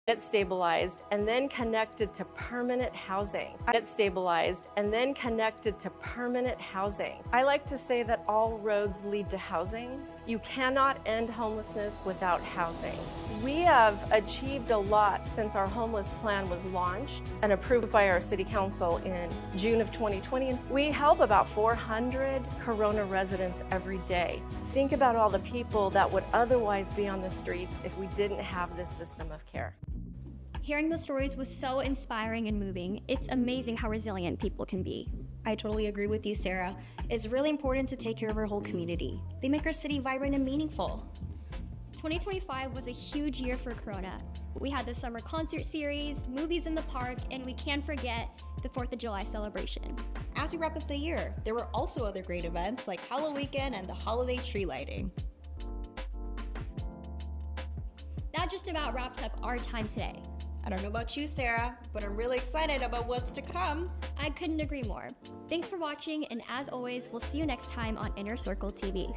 Get stabilized and then connected to permanent housing. Get stabilized and then connected to permanent housing. I like to say that all roads lead to housing. You cannot end homelessness without housing. We have achieved a lot since our homeless plan was launched and approved by our city council in June of 2020. We help about 400 Corona residents every day. Think about all the people that would otherwise be on the streets if we didn't have this system of care. Hearing those stories was so inspiring and moving. It's amazing how resilient people can be. I totally agree with you, Sarah. It's really important to take care of our whole community. They make our city vibrant and meaningful. 2025 was a huge year for Corona. We had the summer concert series, movies in the park, and we can't forget the 4th of July celebration. As we wrap up the year, there were also other great events like Halloween Weekend and the holiday tree lighting. That just about wraps up our time today. I don't know about you, Sarah, but I'm really excited about what's to come. I couldn't agree more. Thanks for watching, and as always, we'll see you next time on Inner Circle TV.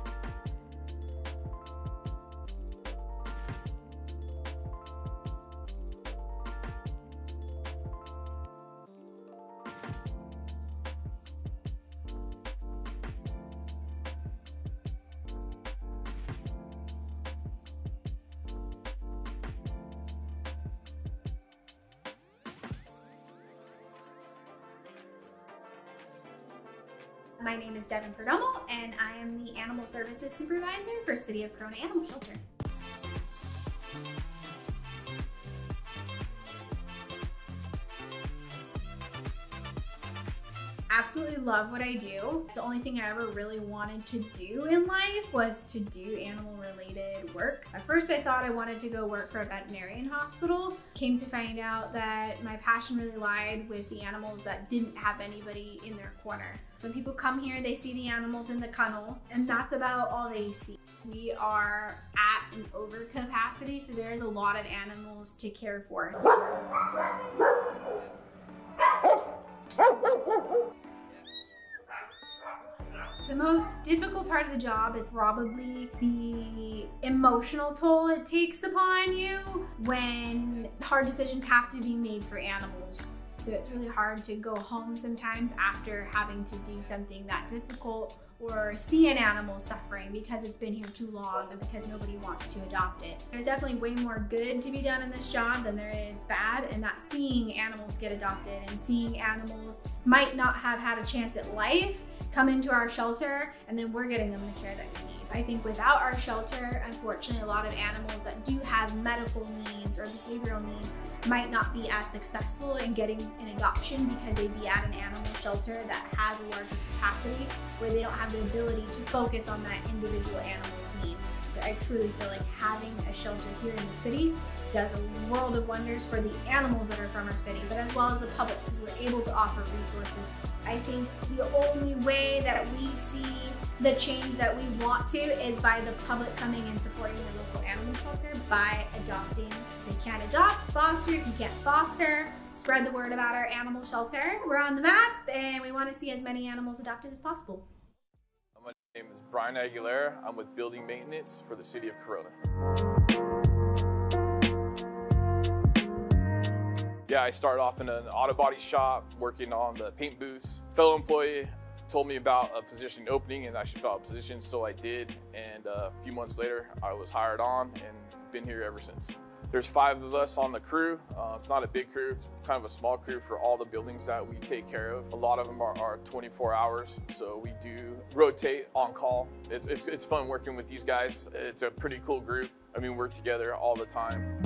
My name is Devin Perdomo, and I am the Animal Services Supervisor for City of Corona Animal Shelter. Absolutely love what I do. It's the only thing I ever really wanted to do in life was to do animal related work. At first I thought I wanted to go work for a veterinarian hospital. Came to find out that my passion really lied with the animals that didn't have anybody in their corner. When people come here, they see the animals in the kennel, and that's about all they see. We are at an overcapacity, so there's a lot of animals to care for. The most difficult part of the job is probably the emotional toll it takes upon you when hard decisions have to be made for animals. So it's really hard to go home sometimes after having to do something that difficult or see an animal suffering because it's been here too long and because nobody wants to adopt it. There's definitely way more good to be done in this job than there is bad, and that's seeing animals get adopted and seeing animals might not have had a chance at life come into our shelter, and then we're getting them the care that we need. I think without our shelter, unfortunately, a lot of animals that do have medical needs or behavioral needs might not be as successful in getting an adoption because they'd be at an animal shelter that has a larger capacity where they don't have the ability to focus on that individual animal's needs. So I truly feel like having a shelter here in the city does a world of wonders for the animals that are from our city, but as well as the public, because we're able to offer resources. I think the only way that we see the change that we want to is by the public coming and supporting the local animal shelter by adopting. If they can't adopt, foster. If you can't foster, spread the word about our animal shelter. We're on the map and we want to see as many animals adopted as possible. My name is Brian Aguilera. I'm with Building Maintenance for the City of Corona. Yeah, I started off in an auto body shop working on the paint booths. Fellow employee told me about a position opening and I should fill out a position, so I did. And a few months later, I was hired on and been here ever since. There's 5 of us on the crew. It's not a big crew, it's kind of a small crew for all the buildings that we take care of. A lot of them are 24 hours, so we do rotate on call. It's fun working with these guys. It's a pretty cool group. I mean, we're together all the time.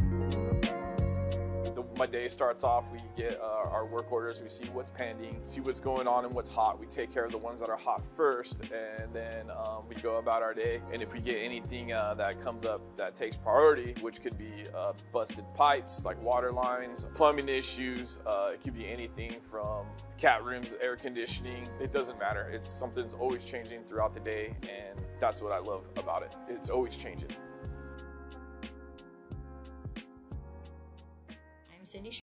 My day starts off, we get our work orders, we see what's pending, see what's going on and what's hot. We take care of the ones that are hot first, and then we go about our day. And if we get anything that comes up that takes priority, which could be busted pipes, like water lines, plumbing issues, it could be anything from cat rooms, air conditioning, it doesn't matter. It's something that's always changing throughout the day, and that's what I love about it. It's always changing. Cindy.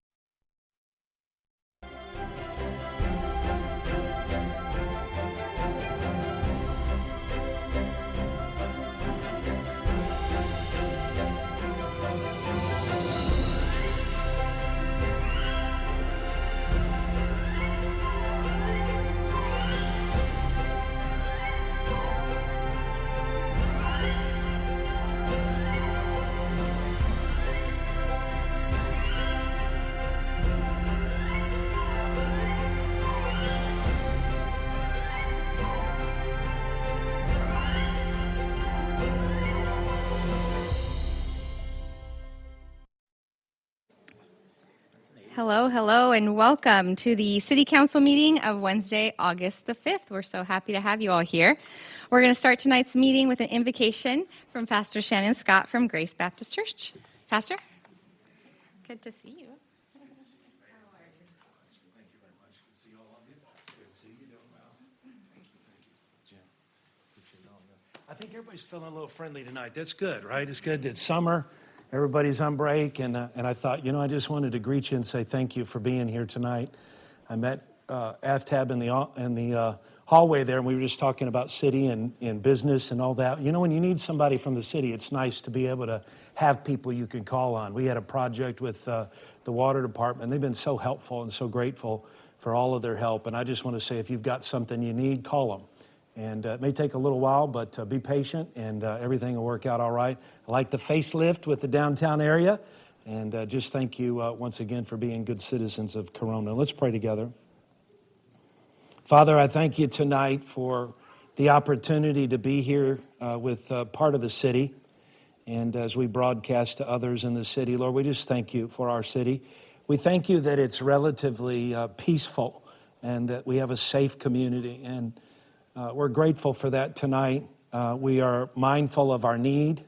Hello, hello, and welcome to the City Council meeting of Wednesday, August the 5th. We're so happy to have you all here. We're going to start tonight's meeting with an invocation from Pastor Shannon Scott from Grace Baptist Church. Pastor? Good to see you. I think everybody's feeling a little friendly tonight. That's good, right? It's good. It's summer. Everybody's on break. And I thought, I just wanted to greet you and say thank you for being here tonight. I met Aftab in the hallway there, and we were just talking about city and business and all that. When you need somebody from the city, it's nice to be able to have people you can call on. We had a project with the water department. They've been so helpful and so grateful for all of their help. And I just want to say, if you've got something you need, call them. And it may take a little while, but be patient, and everything will work out all right. I like the facelift with the downtown area. And just thank you once again for being good citizens of Corona. Let's pray together. Father, I thank you tonight for the opportunity to be here with part of the city. And as we broadcast to others in the city, Lord, we just thank you for our city. We thank you that it's relatively peaceful and that we have a safe community. And we're grateful for that tonight. We are mindful of our need,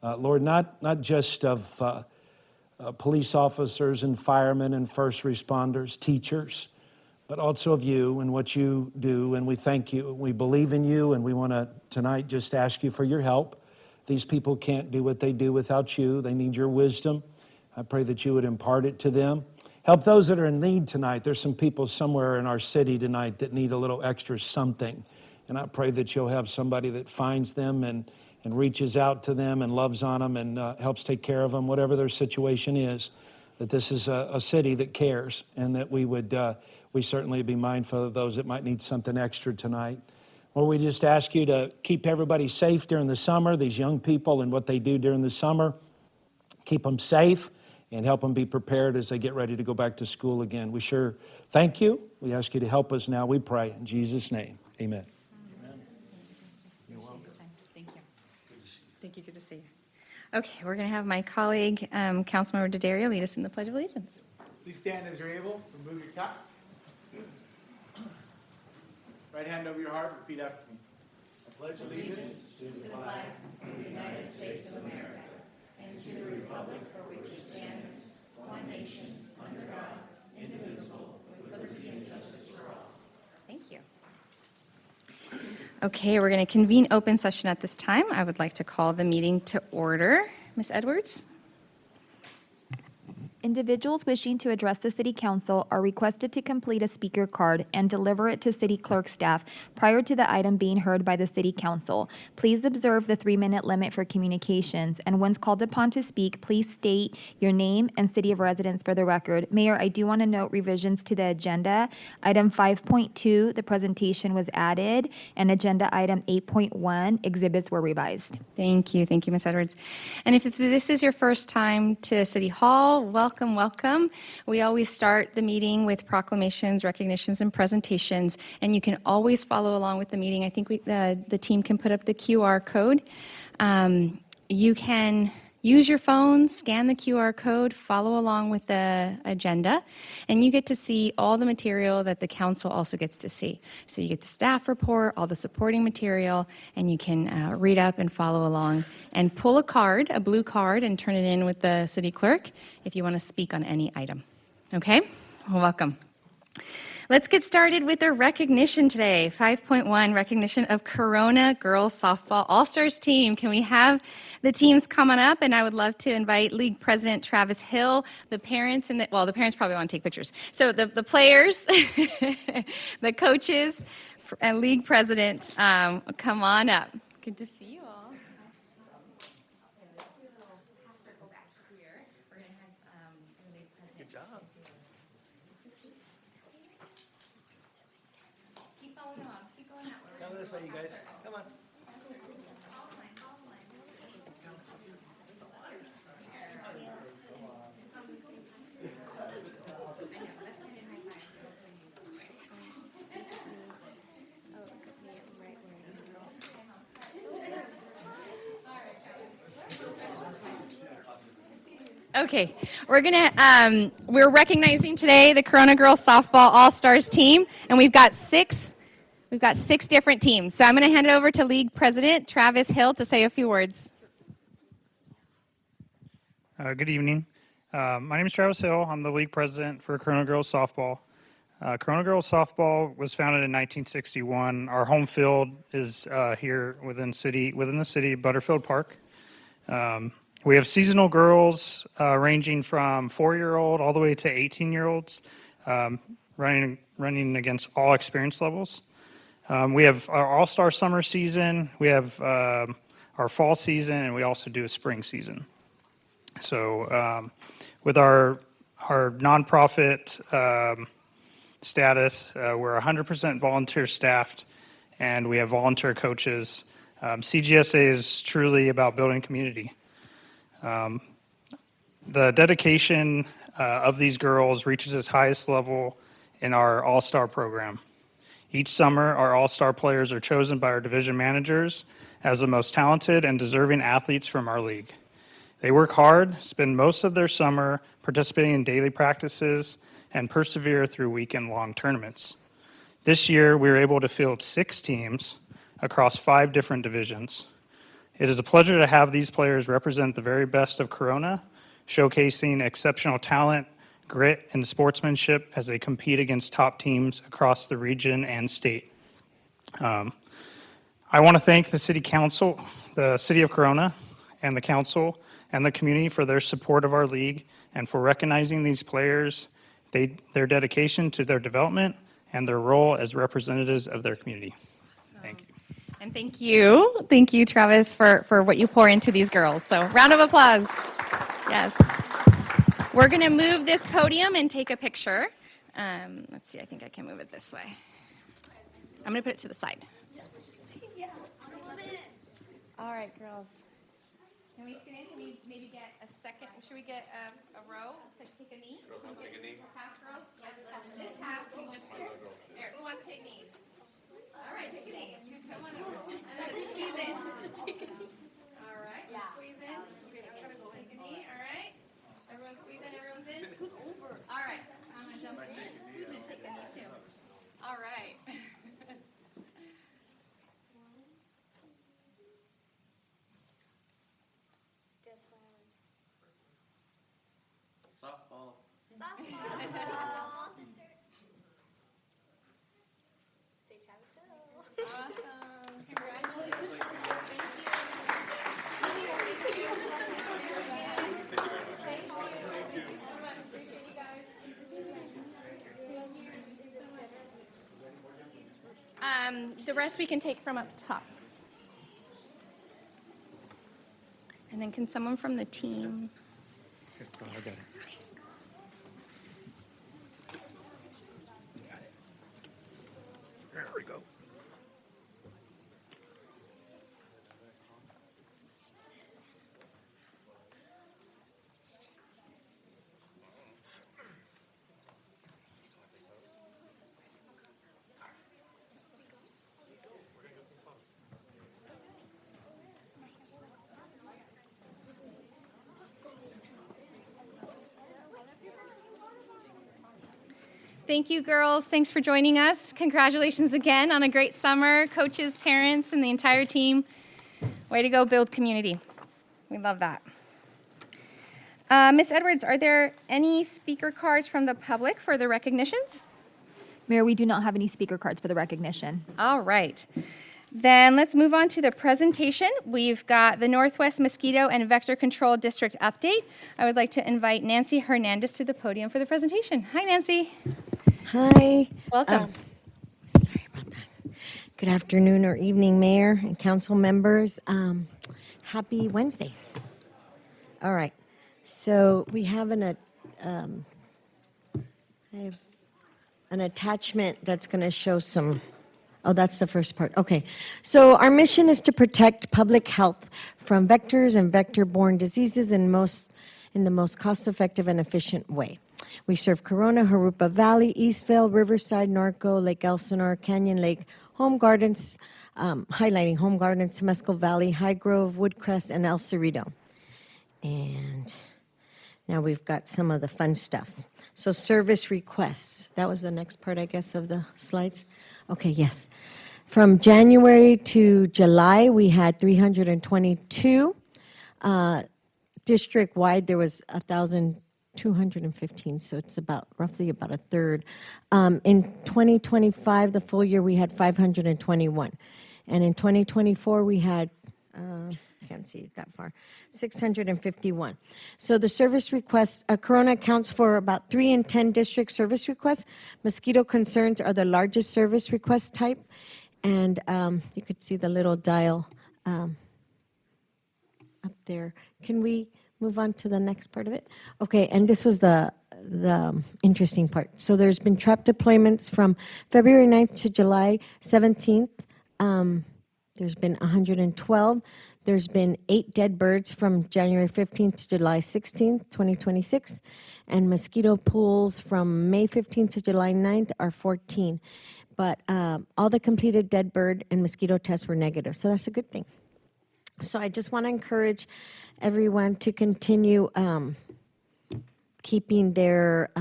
Lord, not just of police officers and firemen and first responders, teachers, but also of you and what you do. And we thank you. We believe in you, and we want to tonight just ask you for your help. These people can't do what they do without you. They need your wisdom. I pray that you would impart it to them. Help those that are in need tonight. There's some people somewhere in our city tonight that need a little extra something. And I pray that you'll have somebody that finds them and reaches out to them and loves on them and helps take care of them, whatever their situation is. That this is a city that cares, and that we certainly be mindful of those that might need something extra tonight. Or we just ask you to keep everybody safe during the summer, these young people and what they do during the summer. Keep them safe and help them be prepared as they get ready to go back to school again. We sure thank you. We ask you to help us now, we pray. In Jesus' name, amen. You're welcome. Thank you. Thank you. Good to see you. Okay, we're going to have my colleague, Councilmember D'Addario, lead us in the Pledge of Allegiance. Please stand as you're able. Remove your caps. Right hand over your heart. Repeat after me. I pledge allegiance to the flag of the United States of America and to the republic for which it stands, one nation, under God, indivisible, with liberty and justice for all. Thank you. Okay, we're going to convene open session at this time. I would like to call the meeting to order. Ms. Edwards? Individuals wishing to address the City Council are requested to complete a speaker card and deliver it to City Clerk staff prior to the item being heard by the City Council. Please observe the 3-minute limit for communications, and once called upon to speak, please state your name and city of residence for the record. Mayor, I do want to note revisions to the agenda. Item 5.2, the presentation was added, and agenda item 8.1, exhibits were revised. Thank you, Ms. Edwards. And if this is your first time to City Hall, welcome. We always start the meeting with proclamations, recognitions, and presentations, and you can always follow along with the meeting. I think the team can put up the QR code. You can use your phone, scan the QR code, follow along with the agenda, and you get to see all the material that the council also gets to see. So you get the staff report, all the supporting material, and you can read up and follow along and pull a card, a blue card, and turn it in with the city clerk if you want to speak on any item. Okay? Well, welcome. Let's get started with the recognition today. 5.1, recognition of Corona Girls Softball All-Stars team. Can we have the teams come on up? And I would love to invite League President Travis Hill, the parents, and the parents probably want to take pictures. So the players, the coaches, and League President, come on up. Good to see you all. Good job. Come this way, you guys. Come on. Okay, we're recognizing today the Corona Girls Softball All-Stars team, and we've got six different teams. So I'm going to hand it over to League President Travis Hill to say a few words. Good evening. My name is Travis Hill. I'm the league president for Corona Girls Softball. Corona Girls Softball was founded in 1961. Our home field is here within the city, Butterfield Park. We have seasonal girls ranging from 4-year-old all the way to 18-year-olds, running against all experience levels. We have our all-star summer season, we have our fall season, and we also do a spring season. So with our nonprofit status, we're 100% volunteer staffed, and we have volunteer coaches. CGSA is truly about building community. The dedication of these girls reaches its highest level in our All-Star program. Each summer, our All-Star players are chosen by our division managers as the most talented and deserving athletes from our league. They work hard, spend most of their summer participating in daily practices, and persevere through weekend-long tournaments. This year, we were able to field 6 teams across 5 different divisions. It is a pleasure to have these players represent the very best of Corona, showcasing exceptional talent, grit, and sportsmanship as they compete against top teams across the region and state. I want to thank the City Council, the City of Corona, and the Council, and the community for their support of our league and for recognizing these players, their dedication to their development, and their role as representatives of their community. Thank you. And thank you, Travis, for what you pour into these girls. So round of applause. Yes. We're going to move this podium and take a picture. Let's see, I think I can move it this way. I'm going to put it to the side. All right, girls. Can we maybe get a second? Should we get a row to take a knee? Half girls? Yeah. This half, we just here. Who wants to take knees? All right, take a knee. Come on over. And then squeeze in. All right, squeeze in. Take a knee. All right. Everyone squeeze in. Everyone's in. All right. I'm gonna jump in. I'm gonna take a knee too. All right. Softball. Say Travis Hill. Awesome. Congratulations. The rest we can take from up top. And then can someone from the team? There we go. Thank you, girls. Thanks for joining us. Congratulations again on a great summer. Coaches, parents, and the entire team. Way to go build community. We love that. Ms. Edwards, are there any speaker cards from the public for the recognitions? Mayor, we do not have any speaker cards for the recognition. All right. Then let's move on to the presentation. We've got the Northwest Mosquito and Vector Control District update. I would like to invite Nancy Hernandez to the podium for the presentation. Hi, Nancy. Hi. Welcome. Sorry about that. Good afternoon or evening, Mayor and council members. Happy Wednesday. All right. So we have an attachment that's going to show some. Oh, that's the first part. Okay. So our mission is to protect public health from vectors and vector-borne diseases in the most cost-effective and efficient way. We serve Corona, Jurupa Valley, Eastvale, Riverside, Norco, Lake Elsinore, Canyon Lake, Home Gardens, highlighting Home Gardens, Temescal Valley, High Grove, Woodcrest, and El Cerrito. And Now we've got some of the fun stuff. So service requests, that was the next part, I guess, of the slides. Okay, yes. From January to July, we had 322. District-wide, there was 1,215, so it's roughly about a third. In 2025, the full year, we had 521. And in 2024, we had, can't see it that far, 651. So the service requests, Corona accounts for about 3 in 10 district service requests. Mosquito concerns are the largest service request type. And you could see the little dial up there. Can we move on to the next part of it? Okay, and this was the interesting part. So there's been trap deployments from February 9th to July 17th. There's been 112. There's been 8 dead birds from January 15th to July 16th, 2026. And mosquito pools from May 15th to July 9th are 14. But all the completed dead bird and mosquito tests were negative, so that's a good thing. So I just want to encourage everyone to continue keeping their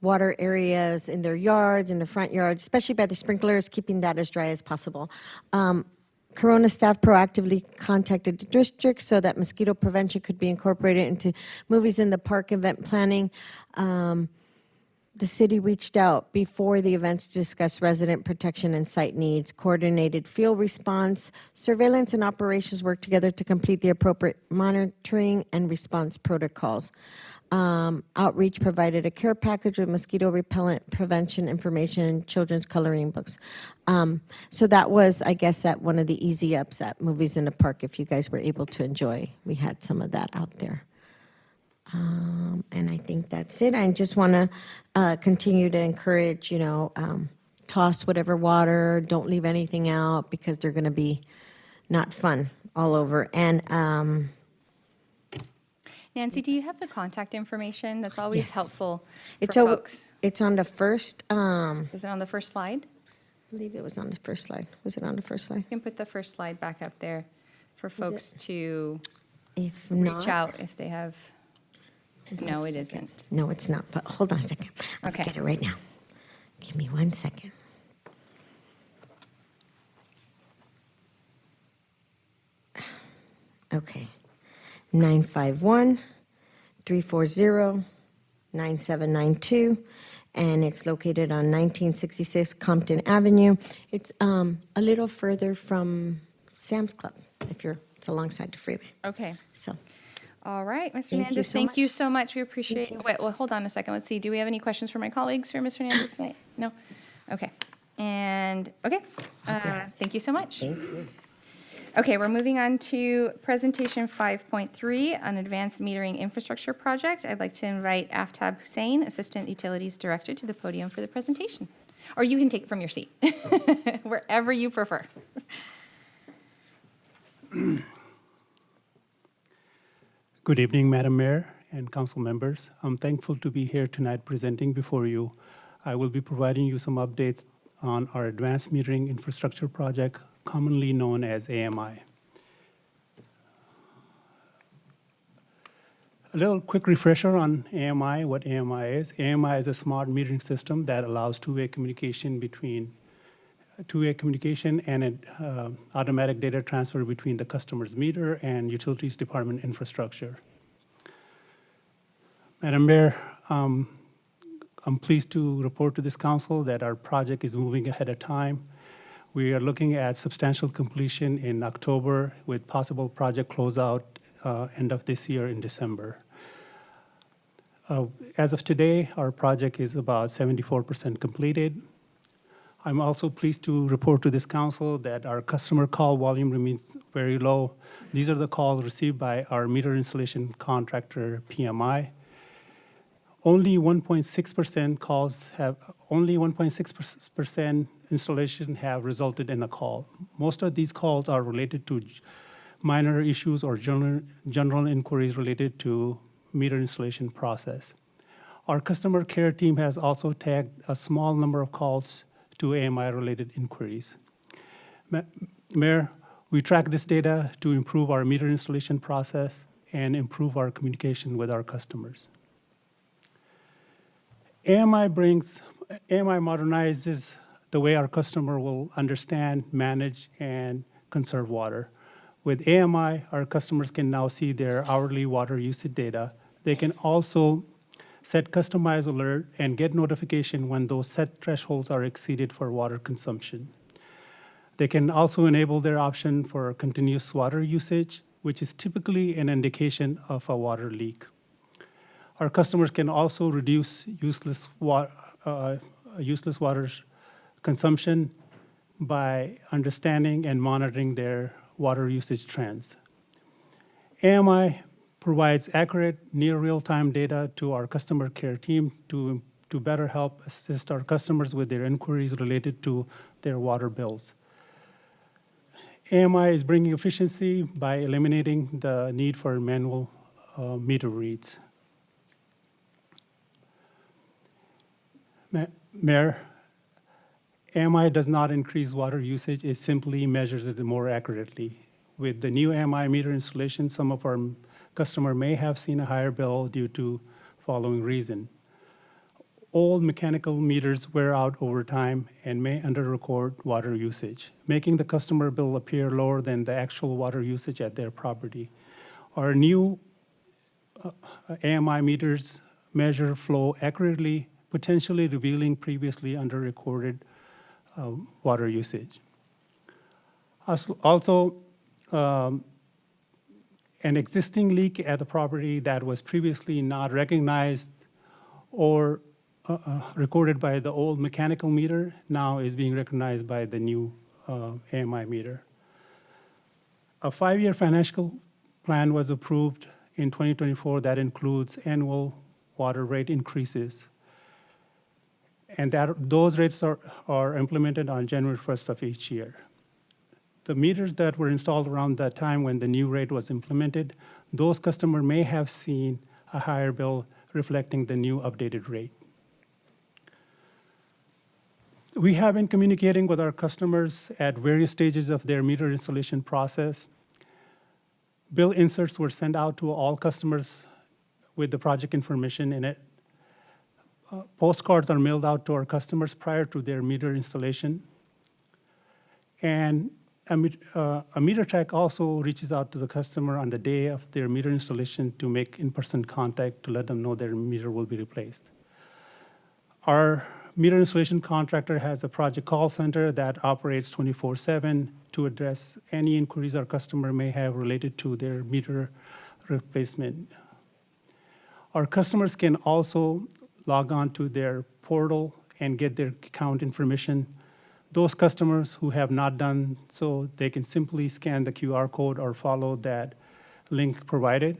water areas in their yards, in the front yards, especially by the sprinklers, keeping that as dry as possible. Corona staff proactively contacted the district so that mosquito prevention could be incorporated into movies in the park event planning. The city reached out before the events to discuss resident protection and site needs, coordinated field response, surveillance and operations work together to complete the appropriate monitoring and response protocols. Outreach provided a care package with mosquito repellent prevention information and children's coloring books. So that was, I guess, at one of the easy ups at Movies in the Park, if you guys were able to enjoy. We had some of that out there. And I think that's it. I just want to continue to encourage, toss whatever water, don't leave anything out because they're going to be not fun all over. And Nancy, do you have the contact information? That's always Yes. helpful it's for folks. It's on the first, Is it on the first slide? I believe it was on the first slide. Was it on the first slide? You can put the first slide back up there for folks to If reach not, out if they have. hold on No, a it second. isn't. No, it's not, but hold on a second. I'll Okay. get it right now. Give me 1 second. Okay. 951-340-9792, and it's located on 1966 Compton Avenue. It's a little further from Sam's Club, it's alongside the freeway. Okay. So, All right, Mr. Thank you Hernandez, so thank you much. so much. We appreciate, wait, well, hold on a second. Let's see. Do we have any questions for my colleagues for Mr. Hernandez tonight? No? Okay. And, okay. Thank you so much. thank you. Okay, we're moving on to presentation 5.3, an advanced metering infrastructure project. I'd like to invite Aftab Hussain, Assistant Utilities Director, to the podium for the presentation. Or you can take it from your seat, wherever you prefer. Good evening, Madam Mayor and council members. I'm thankful to be here tonight presenting before you. I will be providing you some updates on our advanced metering infrastructure project, commonly known as AMI. A little quick refresher on AMI, what AMI is. AMI is a smart metering system that allows two-way communication and automatic data transfer between the customer's meter and utilities department infrastructure. Madam Mayor, I'm pleased to report to this council that our project is moving ahead of time. We are looking at substantial completion in October with possible project closeout end of this year in December. As of today, our project is about 74% completed. I'm also pleased to report to this council that our customer call volume remains very low. These are the calls received by our meter installation contractor, PMI. Only 1.6% installation have resulted in a call. Most of these calls are related to minor issues or general inquiries related to meter installation process. Our customer care team has also tagged a small number of calls to AMI-related inquiries. Mayor, we track this data to improve our meter installation process and improve our communication with our customers. AMI modernizes the way our customer will understand, manage, and conserve water. With AMI, our customers can now see their hourly water usage data. They can also set customized alert and get notification when those set thresholds are exceeded for water consumption. They can also enable their option for continuous water usage, which is typically an indication of a water leak. Our customers can also reduce useless water consumption by understanding and monitoring their water usage trends. AMI provides accurate, near real-time data to our customer care team to better help assist our customers with their inquiries related to their water bills. AMI is bringing efficiency by eliminating the need for manual meter reads. Mayor, AMI does not increase water usage, it simply measures it more accurately. With the new AMI meter installation, some of our customers may have seen a higher bill due to following reason. Old mechanical meters wear out over time and may under-record water usage, making the customer bill appear lower than the actual water usage at their property. Our new AMI meters measure flow accurately, potentially revealing previously under-recorded water usage. Also, an existing leak at the property that was previously not recognized or recorded by the old mechanical meter now is being recognized by the new AMI meter. A 5-year financial plan was approved in 2024 that includes annual water rate increases. And those rates are implemented on January 1st of each year. The meters that were installed around that time when the new rate was implemented, those customers may have seen a higher bill reflecting the new updated rate. We have been communicating with our customers at various stages of their meter installation process. Bill inserts were sent out to all customers with the project information in it. Postcards are mailed out to our customers prior to their meter installation. And a meter tech also reaches out to the customer on the day of their meter installation to make in-person contact to let them know their meter will be replaced. Our meter installation contractor has a project call center that operates 24/7 to address any inquiries our customer may have related to their meter replacement. Our customers can also log on to their portal and get their account information. Those customers who have not done so, they can simply scan the QR code or follow that link provided.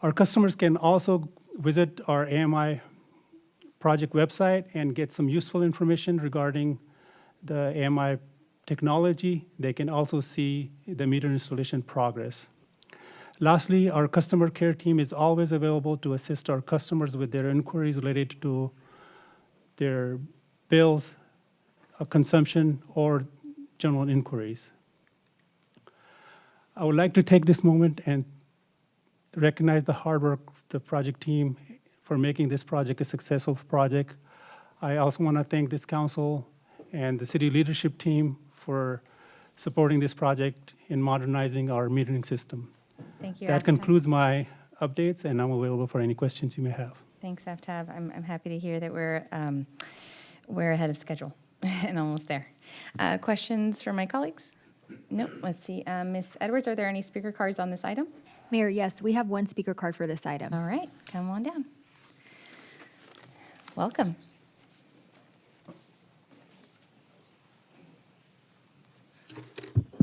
Our customers can also visit our AMI project website and get some useful information regarding the AMI technology. They can also see the meter installation progress. Lastly, our customer care team is always available to assist our customers with their inquiries related to their bills, consumption, or general inquiries. I would like to take this moment and recognize the hard work of the project team for making this project a successful project. I also want to thank this council and the city leadership team for supporting this project in modernizing our metering system. Thank you. That Aftab. concludes my updates, and I'm available for any questions you may have. Thanks, Aftab. I'm happy to hear that we're ahead of schedule and almost there. Questions from my colleagues? Nope. Let's see. Ms. Edwards, are there any speaker cards on this item? Mayor, yes, we have one speaker card for this item. All right, come on down. Welcome.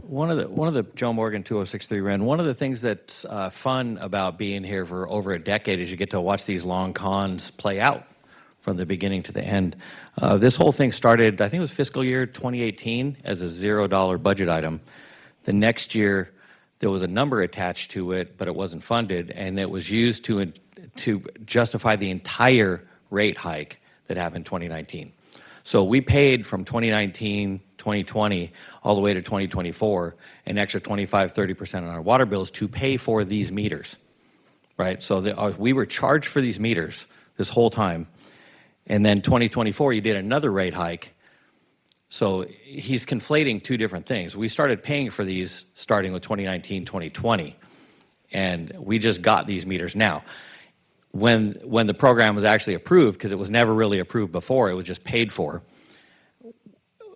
One of the Joe Morgan 2063 Ren, one of the things that's fun about being here for over a decade is you get to watch these long cons play out from the beginning to the end. This whole thing started, I think it was fiscal year 2018, as a $0 budget item. The next year, there was a number attached to it, but it wasn't funded, and it was used to justify the entire rate hike that happened in 2019. So we paid from 2019, 2020, all the way to 2024, an extra 25, 30% on our water bills to pay for these meters, right? So we were charged for these meters this whole time. And then 2024, you did another rate hike. So he's conflating two different things. We started paying for these starting with 2019, 2020, and we just got these meters now. When the program was actually approved, because it was never really approved before, it was just paid for. It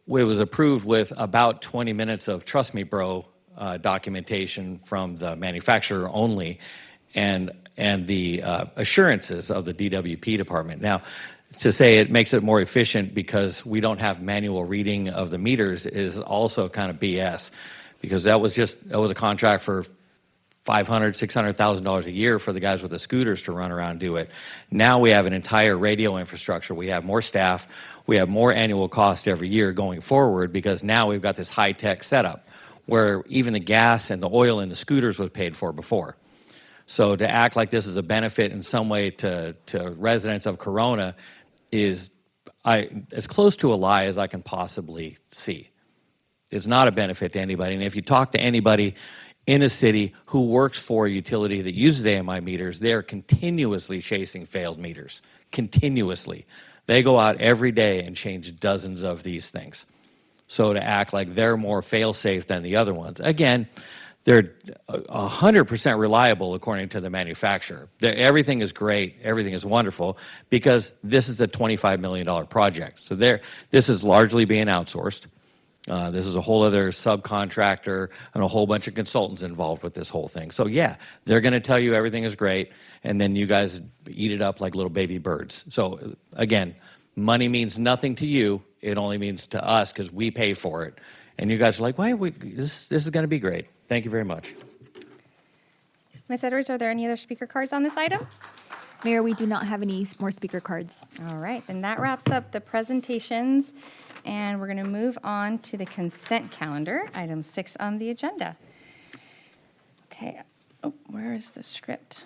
was approved with about 20 minutes of Trust Me Bro documentation from the manufacturer only, and the assurances of the DWP department. Now, to say it makes it more efficient because we don't have manual reading of the meters is also kind of BS, because that was a contract for $500,000, $600,000 a year for the guys with the scooters to run around and do it. Now we have an entire radio infrastructure. We have more staff. We have more annual cost every year going forward, because now we've got this high-tech setup where even the gas and the oil in the scooters was paid for before. So to act like this is a benefit in some way to residents of Corona is as close to a lie as I can possibly see. It's not a benefit to anybody. And if you talk to anybody in a city who works for a utility that uses AMI meters, they're continuously chasing failed meters, continuously. They go out every day and change dozens of these things. So to act like they're more fail-safe than the other ones, again, they're 100% reliable according to the manufacturer. Everything is great, everything is wonderful, because this is a $25 million project. So this is largely being outsourced. This is a whole other subcontractor and a whole bunch of consultants involved with this whole thing. So yeah, they're going to tell you everything is great, and then you guys eat it up like little baby birds. So again, money means nothing to you. It only means to us because we pay for it. And you guys are like, this is going to be great. Thank you very much. Ms. Edwards, are there any other speaker cards on this item? Mayor, we do not have any more speaker cards. All right, then that wraps up the presentations, and we're going to move on to the consent calendar, item 6 on the agenda. Okay, where is the script?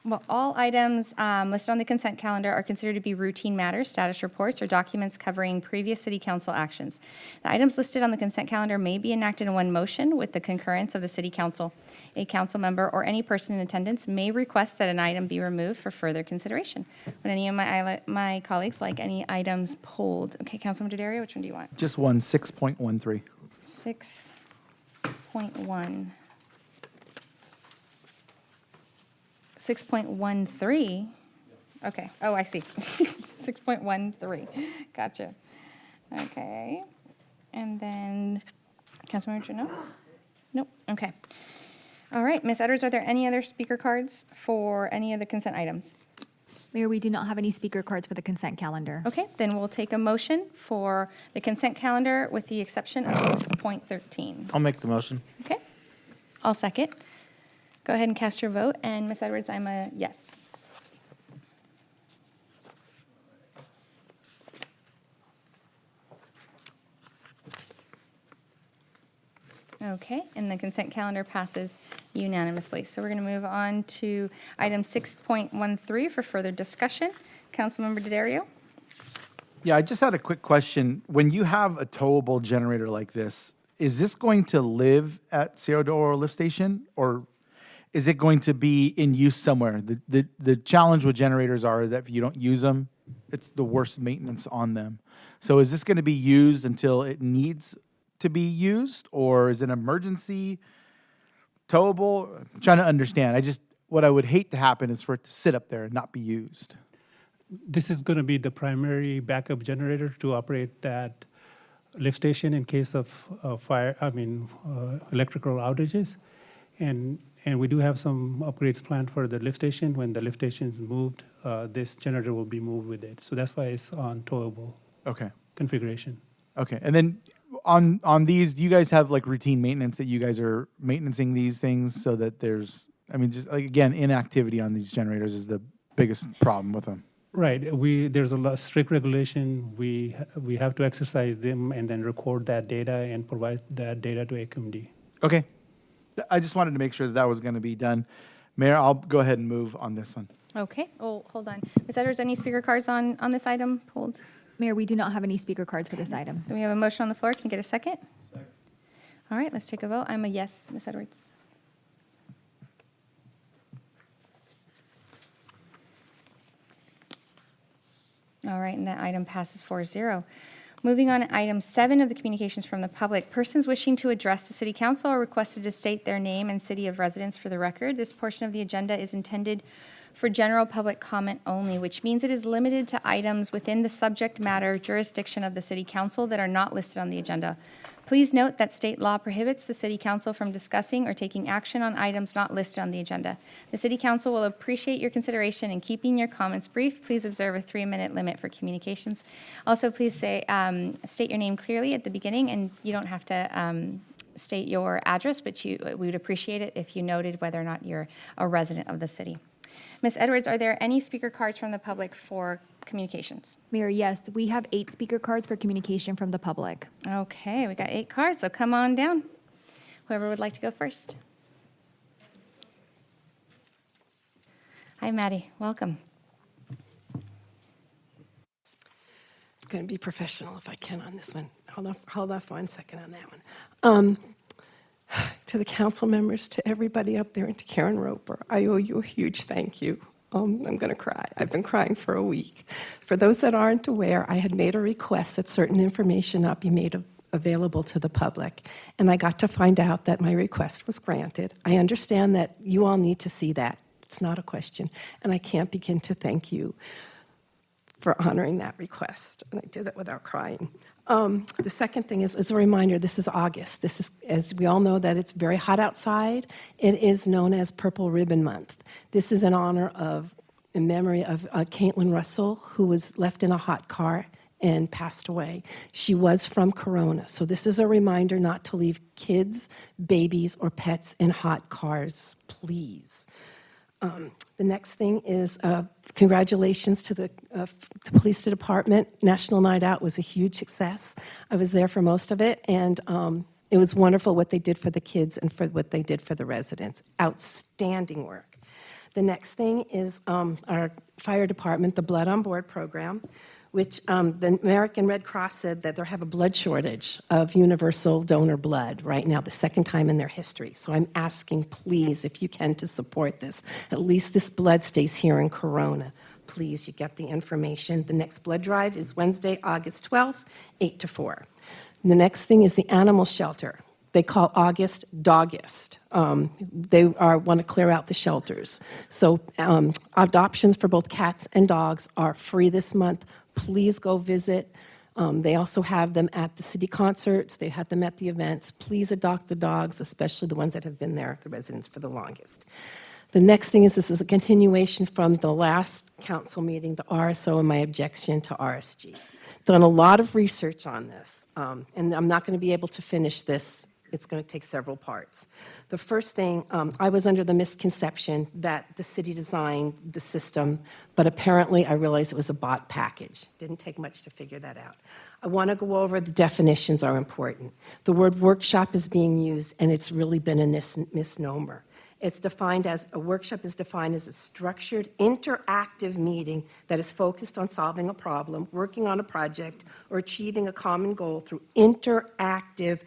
Well, all items listed on the consent calendar are considered to be routine matters, status reports, or documents covering previous city council actions. The items listed on the consent calendar may be enacted in one motion with the concurrence of the city council. A council member or any person in attendance may request that an item be removed for further consideration. Would any of my colleagues like any items pulled? Okay, Councilmember Daddario, which one do you want? Just one, 6.13. 6.1. 6.13. Okay. Oh, I see. 6.13. Gotcha. Okay. And then, Councilmember Trudeau? Nope. Okay. All right. Ms. Edwards, are there any other speaker cards for any of the consent items? Mayor, we do not have any speaker cards for the consent calendar. Okay. Then we'll take a motion for the consent calendar with the exception of 6.13. I'll make the motion. Okay. I'll second. Go ahead and cast your vote. And Ms. Edwards, I'm a yes. Okay, and the consent calendar passes unanimously. So we're going to move on to item 6.13 for further discussion. Councilmember Daddario? Yeah, I just had a quick question. When you have a towable generator like this, is this going to live at Cerro de Oro lift station, or is it going to be in use somewhere? The challenge with generators are that if you don't use them, it's the worst maintenance on them. So is this going to be used until it needs to be used, or is it an emergency towable? I'm trying to understand. What I would hate to happen is for it to sit up there and not be used. This is going to be the primary backup generator to operate that lift station in case of electrical outages. And we do have some upgrades planned for the lift station. When the lift station is moved, this generator will be moved with it. So that's why it's on towable configuration. Okay, and then on these, do you guys have like routine maintenance that you guys are maintaining these things so that there's, just like, again, inactivity on these generators is the biggest problem with them? Right. There's a lot strict regulation. We have to exercise them and then record that data and provide that data to AQMD. Okay. I just wanted to make sure that was going to be done. Mayor, I'll go ahead and move on this one. Okay. Oh, hold on. Ms. Edwards, any speaker cards on this item pulled? Mayor, we do not have any speaker cards for this item. Then we have a motion on the floor. Can you get a second? All right, let's take a vote. I'm a yes, Ms. Edwards. All right, and that item passes 4-0. Moving on to item 7 of the communications from the public. Persons wishing to address the city council are requested to state their name and city of residence for the record. This portion of the agenda is intended for general public comment only, which means it is limited to items within the subject matter jurisdiction of the city council that are not listed on the agenda. Please note that state law prohibits the city council from discussing or taking action on items not listed on the agenda. The city council will appreciate your consideration in keeping your comments brief. Please observe a 3-minute limit for communications. Also, please state your name clearly at the beginning, and you don't have to state your address, but we would appreciate it if you noted whether or not you're a resident of the city. Ms. Edwards, are there any speaker cards from the public for communications? Mayor, yes, we have 8 speaker cards for communication from the public. Okay, we got 8 cards, so come on down. Whoever would like to go first. Hi, Maddie. Welcome. I'm going to be professional if I can on this one. Hold off 1 second on that one. To the council members, to everybody up there, and to Karen Roper, I owe you a huge thank you. I'm going to cry. I've been crying for a week. For those that aren't aware, I had made a request that certain information not be made available to the public, and I got to find out that my request was granted. I understand that you all need to see that. It's not a question, and I can't begin to thank you for honoring that request, and I did it without crying. The second thing is, as a reminder, this is August. This is, as we all know, that it's very hot outside. It is known as Purple Ribbon Month. This is in honor of, in memory of Caitlin Russell, who was left in a hot car and passed away. She was from Corona, so this is a reminder not to leave kids, babies, or pets in hot cars, please. The next thing is congratulations to the police department. National Night Out was a huge success. I was there for most of it, and it was wonderful what they did for the kids and for what they did for the residents. Outstanding work. The next thing is our fire department, the Blood on Board program, which the American Red Cross said that they have a blood shortage of universal donor blood right now, the 2nd time in their history. So I'm asking, please, if you can, to support this. At least this blood stays here in Corona. Please, you get the information. The next blood drive is Wednesday, August 12th, 8 to 4. And the next thing is the animal shelter. They call August Dogust. They want to clear out the shelters. So adoptions for both cats and dogs are free this month. Please go visit. They also have them at the city concerts. They have them at the events. Please adopt the dogs, especially the ones that have been there, the residents, for the longest. The next thing is, this is a continuation from the last council meeting, the RSO, and my objection to RSG. Done a lot of research on this, and I'm not going to be able to finish this. It's going to take several parts. The first thing, I was under the misconception that the city designed the system, but apparently I realized it was a bought package. Didn't take much to figure that out. I want to go over the definitions are important. The word workshop is being used, and it's really been a misnomer. It's defined as, a workshop is defined as a structured, interactive meeting that is focused on solving a problem, working on a project, or achieving a common goal through interactive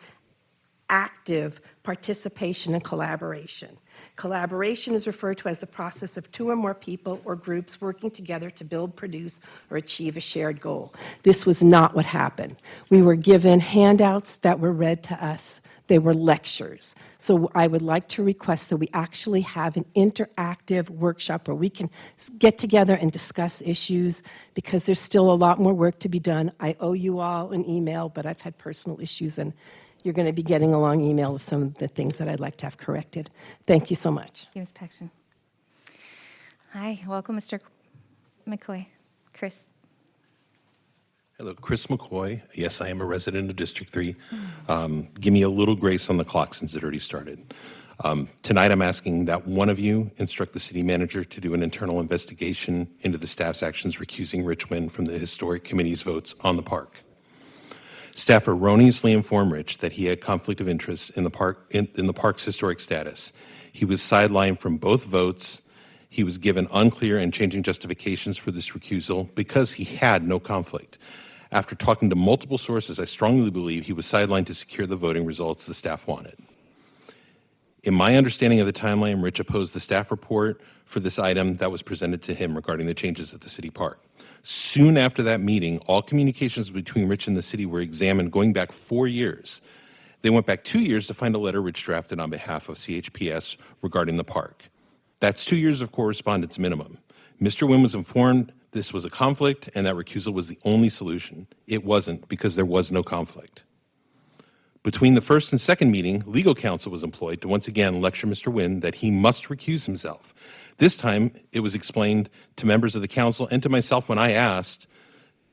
active participation and collaboration. Collaboration is referred to as the process of 2 or more people or groups working together to build, produce, or achieve a shared goal. This was not what happened. We were given handouts that were read to us. They were lectures. So I would like to request that we actually have an interactive workshop where we can get together and discuss issues, because there's still a lot more work to be done. I owe you all an email, but I've had personal issues, and you're going to be getting a long email with some of the things that I'd like to have corrected. Thank you so much. Thank you, Ms. Paxton. Hi, welcome, Mr. McCoy. Chris. Hello, Chris McCoy. Yes, I am a resident of District 3. Give me a little grace on the clock since it already started. Tonight, I'm asking that one of you instruct the city manager to do an internal investigation into the staff's actions recusing Rich Wynn from the Historic Committee's votes on the park. Staff erroneously informed Rich that he had conflict of interest in the park's historic status. He was sidelined from both votes. He was given unclear and changing justifications for this recusal because he had no conflict. After talking to multiple sources, I strongly believe he was sidelined to secure the voting results the staff wanted. In my understanding of the timeline, Rich opposed the staff report for this item that was presented to him regarding the changes at the city park. Soon after that meeting, all communications between Rich and the city were examined going back 4 years. They went back 2 years to find a letter Rich drafted on behalf of CHPS regarding the park. That's 2 years of correspondence minimum. Mr. Wynn was informed this was a conflict and that recusal was the only solution. It wasn't, because there was no conflict. Between the first and second meeting, legal counsel was employed to once again lecture Mr. Wynn that he must recuse himself. This time, it was explained to members of the council and to myself when I asked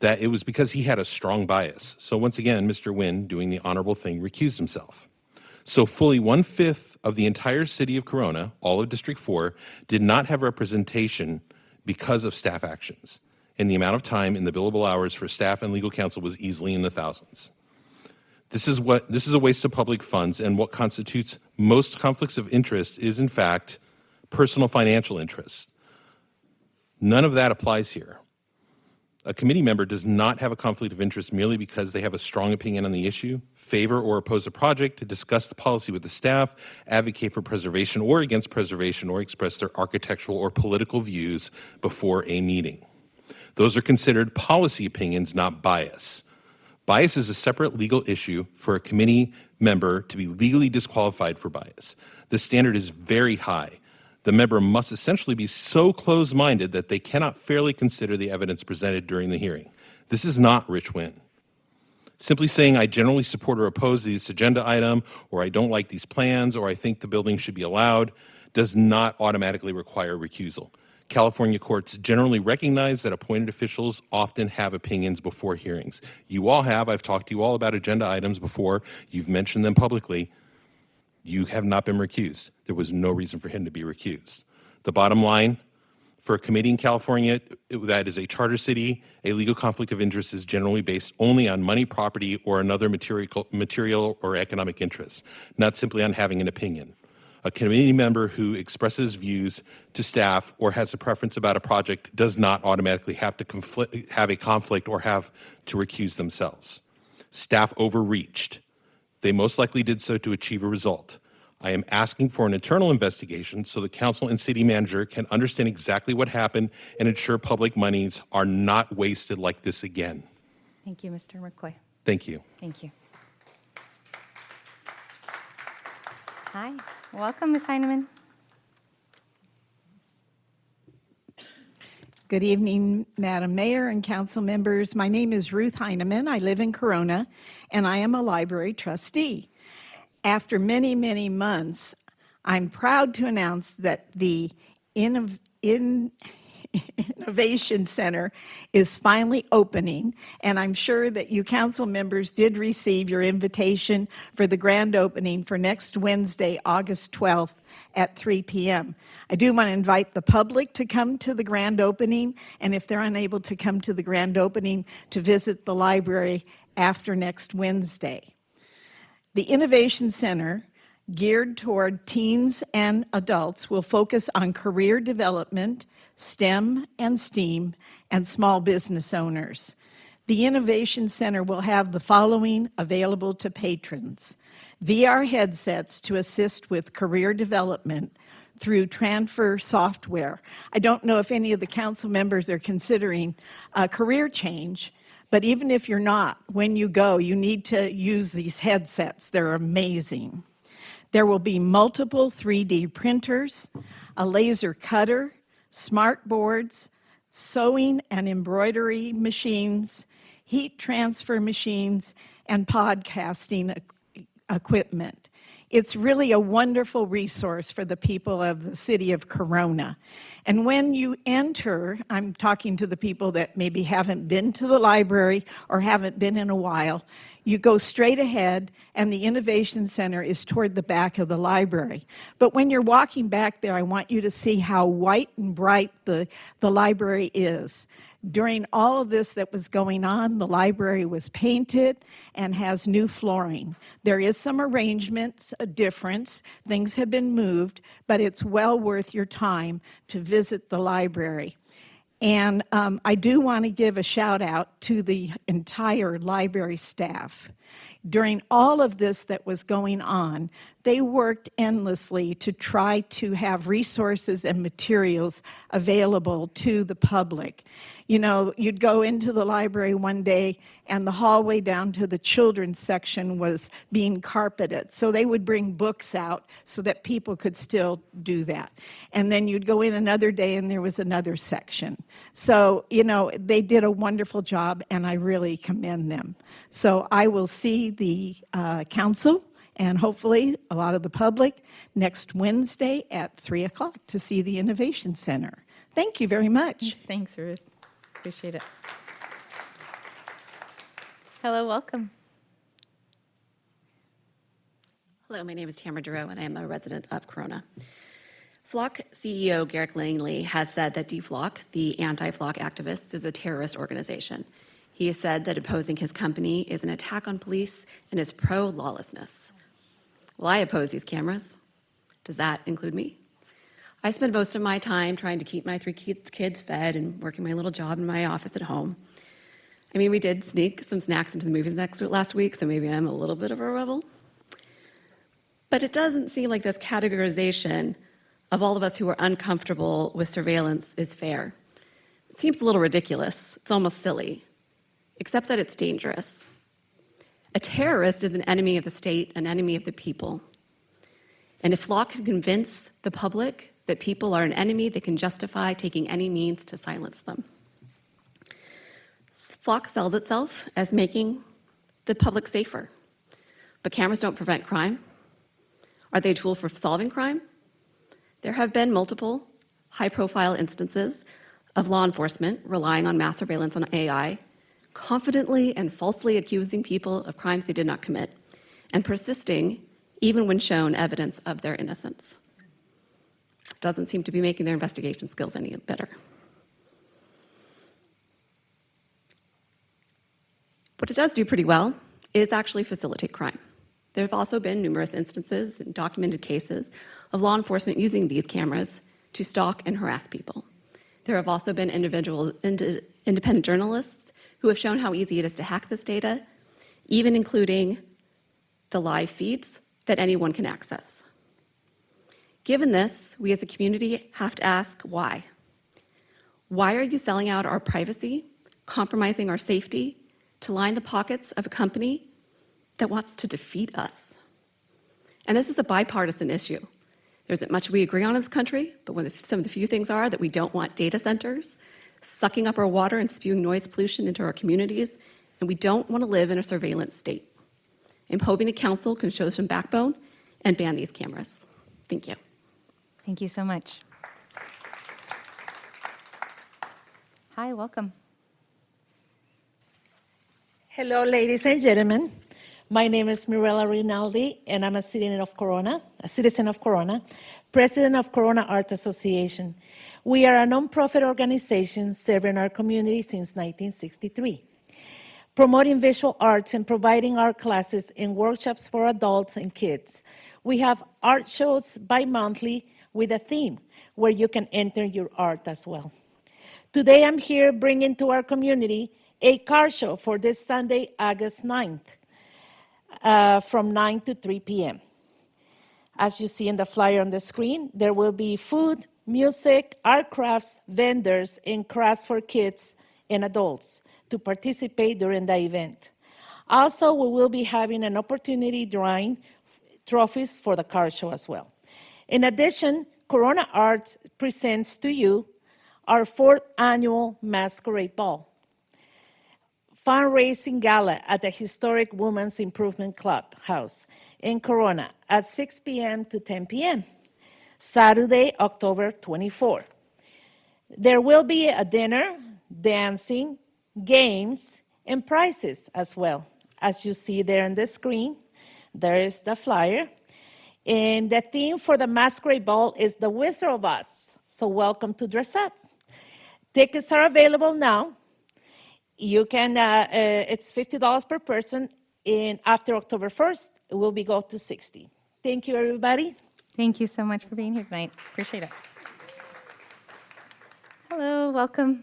that it was because he had a strong bias. So once again, Mr. Wynn, doing the honorable thing, recused himself. So fully 1/5 of the entire city of Corona, all of District 4, did not have representation because of staff actions. And the amount of time in the billable hours for staff and legal counsel was easily in the thousands. This is a waste of public funds, and what constitutes most conflicts of interest is, in fact, personal financial interest. None of that applies here. A committee member does not have a conflict of interest merely because they have a strong opinion on the issue, favor or oppose a project, to discuss the policy with the staff, advocate for preservation or against preservation, or express their architectural or political views before a meeting. Those are considered policy opinions, not bias. Bias is a separate legal issue for a committee member to be legally disqualified for bias. The standard is very high. The member must essentially be so close-minded that they cannot fairly consider the evidence presented during the hearing. This is not Rich Wynn. Simply saying I generally support or oppose this agenda item, or I don't like these plans, or I think the building should be allowed, does not automatically require recusal. California courts generally recognize that appointed officials often have opinions before hearings. You all have. I've talked to you all about agenda items before. You've mentioned them publicly. You have not been recused. There was no reason for him to be recused. The bottom line, for a committee in California that is a charter city, a legal conflict of interest is generally based only on money, property, or another material or economic interest, not simply on having an opinion. A committee member who expresses views to staff or has a preference about a project does not automatically have to have a conflict or have to recuse themselves. Staff overreached. They most likely did so to achieve a result. I am asking for an internal investigation so the council and city manager can understand exactly what happened and ensure public monies are not wasted like this again. Thank you, Mr. McCoy. Thank you. Thank you. Hi, welcome, Ms. Heineman. Good evening, Madam Mayor and council members. My name is Ruth Heineman. I live in Corona, and I am a library trustee. After many, many months, I'm proud to announce that the Innovation Center is finally opening, and I'm sure that you council members did receive your invitation for the grand opening for next Wednesday, August 12th at 3 p.m. I do want to invite the public to come to the grand opening, and if they're unable to come to the grand opening, to visit the library after next Wednesday. The Innovation Center, geared toward teens and adults, will focus on career development, STEM and STEAM, and small business owners. The Innovation Center will have the following available to patrons: VR headsets to assist with career development through transfer software. I don't know if any of the council members are considering a career change, but even if you're not, when you go, you need to use these headsets. They're amazing. There will be multiple 3D printers, a laser cutter, smart boards, sewing and embroidery machines, heat transfer machines, and podcasting equipment. It's really a wonderful resource for the people of the city of Corona. And when you enter, I'm talking to the people that maybe haven't been to the library or haven't been in a while, you go straight ahead, and the Innovation Center is toward the back of the library. But when you're walking back there, I want you to see how white and bright the library is. During all of this that was going on, the library was painted and has new flooring. There is some arrangements, a difference. Things have been moved, but it's well worth your time to visit the library. And I do want to give a shout out to the entire library staff. During all of this that was going on, they worked endlessly to try to have resources and materials available to the public. You know, you'd go into the library one day and the hallway down to the children's section was being carpeted. So they would bring books out so that people could still do that. And then you'd go in another day and there was another section. So, you know, they did a wonderful job and I really commend them. So I will see the council and hopefully a lot of the public next Wednesday at 3 o'clock to see the Innovation Center. Thank you very much. Thanks, Ruth. Appreciate it. Hello, welcome. Hello, my name is Tamara Duro, and I am a resident of Corona. Flock CEO Garrick Langley has said that DFLOC, the anti-Flock activist, is a terrorist organization. He has said that opposing his company is an attack on police and is pro-lawlessness. Well, I oppose these cameras. Does that include me? I spend most of my time trying to keep my 3 kids fed and working my little job in my office at home. I mean, we did sneak some snacks into the movies last week, so maybe I'm a little bit of a rebel. But it doesn't seem like this categorization of all of us who are uncomfortable with surveillance is fair. It seems a little ridiculous. It's almost silly, except that it's dangerous. A terrorist is an enemy of the state, an enemy of the people. And if Flock can convince the public that people are an enemy, they can justify taking any means to silence them. Flock sells itself as making the public safer. But cameras don't prevent crime. Are they a tool for solving crime? There have been multiple high-profile instances of law enforcement relying on mass surveillance on AI, confidently and falsely accusing people of crimes they did not commit, and persisting even when shown evidence of their innocence. Doesn't seem to be making their investigation skills any better. What it does do pretty well is actually facilitate crime. There have also been numerous instances and documented cases of law enforcement using these cameras to stalk and harass people. There have also been independent journalists who have shown how easy it is to hack this data, even including the live feeds that anyone can access. Given this, we as a community have to ask why. Why are you selling out our privacy, compromising our safety, to line the pockets of a company that wants to defeat us? And this is a bipartisan issue. There isn't much we agree on in this country, but some of the few things are that we don't want data centers sucking up our water and spewing noise pollution into our communities, and we don't want to live in a surveillance state. I'm hoping the council can show some backbone and ban these cameras. Thank you. Thank you so much. Hi, welcome. Hello, ladies and gentlemen. My name is Mirella Rinaldi, and I'm a citizen of Corona, president of Corona Arts Association. We are a nonprofit organization serving our community since 1963, promoting visual arts and providing art classes and workshops for adults and kids. We have art shows bi-monthly with a theme where you can enter your art as well. Today, I'm here bringing to our community a car show for this Sunday, August 9th, from 9 to 3 p.m. As you see in the flyer on the screen, there will be food, music, art crafts, vendors, and crafts for kids and adults to participate during the event. Also, we will be having an opportunity drawing trophies for the car show as well. In addition, Corona Arts presents to you our 4th annual Masquerade Ball fundraising gala at the historic Women's Improvement Club House in Corona at 6 p.m. to 10 p.m., Saturday, October 24. There will be a dinner, dancing, games, and prizes as well. As you see there on the screen, there is the flyer. And the theme for the Masquerade Ball is The Wizard of Oz. So welcome to dress up. Tickets are available now. You can, it's $50 per person, and after October 1st, it will be go to $60. Thank you, everybody. Thank you so much for being here tonight. Appreciate it. Hello, welcome.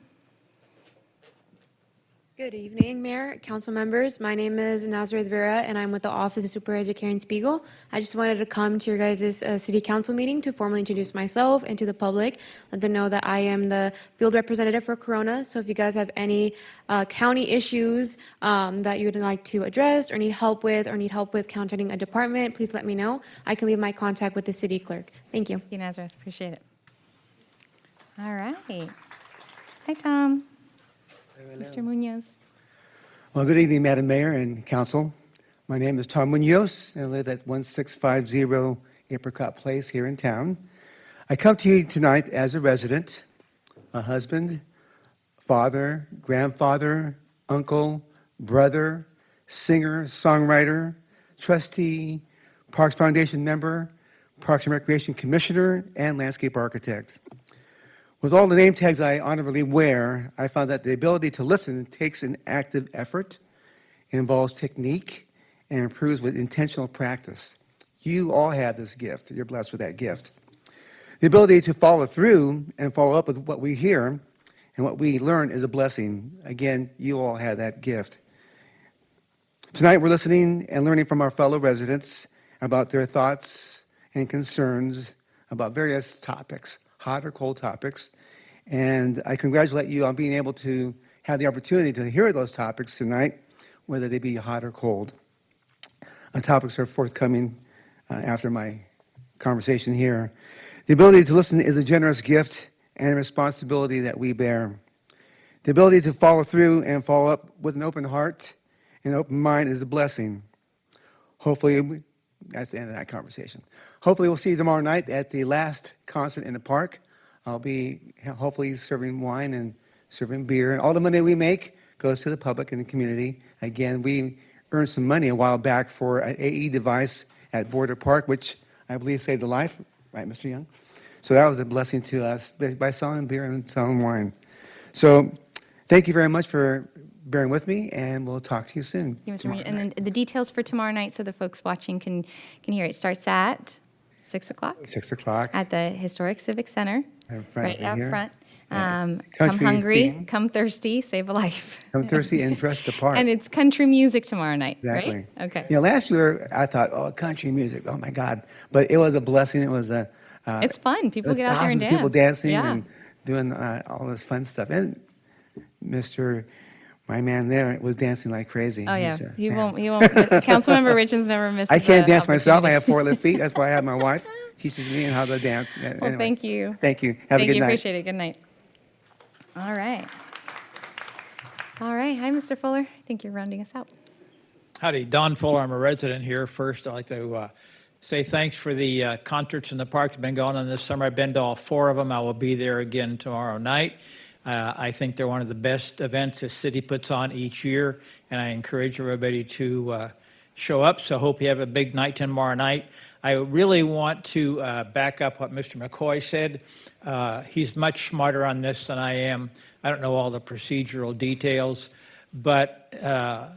Good evening, Mayor, Council members. My name is Nazareth Vera, and I'm with the Office of Supervisor Karen Spiegel. I just wanted to come to your guys' City Council meeting to formally introduce myself and to the public, let them know that I am the field representative for Corona. So if you guys have any county issues that you would like to address or need help with counting a department, please let me know. I can leave my contact with the city clerk. Thank you. Thank you, Nazareth. Appreciate it. All right. Hi, Tom. Mr. Munoz. Well, good evening, Madam Mayor and Council. My name is Tom Munoz, and I live at 1650 Apricot Place here in town. I come to you tonight as a resident, a husband, father, grandfather, uncle, brother, singer, songwriter, trustee, Parks Foundation member, Parks and Recreation Commissioner, and landscape architect. With all the name tags I honorably wear, I found that the ability to listen takes an active effort, involves technique, and improves with intentional practice. You all have this gift. You're blessed with that gift. The ability to follow through and follow up with what we hear and what we learn is a blessing. Again, you all have that gift. Tonight, we're listening and learning from our fellow residents about their thoughts and concerns about various topics, hot or cold topics, and I congratulate you on being able to have the opportunity to hear those topics tonight, whether they be hot or cold. Topics are forthcoming after my conversation here. The ability to listen is a generous gift and a responsibility that we bear. The ability to follow through and follow up with an open heart and open mind is a blessing. Hopefully, that's the end of that conversation. Hopefully, we'll see you tomorrow night at the last concert in the park. I'll be hopefully serving wine and serving beer. And all the money we make goes to the public and the community. Again, we earned some money a while back for an AE device at Border Park, which I believe saved a life. Right, Mr. Young? So that was a blessing to us by selling beer and selling wine. So thank you very much for bearing with me, and we'll talk to you soon. Thank you, Mr. Munoz. And then the details for tomorrow night, so the folks watching can hear it. Starts at 6 o'clock. 6 o'clock. At the Historic Civic Center. In front right of out here. front. Yeah. Come Country hungry, theme. come thirsty, save a life. Come thirsty and dress the part. And it's country music tomorrow night, Exactly. right? Okay. You know, last year I thought, oh, country music, oh my God. But it was a blessing. It was a. It's fun. People get out there and thousands of people dance. dancing Yeah. and doing all this fun stuff. And my man there was dancing like crazy. Oh yeah, He's, he man. won't. Councilmember Richards never misses. I can't a dance myself. I opportunity. have 4 left feet. That's why I have my wife teaches me how to dance. Well, Anyway. thank you. Thank you. Have a Thank good you. night. Appreciate it. Good night. All right. All right. Hi, Mr. Fuller. I think you're rounding us out. Howdy, Don Fuller. I'm a resident here. First, I'd like to say thanks for the concerts in the park that have been going on this summer. I've been to all 4 of them. I will be there again tomorrow night. I think they're one of the best events the city puts on each year, and I encourage everybody to show up. So hope you have a big night tomorrow night. I really want to back up what Mr. McCoy said. He's much smarter on this than I am. I don't know all the procedural details, but I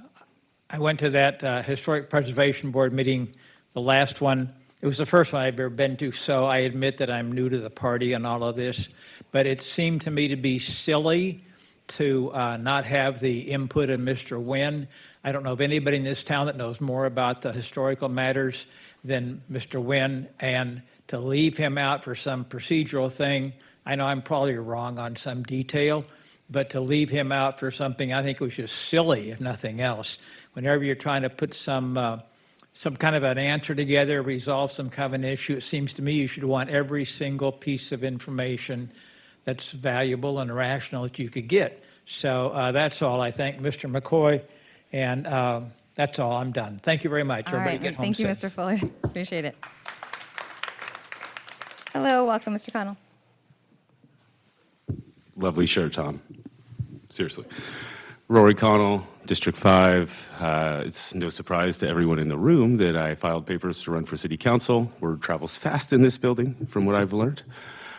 went to that Historic Preservation Board meeting, the last one. It was the first one I've ever been to, so I admit that I'm new to the party and all of this. But it seemed to me to be silly to not have the input of Mr. Wynn. I don't know of anybody in this town that knows more about the historical matters than Mr. Wynn, and to leave him out for some procedural thing, I know I'm probably wrong on some detail, but to leave him out for something I think was just silly, if nothing else. Whenever you're trying to put some kind of an answer together, resolve some kind of an issue, it seems to me you should want every single piece of information that's valuable and rational that you could get. So that's all. I thank Mr. McCoy, and that's all. I'm done. Thank you very much. All Everybody right. get home Thank you, safe. Mr. Fuller. Appreciate it. Hello. Welcome, Mr. Connell. Lovely shirt, Tom. Seriously. Rory Connell, District 5. It's no surprise to everyone in the room that I filed papers to run for city council. Word travels fast in this building, from what I've learned.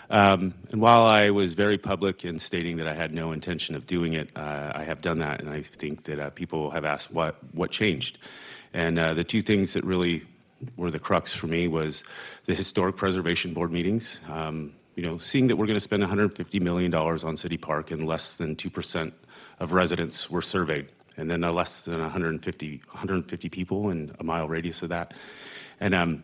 And while I was very public in stating that I had no intention of doing it, I have done that, and I think that people have asked what changed. And the 2 things that really were the crux for me was the Historic Preservation Board meetings. seeing that we're going to spend $150 million on City Park and less than 2% of residents were surveyed, and then less than 150 people in a mile radius of that. And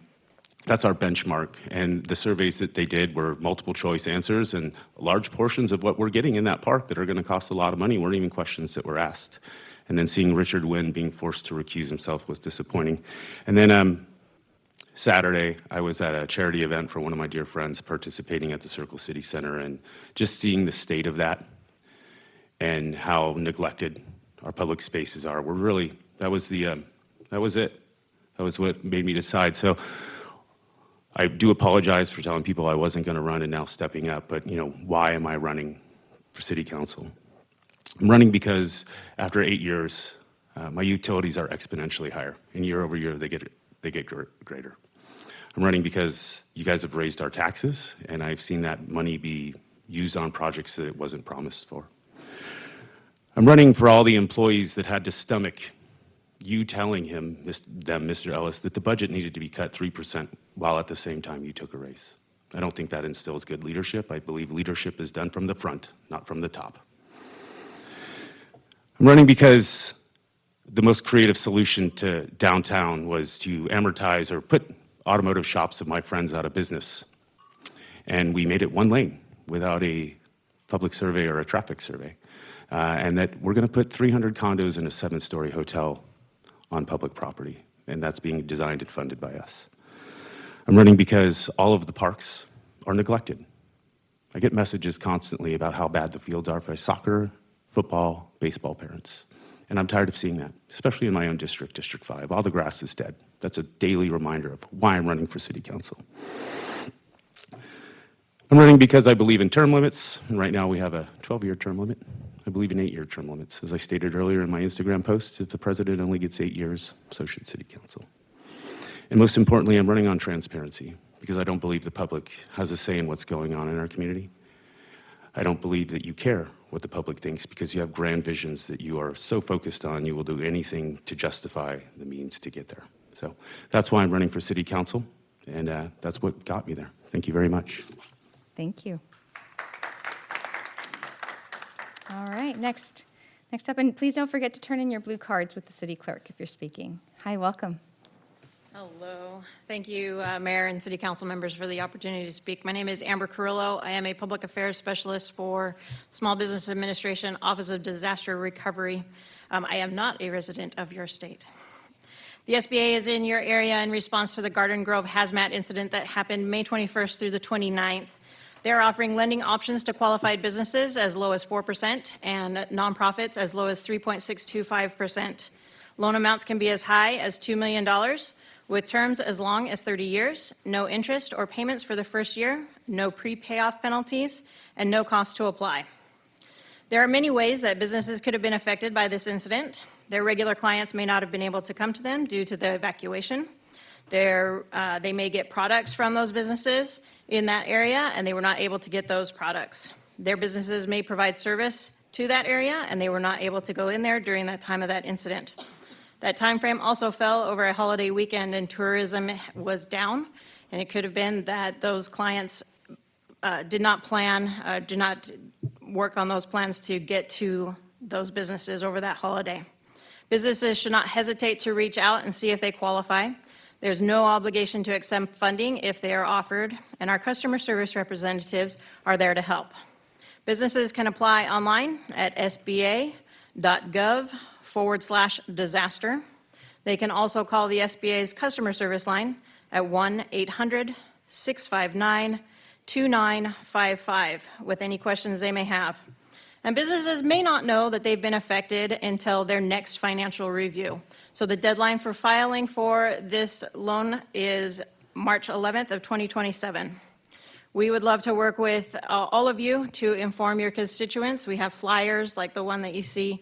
that's our benchmark. And the surveys that they did were multiple choice answers, and large portions of what we're getting in that park that are going to cost a lot of money weren't even questions that were asked. And then seeing Richard Wynn being forced to recuse himself was disappointing. And then Saturday, I was at a charity event for one of my dear friends participating at the Circle City Center, and just seeing the state of that and how neglected our public spaces are. That was it. That was what made me decide. So I do apologize for telling people I wasn't going to run and now stepping up, but why am I running for city council? I'm running because after 8 years, my utilities are exponentially higher, and year over year they get greater. I'm running because you guys have raised our taxes, and I've seen that money be used on projects that it wasn't promised for. I'm running for all the employees that had to stomach you telling them, Mr. Ellis, that the budget needed to be cut 3% while at the same time you took a raise. I don't think that instills good leadership. I believe leadership is done from the front, not from the top. I'm running because the most creative solution to downtown was to amortize or put automotive shops of my friends out of business. And we made it one lane without a public survey or a traffic survey. And that we're going to put 300 condos in a 7-story hotel on public property. And that's being designed and funded by us. I'm running because all of the parks are neglected. I get messages constantly about how bad the fields are for soccer, football, baseball parents. And I'm tired of seeing that, especially in my own district, District 5. All the grass is dead. That's a daily reminder of why I'm running for city council. I'm running because I believe in term limits, and right now we have a 12-year term limit. I believe in 8-year term limits. As I stated earlier in my Instagram post, if the president only gets 8 years, so should city council. And most importantly, I'm running on transparency because I don't believe the public has a say in what's going on in our community. I don't believe that you care what the public thinks because you have grand visions that you are so focused on, you will do anything to justify the means to get there. So that's why I'm running for city council, and that's what got me there. Thank you very much. Thank you. All right, next up, and please don't forget to turn in your blue cards with the city clerk if you're speaking. Hi, welcome. Hello. Thank you, Mayor and City Council members, for the opportunity to speak. My name is Amber Carrillo. I am a Public Affairs Specialist for Small Business Administration, Office of Disaster Recovery. I am not a resident of your state. The SBA is in your area in response to the Garden Grove hazmat incident that happened May 21st through the 29th. They're offering lending options to qualified businesses as low as 4% and nonprofits as low as 3.625%. Loan amounts can be as high as $2 million, with terms as long as 30 years, no interest or payments for the first year, no pre-payoff penalties, and no cost to apply. There are many ways that businesses could have been affected by this incident. Their regular clients may not have been able to come to them due to the evacuation. They may get products from those businesses in that area, and they were not able to get those products. Their businesses may provide service to that area, and they were not able to go in there during that time of that incident. That time frame also fell over a holiday weekend, and tourism was down, and it could have been that those clients did not work on those plans to get to those businesses over that holiday. Businesses should not hesitate to reach out and see if they qualify. There's no obligation to accept funding if they are offered, and our customer service representatives are there to help. Businesses can apply online at sba.gov/disaster. They can also call the SBA's customer service line at 1-800-659-2955 with any questions they may have. And businesses may not know that they've been affected until their next financial review. So the deadline for filing for this loan is March 11th of 2027. We would love to work with all of you to inform your constituents. We have flyers like the one that you see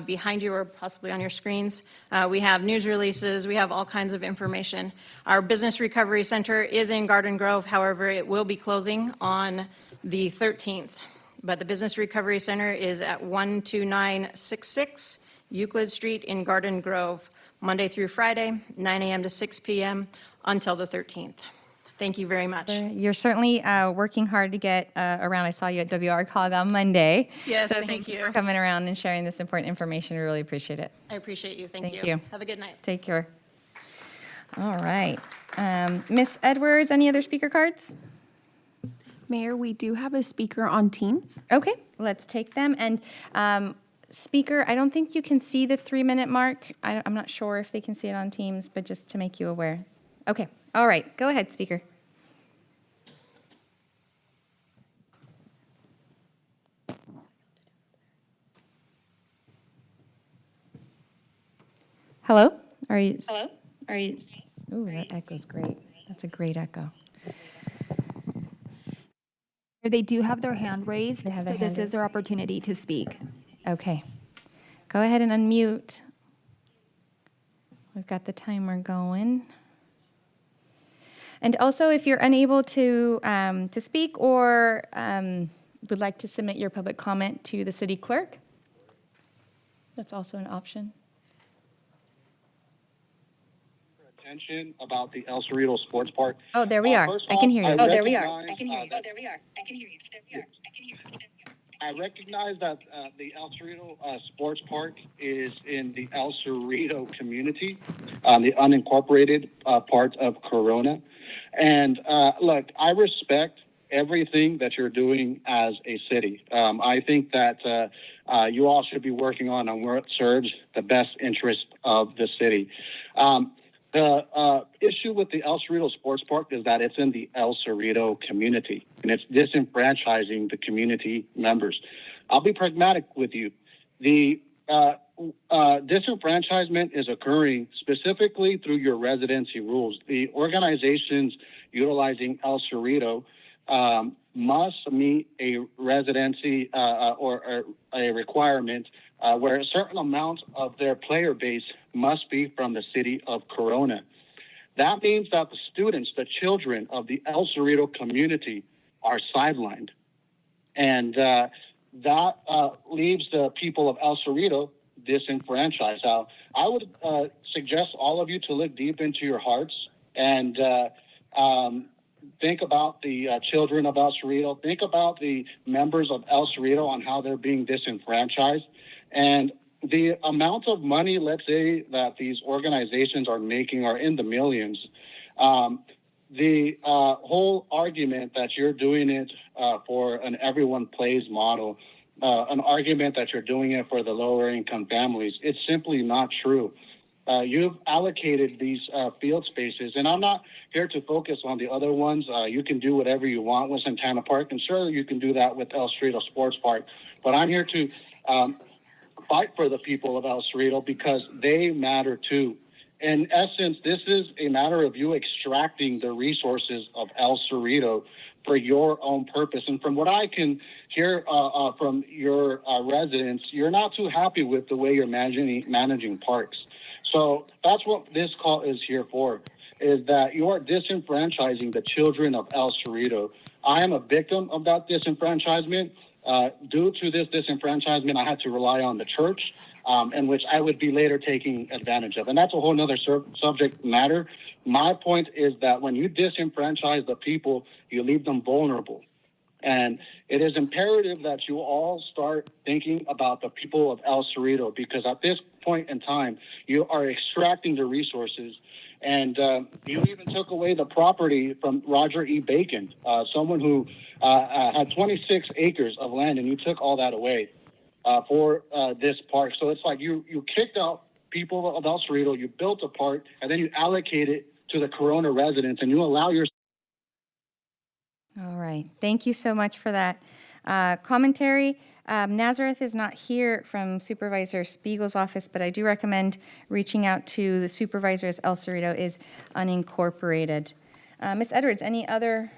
behind you or possibly on your screens. We have news releases. We have all kinds of information. Our Business Recovery Center is in Garden Grove. However, it will be closing on the 13th. But the Business Recovery Center is at 12966 Euclid Street in Garden Grove, Monday through Friday, 9 a.m. to 6 p.m. until the 13th. Thank you very much. You're certainly working hard to get around. I saw you at WRCOG on Monday. Yes, So thank thank you you. for coming around and sharing this important information. We really appreciate it. I appreciate you. Thank Thank you. you. Have a good night. Take care. All right. Ms. Edwards, any other speaker cards? Mayor, we do have a speaker on Teams. Okay, let's take them. And speaker, I don't think you can see the 3-minute mark. I'm not sure if they can see it on Teams, but just to make you aware. Okay, all right, go ahead, speaker. Hello? Are you? Hello? Are you? Ooh, that echo's great. That's a great echo. They do have their hand raised, They have so their this hand is their opportunity to speak. Okay. Go ahead and unmute. We've got the timer going. And also, if you're unable to speak or would like to submit your public comment to the city clerk, that's also an option. Attention about the El Cerrito Sports Park. Oh, there we are. First I can off, hear you. I Oh, there we are. recognize, I can hear you. that- I recognize that the El Cerrito Sports Park is in the El Cerrito community, the unincorporated part of Corona. And look, I respect everything that you're doing as a city. I think that you all should be working on what serves the best interest of the city. The issue with the El Cerrito Sports Park is that it's in the El Cerrito community, and it's disenfranchising the community members. I'll be pragmatic with you. The disenfranchisement is occurring specifically through your residency rules. The organizations utilizing El Cerrito must meet a residency or a requirement where a certain amount of their player base must be from the city of Corona. That means that the students, the children of the El Cerrito community are sidelined. And that leaves the people of El Cerrito disenfranchised. Now, I would suggest all of you to look deep into your hearts and think about the children of El Cerrito. Think about the members of El Cerrito on how they're being disenfranchised. And the amount of money, let's say, that these organizations are making are in the millions. The whole argument that you're doing it for an everyone plays model, an argument that you're doing it for the lower income families, it's simply not true. You've allocated these field spaces, and I'm not here to focus on the other ones. You can do whatever you want with Santana Park, and surely you can do that with El Cerrito Sports Park. But I'm here to fight for the people of El Cerrito because they matter too. In essence, this is a matter of you extracting the resources of El Cerrito for your own purpose. And from what I can hear from your residents, you're not too happy with the way you're managing parks. So that's what this call is here for, is that you are disenfranchising the children of El Cerrito. I am a victim of that disenfranchisement. Due to this disenfranchisement, I had to rely on the church, in which I would be later taking advantage of. And that's a whole nother subject matter. My point is that when you disenfranchise the people, you leave them vulnerable. And it is imperative that you all start thinking about the people of El Cerrito, because at this point in time, you are extracting the resources. And you even took away the property from Roger E. Bacon, someone who had 26 acres of land, and you took all that away for this park. So it's like you kicked out people of El Cerrito, you built a park, and then you allocate it to the Corona residents, and you allow your... All right. Thank you so much for that commentary. Nazareth is not here from Supervisor Spiegel's office, but I do recommend reaching out to the supervisor, as El Cerrito is unincorporated. Ms. Edwards, any other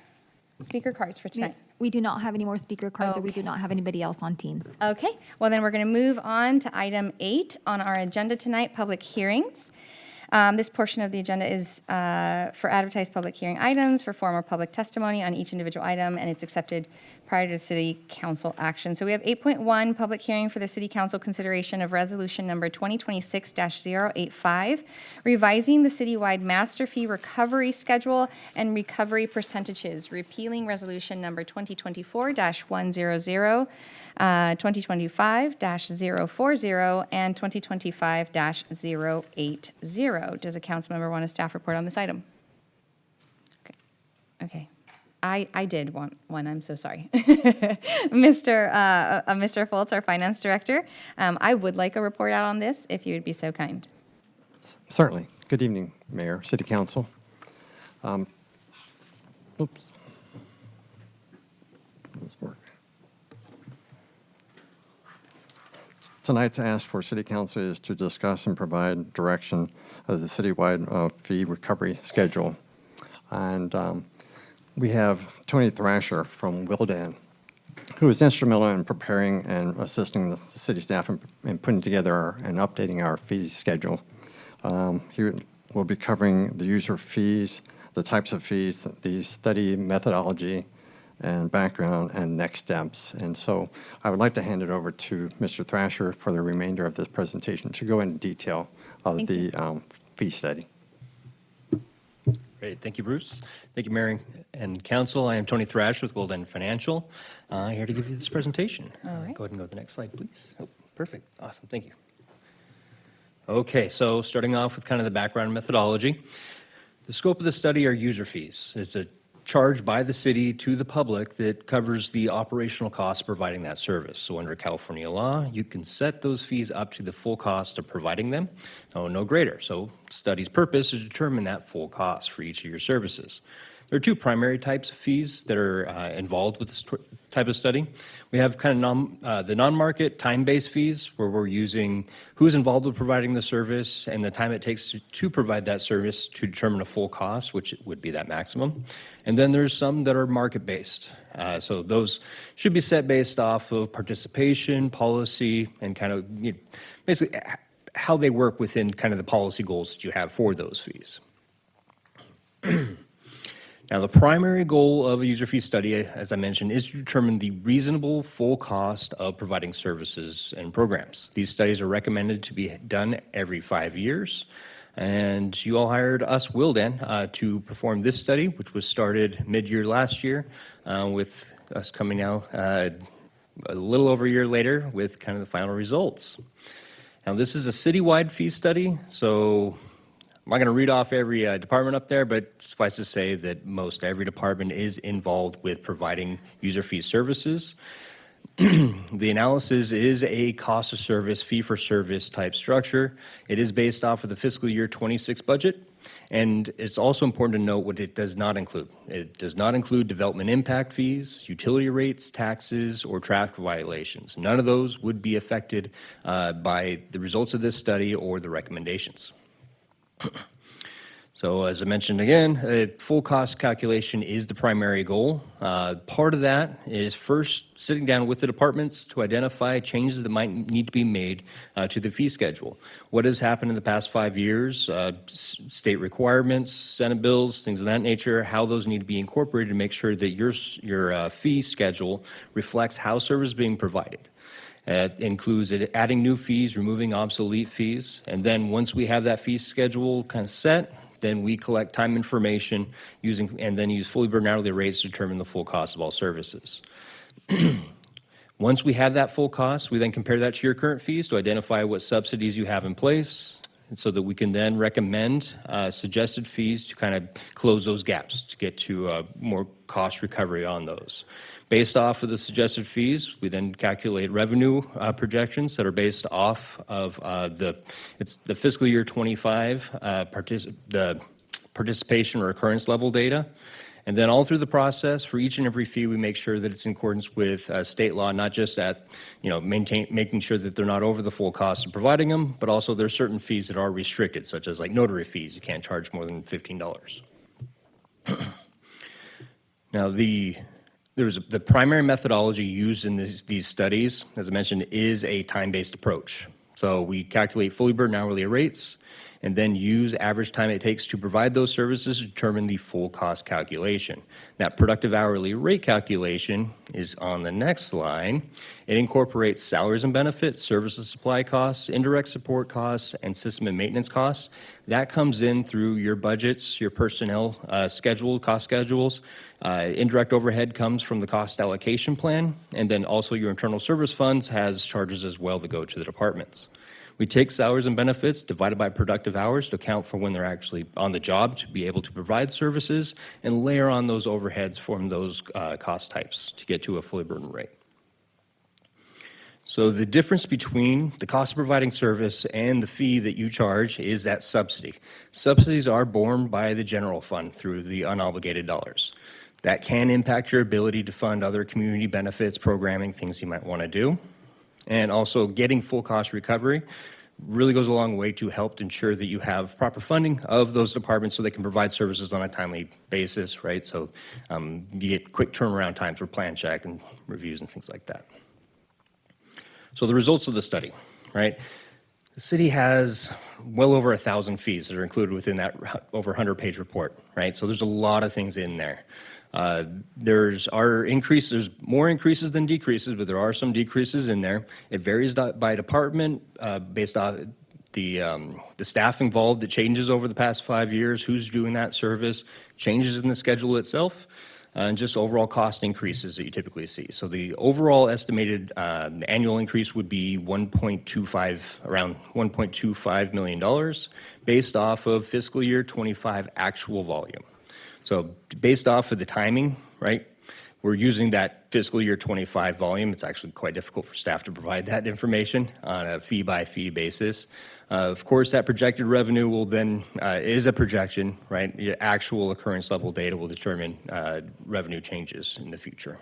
speaker cards for tonight? We do not have any more speaker cards, or we do not have anybody else on Teams. Okay. Well, then we're going to move on to item 8 on our agenda tonight, public hearings. This portion of the agenda is for advertised public hearing items, for formal public testimony on each individual item, and it's accepted prior to the city council action. So we have 8.1, public hearing for the city council consideration of resolution number 2026-085, revising the citywide master fee recovery schedule and recovery percentages, repealing resolution number 2024-100, 2025-040, and 2025-080. Does a council member want a staff report on this item? Okay. I did want one, I'm so sorry. Mr. Foltz, our finance director, I would like a report out on this, if you would be so kind. Certainly. Good evening, Mayor, City Council. Oops. This work. Tonight's ask for City Council is to discuss and provide direction of the citywide fee recovery schedule. And we have Tony Thrasher from Wildan, who was instrumental in preparing and assisting the city staff in putting together and updating our fee schedule. He will be covering the user fees, the types of fees, the study methodology, and background and next steps. And so I would like to hand it over to Mr. Thrasher for the remainder of this presentation to go into detail of the fee study. Great. Thank you, Bruce. Thank you, Mayor and Council. I am Tony Thrasher with Wilden Financial, here to give you this presentation. All right. Go ahead and go to the next slide, please. Oh, perfect. Awesome. Thank you. Okay, so starting off with kind of the background methodology. The scope of the study are user fees. It's a charge by the city to the public that covers the operational cost of providing that service. So under California law, you can set those fees up to the full cost of providing them, no greater. So study's purpose is to determine that full cost for each of your services. There are two primary types of fees that are involved with this type of study. We have kind of the non-market time-based fees, where we're using who's involved with providing the service and the time it takes to provide that service to determine a full cost, which would be that maximum. And then there's some that are market-based. So those should be set based off of participation, policy, and kind of basically how they work within kind of the policy goals that you have for those fees. Now, the primary goal of a user fee study, as I mentioned, is to determine the reasonable full cost of providing services and programs. These studies are recommended to be done every 5 years. And you all hired us, Wildan, to perform this study, which was started mid-year last year, with us coming out a little over a year later with kind of the final results. Now, this is a citywide fee study, so I'm not going to read off every department up there, but suffice to say that most every department is involved with providing user fee services. The analysis is a cost of service, fee for service type structure. It is based off of the fiscal year 26 budget. And it's also important to note what it does not include. It does not include development impact fees, utility rates, taxes, or traffic violations. None of those would be affected by the results of this study or the recommendations. So as I mentioned again, a full cost calculation is the primary goal. Part of that is first sitting down with the departments to identify changes that might need to be made to the fee schedule. What has happened in the past 5 years, state requirements, Senate bills, things of that nature, how those need to be incorporated to make sure that your fee schedule reflects how service is being provided. It includes adding new fees, removing obsolete fees, and then once we have that fee schedule kind of set, then we collect time information and then use fully burdened hourly rates to determine the full cost of all services. Once we have that full cost, we then compare that to your current fees to identify what subsidies you have in place, and so that we can then recommend suggested fees to kind of close those gaps to get to more cost recovery on those. Based off of the suggested fees, we then calculate revenue projections that are based off of the fiscal year 25 the participation or occurrence level data. And then all through the process, for each and every fee, we make sure that it's in accordance with state law, not just at, making sure that they're not over the full cost of providing them, but also there's certain fees that are restricted, such as like notary fees. You can't charge more than $15. Now, the primary methodology used in these studies, as I mentioned, is a time-based approach. So we calculate fully burdened hourly rates, and then use average time it takes to provide those services to determine the full cost calculation. That productive hourly rate calculation is on the next slide. It incorporates salaries and benefits, services supply costs, indirect support costs, and system and maintenance costs. That comes in through your budgets, your personnel cost schedules. Indirect overhead comes from the cost allocation plan, and then also your internal service funds has charges as well that go to the departments. We take salaries and benefits divided by productive hours to account for when they're actually on the job to be able to provide services, and layer on those overheads from those cost types to get to a fully burdened rate. So the difference between the cost of providing service and the fee that you charge is that subsidy. Subsidies are borne by the general fund through the unobligated dollars. That can impact your ability to fund other community benefits, programming, things you might want to do. And also getting full cost recovery really goes a long way to help ensure that you have proper funding of those departments so they can provide services on a timely basis, right? So you get quick turnaround times for plan check and reviews and things like that. So the results of the study, right? The city has well over 1,000 fees that are included within that over 100-page report, right? So there's a lot of things in there. There's more increases than decreases, but there are some decreases in there. It varies by department based on the staff involved. It changes over the past 5 years, who's doing that service, changes in the schedule itself, and just overall cost increases that you typically see. So the overall estimated annual increase would be around $1.25 million based off of fiscal year 25 actual volume. So based off of the timing, right, we're using that fiscal year 25 volume. It's actually quite difficult for staff to provide that information on a fee-by-fee basis. Of course, that projected revenue will then, is a projection, right? Your actual occurrence level data will determine revenue changes in the future.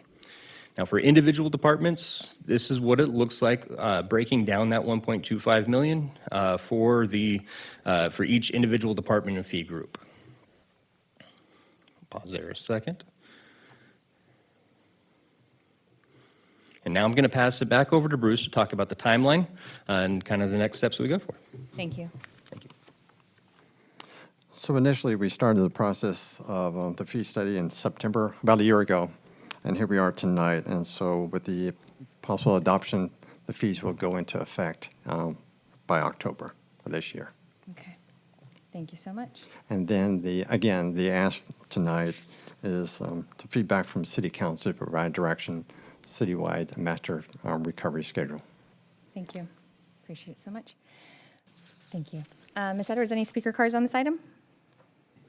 Now, for individual departments, this is what it looks like breaking down that 1.25 million for each individual department and fee group. Pause there a second. And now I'm going to pass it back over to Bruce to talk about the timeline and kind of the next steps we go for. Thank you. So initially, we started the process of the fee study in September, about a year ago, and here we are tonight. And so with the possible adoption, the fees will go into effect by October of this year. Okay. Thank you so much. And then the ask tonight is to feedback from City Council to provide direction citywide master recovery schedule. Thank you. Appreciate it so much. Thank you. Ms. Edwards, any speaker cards on this item?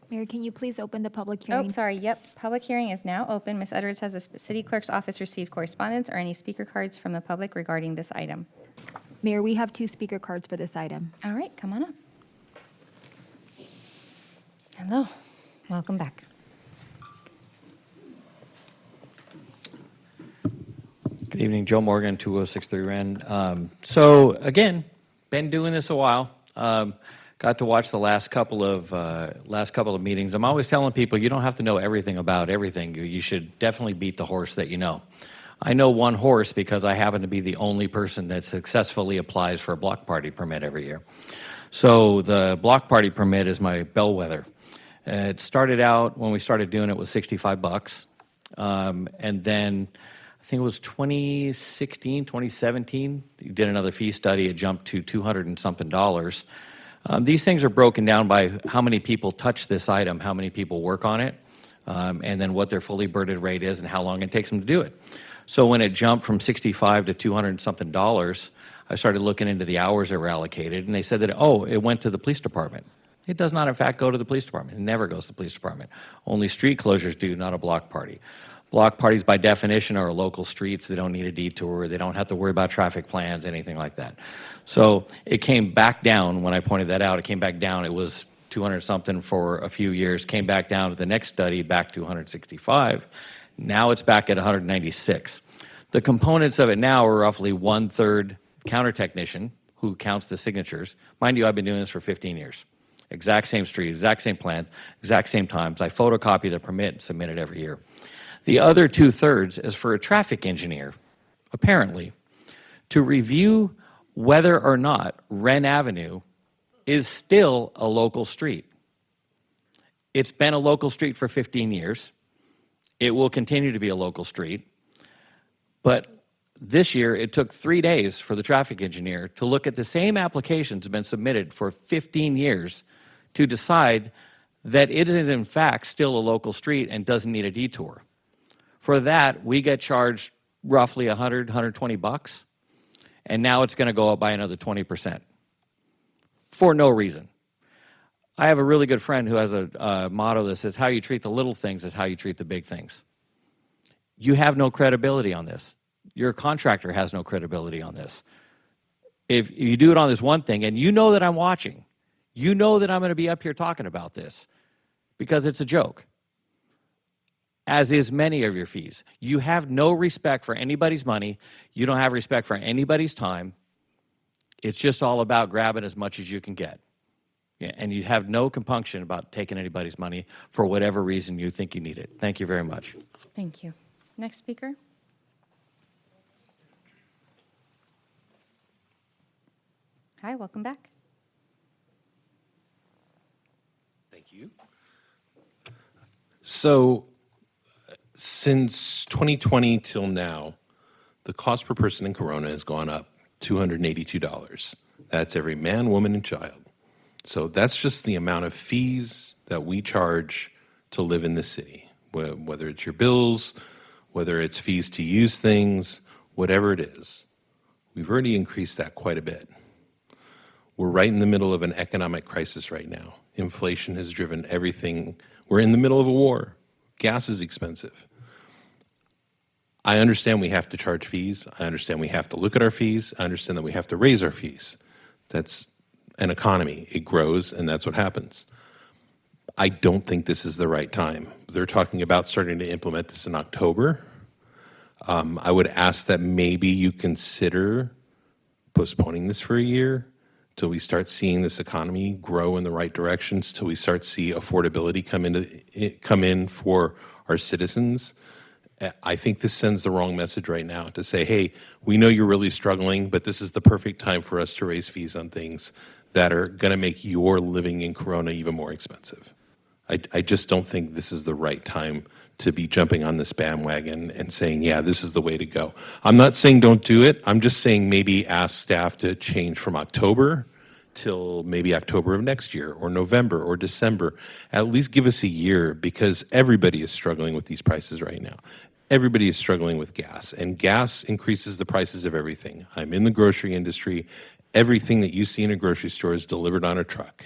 Mayor, can you please open the public hearing? Oh, sorry. Yep. Public hearing is now open. Ms. Edwards, has the city clerk's office received correspondence or any speaker cards from the public regarding this item? Mayor, we have 2 speaker cards for this item. All right, come on up. Hello. Welcome back. Good evening, Joe Morgan, 2063 Wren. So again, been doing this a while. Got to watch the last couple of meetings. I'm always telling people you don't have to know everything about everything. You should definitely beat the horse that you know. I know one horse because I happen to be the only person that successfully applies for a block party permit every year. So the block party permit is my bellwether. It started out, when we started doing it, was $65. And then I think it was 2016, 2017, you did another fee study. It jumped to $200 and something. These things are broken down by how many people touch this item, how many people work on it, and then what their fully burdened rate is and how long it takes them to do it. So when it jumped from $65 to $200 and something, I started looking into the hours that were allocated, and they said that, it went to the police department. It does not, in fact, go to the police department. It never goes to the police department. Only street closures do, not a block party. Block parties, by definition, are local streets. They don't need a detour. They don't have to worry about traffic plans, anything like that. So it came back down when I pointed that out. It came back down. It was 200-something for a few years. Came back down to the next study, back to 165. Now it's back at 196. The components of it now are roughly 1/3 counter technician, who counts the signatures. Mind you, I've been doing this for 15 years. Exact same street, exact same plan, exact same times. I photocopy the permit and submit it every year. The other 2/3 is for a traffic engineer, apparently, to review whether or not Wren Avenue is still a local street. It's been a local street for 15 years. It will continue to be a local street. But this year, it took 3 days for the traffic engineer to look at the same applications that have been submitted for 15 years to decide that it is in fact still a local street and doesn't need a detour. For that, we get charged roughly $100-120, and now it's going to go up by another 20% for no reason. I have a really good friend who has a motto that says, how you treat the little things is how you treat the big things. You have no credibility on this. Your contractor has no credibility on this. If you do it on this one thing, and you know that I'm watching, you know that I'm going to be up here talking about this because it's a joke, as is many of your fees. You have no respect for anybody's money. You don't have respect for anybody's time. It's just all about grabbing as much as you can get. Yeah, and you have no compunction about taking anybody's money for whatever reason you think you need it. Thank you very much. Thank you. Next speaker. Hi, welcome back. Thank you. So, since 2020 till now, the cost per person in Corona has gone up $282. That's every man, woman, and child. So that's just the amount of fees that we charge to live in the city, whether it's your bills, whether it's fees to use things, whatever it is. We've already increased that quite a bit. We're right in the middle of an economic crisis right now. Inflation has driven everything. We're in the middle of a war. Gas is expensive. I understand we have to charge fees. I understand we have to look at our fees. I understand that we have to raise our fees. That's an economy. It grows, and that's what happens. I don't think this is the right time. They're talking about starting to implement this in October. I would ask that maybe you consider postponing this for a year till we start seeing this economy grow in the right directions, till we start see affordability come in for our citizens. I think this sends the wrong message right now to say, hey, we know you're really struggling, but this is the perfect time for us to raise fees on things that are going to make your living in Corona even more expensive. I just don't think this is the right time to be jumping on this bandwagon and saying, yeah, this is the way to go. I'm not saying don't do it. I'm just saying maybe ask staff to change from October till maybe October of next year or November or December. At least give us a year, because everybody is struggling with these prices right now. Everybody is struggling with gas, and gas increases the prices of everything. I'm in the grocery industry. Everything that you see in a grocery store is delivered on a truck.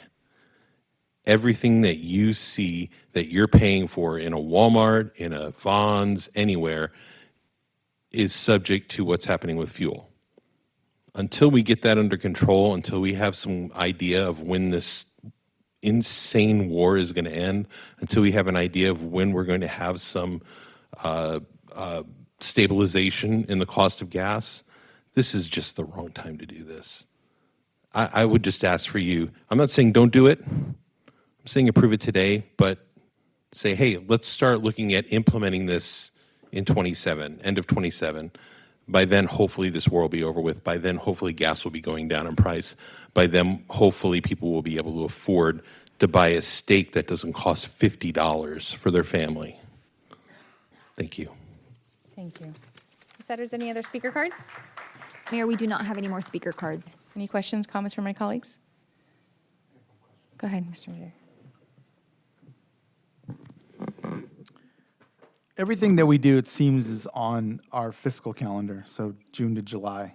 Everything that you see that you're paying for in a Walmart, in a Vons, anywhere, is subject to what's happening with fuel. Until we get that under control, until we have some idea of when this insane war is going to end, until we have an idea of when we're going to have some stabilization in the cost of gas, this is just the wrong time to do this. I would just ask for you, I'm not saying don't do it, I'm saying approve it today, but say, hey, let's start looking at implementing this in 27, end of 27. By then, hopefully this war will be over with. By then, hopefully gas will be going down in price. By then, hopefully people will be able to afford to buy a steak that doesn't cost $50 for their family. Thank you. Thank you. Ms. Setters, any other speaker cards? Mayor, we do not have any more speaker cards. Any questions, comments from my colleagues? Go ahead, Mr. Mayor. Everything that we do, it seems, is on our fiscal calendar, so June to July.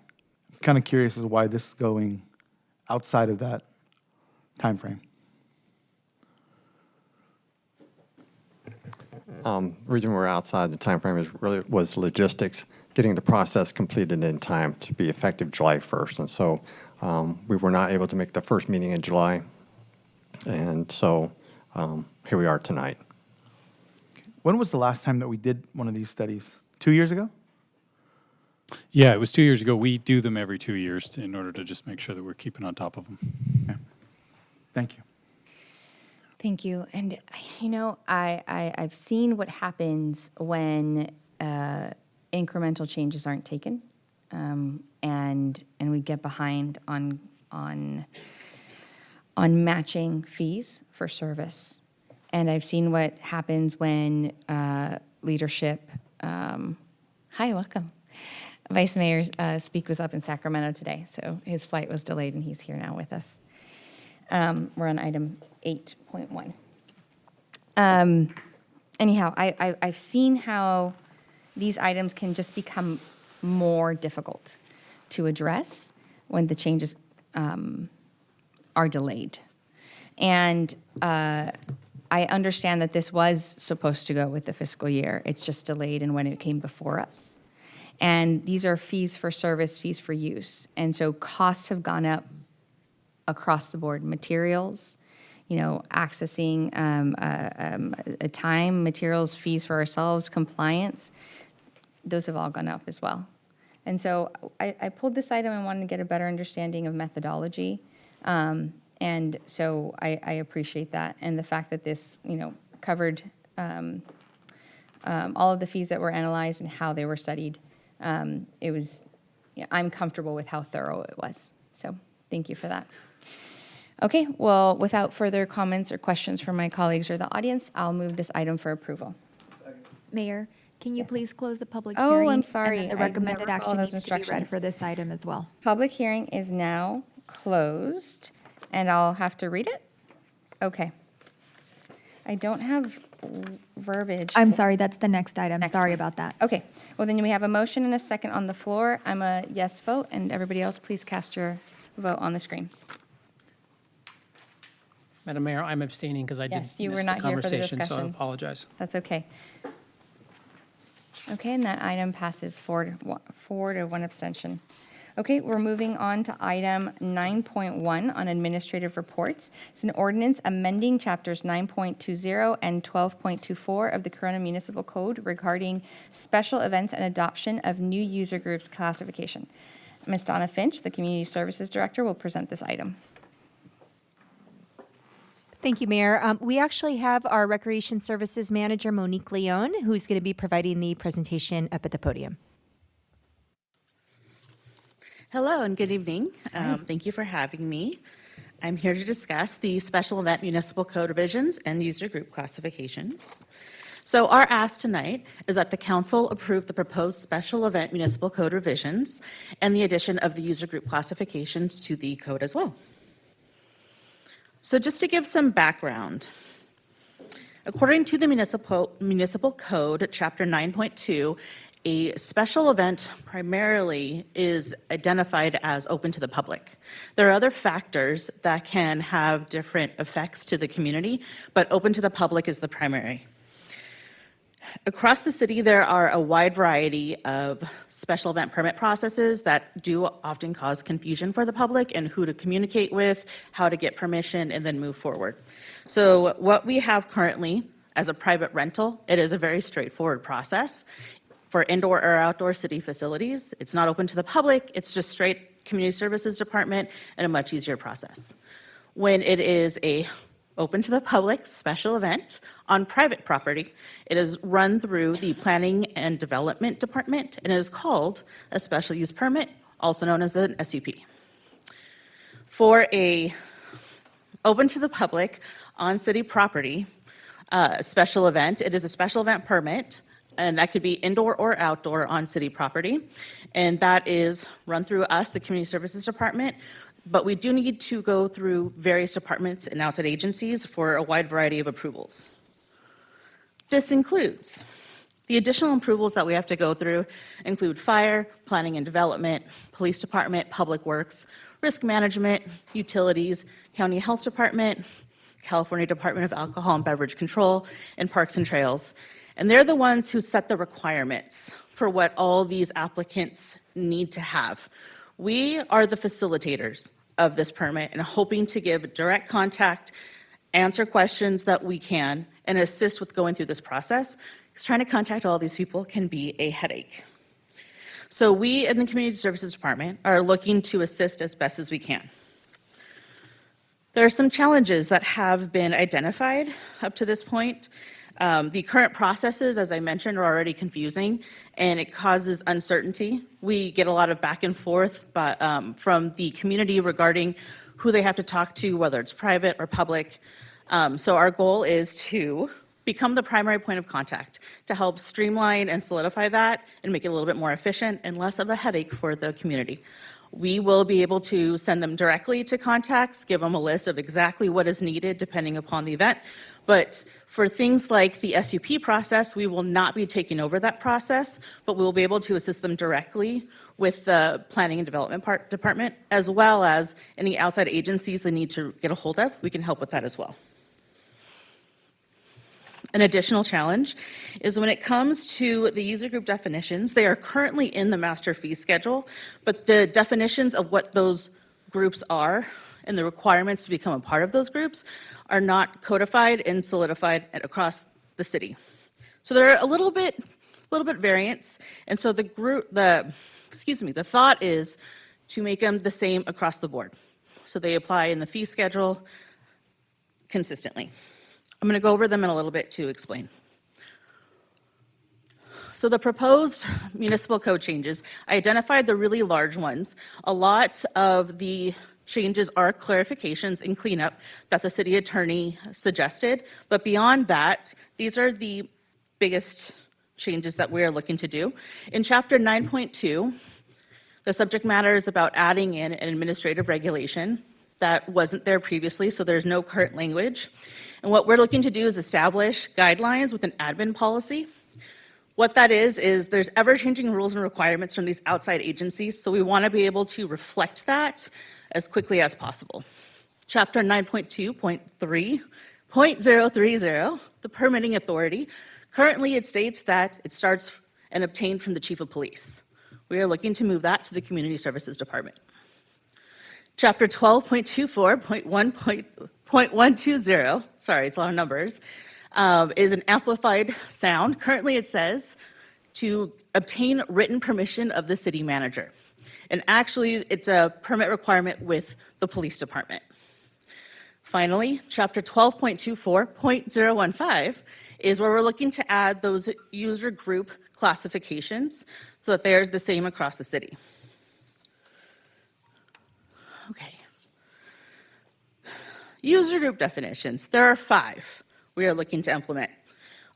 I'm kind of curious as to why this is going outside of that timeframe. The reason we're outside the timeframe was logistics, getting the process completed in time to be effective July 1st. And so we were not able to make the first meeting in July. And so here we are tonight. When was the last time that we did one of these studies? 2 years ago? Yeah, it was 2 years ago. We do them every 2 years in order to just make sure that we're keeping on top of them. Yeah. Thank you. Thank you. And, you know, I've seen what happens when incremental changes aren't taken, and we get behind on on matching fees for service. And I've seen what happens when leadership, hi, welcome. Vice Mayor Speak was up in Sacramento today, so his flight was delayed and he's here now with us. We're on item 8.1. Anyhow, I've seen how these items can just become more difficult to address when the changes are delayed. And I understand that this was supposed to go with the fiscal year. It's just delayed in when it came before us. And these are fees for service, fees for use. And so costs have gone up across the board. Materials, accessing time, materials, fees for ourselves, compliance, those have all gone up as well. And so I pulled this item and wanted to get a better understanding of methodology. And so I appreciate that. And the fact that this, covered all of the fees that were analyzed and how they were studied. It was, I'm comfortable with how thorough it was. So thank you for that. Okay, well, without further comments or questions from my colleagues or the audience, I'll move this item for approval. Mayor, can you please close the public Oh, hearing? I'm And sorry. then the I recommended never followed action those needs to be read instructions. for this item as well. Public hearing is now closed, and I'll have to read it? Okay. I don't have verbiage. I'm sorry, that's the next item. Next Sorry one. about that. Okay, well, then we have a motion and a second on the floor. I'm a yes vote, and everybody else, please cast your vote on the screen. Madam Mayor, I'm abstaining because I did Yes, you miss were the not here for the conversation, so I discussion. apologize. That's okay. Okay, and that item passes 4 to 1 abstention. Okay, we're moving on to item 9.1 on administrative reports. It's an ordinance amending chapters 9.20 and 12.24 of the Corona Municipal Code regarding special events and adoption of new user groups classification. Ms. Donna Finch, the Community Services Director, will present this item. Thank you, Mayor. We actually have our Recreation Services Manager, Monique Leone, who's going to be providing the presentation up at the podium. Hello and good evening. Thank you for having me. I'm here to discuss the Special Event Municipal Code revisions and user group classifications. So our ask tonight is that the council approve the proposed Special Event Municipal Code revisions and the addition of the user group classifications to the code as well. So just to give some background, according to the Municipal Code, Chapter 9.2, a special event primarily is identified as open to the public. There are other factors that can have different effects to the community, but open to the public is the primary. Across the city, there are a wide variety of special event permit processes that do often cause confusion for the public and who to communicate with, how to get permission, and then move forward. So what we have currently as a private rental, it is a very straightforward process. For indoor or outdoor city facilities, it's not open to the public, it's just straight Community Services Department and a much easier process. When it is a open to the public special event on private property, it is run through the Planning and Development Department and it is called a special use permit, also known as an SUP. For a open to the public on city property special event, it is a special event permit, and that could be indoor or outdoor on city property. And that is run through us, the Community Services Department, but we do need to go through various departments and outside agencies for a wide variety of approvals. This includes the additional approvals that we have to go through include fire, planning and development, police department, public works, risk management, utilities, county health department, California Department of Alcohol and Beverage Control, and Parks and Trails. And they're the ones who set the requirements for what all these applicants need to have. We are the facilitators of this permit and hoping to give direct contact, answer questions that we can, and assist with going through this process, because trying to contact all these people can be a headache. So we in the Community Services Department are looking to assist as best as we can. There are some challenges that have been identified up to this point. The current processes, as I mentioned, are already confusing and it causes uncertainty. We get a lot of back and forth from the community regarding who they have to talk to, whether it's private or public. So our goal is to become the primary point of contact to help streamline and solidify that and make it a little bit more efficient and less of a headache for the community. We will be able to send them directly to contacts, give them a list of exactly what is needed depending upon the event. But for things like the SUP process, we will not be taking over that process, but we will be able to assist them directly with the planning and development department, as well as any outside agencies they need to get a hold of. We can help with that as well. An additional challenge is when it comes to the user group definitions, they are currently in the master fee schedule, but the definitions of what those groups are and the requirements to become a part of those groups are not codified and solidified across the city. So there are a little bit variance, and so the thought is to make them the same across the board. So they apply in the fee schedule consistently. I'm going to go over them in a little bit to explain. So the proposed municipal code changes, I identified the really large ones. A lot of the changes are clarifications and cleanup that the city attorney suggested, but beyond that, these are the biggest changes that we are looking to do. In Chapter 9.2, the subject matter is about adding in an administrative regulation that wasn't there previously, so there's no current language. And what we're looking to do is establish guidelines with an admin policy. What that is there's ever-changing rules and requirements from these outside agencies, so we want to be able to reflect that as quickly as possible. Chapter 9.2.3.030, the permitting authority. Currently, it states that it starts and obtained from the chief of police. We are looking to move that to the community services department. Chapter 12.24.1.120, sorry, it's a lot of numbers, is an amplified sound. Currently, it says to obtain written permission of the city manager. And actually, it's a permit requirement with the police department. Finally, Chapter 12.24.015 is where we're looking to add those user group classifications so that they're the same across the city. Okay. User group definitions. There are 5 we are looking to implement.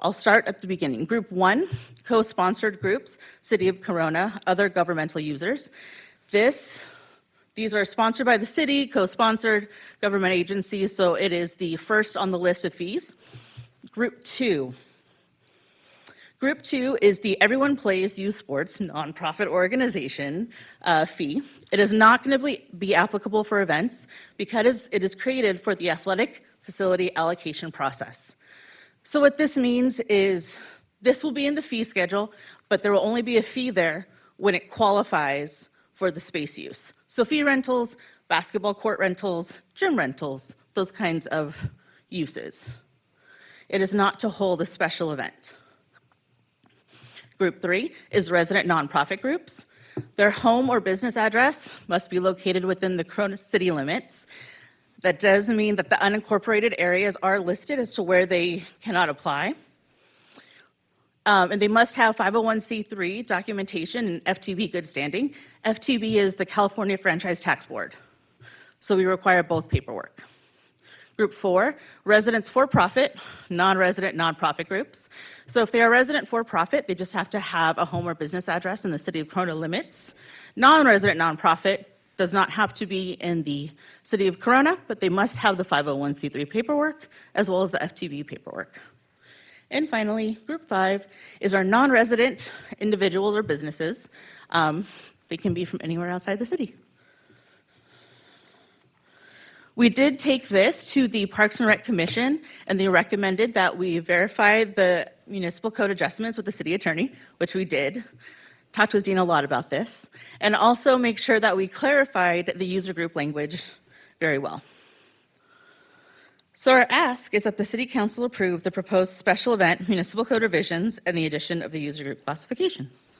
I'll start at the beginning. Group 1, co-sponsored groups, City of Corona, other governmental users. These are sponsored by the city, co-sponsored government agencies, so it is the first on the list of fees. Group 2. Group 2 is the Everyone Plays Youth Sports nonprofit organization fee. It is not going to be applicable for events because it is created for the athletic facility allocation process. So what this means is this will be in the fee schedule, but there will only be a fee there when it qualifies for the space use. So fee rentals, basketball court rentals, gym rentals, those kinds of uses. It is not to hold a special event. Group 3 is resident nonprofit groups. Their home or business address must be located within the Corona city limits. That does mean that the unincorporated areas are listed as to where they cannot apply. And they must have 501c3 documentation and FTB good standing. FTB is the California Franchise Tax Board. So we require both paperwork. Group 4, residents for-profit, non-resident nonprofit groups. So if they are resident for-profit, they just have to have a home or business address in the city of Corona limits. Non-resident nonprofit does not have to be in the city of Corona, but they must have the 501c3 paperwork as well as the FTB paperwork. And finally, Group 5 is our non-resident individuals or businesses. They can be from anywhere outside the city. We did take this to the Parks and Rec Commission, and they recommended that we verify the municipal code adjustments with the city attorney, which we did. Talked with Dean a lot about this, and also make sure that we clarified the user group language very well. So our ask is that the City Council approve the proposed special event municipal code revisions and the addition of the user group classifications.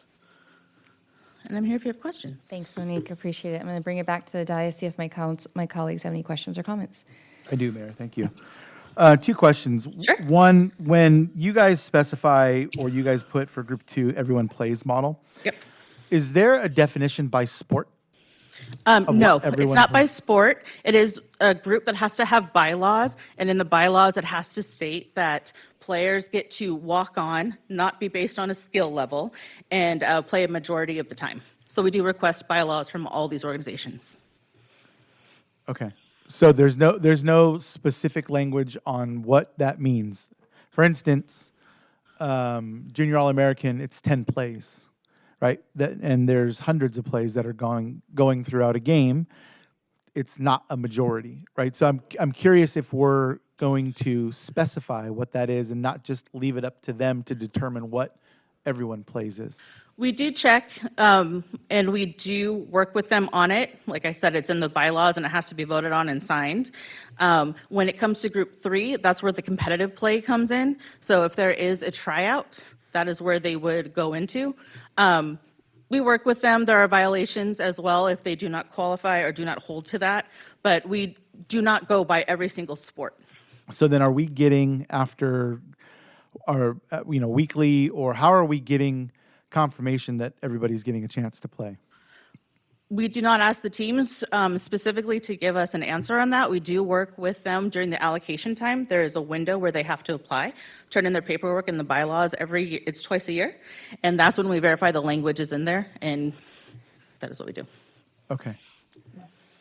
And I'm here if you have questions. Thanks, Monique. Appreciate it. I'm going to bring it back to the dais, see if my colleagues have any questions or comments. I do, Mayor. Thank you. 2 questions. Sure. One, when you guys specify or you guys put for Group 2, everyone plays model. Yep. Is there a definition by sport? No, what it's everyone not by plays? sport. It is a group that has to have bylaws, and in the bylaws, it has to state that players get to walk on, not be based on a skill level, and play a majority of the time. So we do request bylaws from all these organizations. Okay. So there's no specific language on what that means. For instance, Junior All-American, it's 10 plays, right? And there's hundreds of plays that are going throughout a game. It's not a majority, right? So I'm curious if we're going to specify what that is and not just leave it up to them to determine what everyone plays is. We do check, and we do work with them on it. Like I said, it's in the bylaws, and it has to be voted on and signed. When it comes to Group 3, that's where the competitive play comes in. So if there is a tryout, that is where they would go into. We work with them. There are violations as well if they do not qualify or do not hold to that, but we do not go by every single sport. So then are we getting after our, weekly, or how are we getting confirmation that everybody's getting a chance to play? We do not ask the teams specifically to give us an answer on that. We do work with them during the allocation time. There is a window where they have to apply, turn in their paperwork and the bylaws it's twice a year. And that's when we verify the language is in there, and that is what we do. Okay.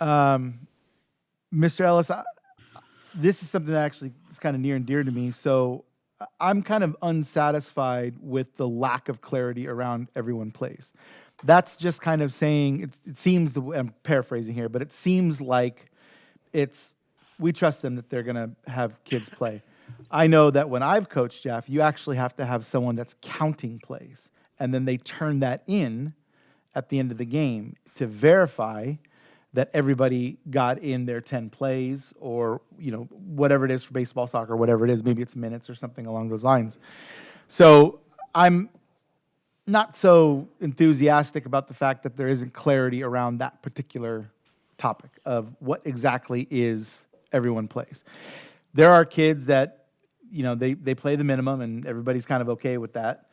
Mr. Ellis, this is something that actually is kind of near and dear to me. So I'm kind of unsatisfied with the lack of clarity around everyone plays. That's just kind of saying, it seems, I'm paraphrasing here, but it seems like we trust them that they're going to have kids play. I know that when I've coached, Jeff, you actually have to have someone that's counting plays, and then they turn that in at the end of the game to verify that everybody got in their 10 plays, or whatever it is for baseball, soccer, whatever it is. Maybe it's minutes or something along those lines. So I'm not so enthusiastic about the fact that there isn't clarity around that particular topic of what exactly is everyone plays. There are kids that, they play the minimum, and everybody's kind of okay with that.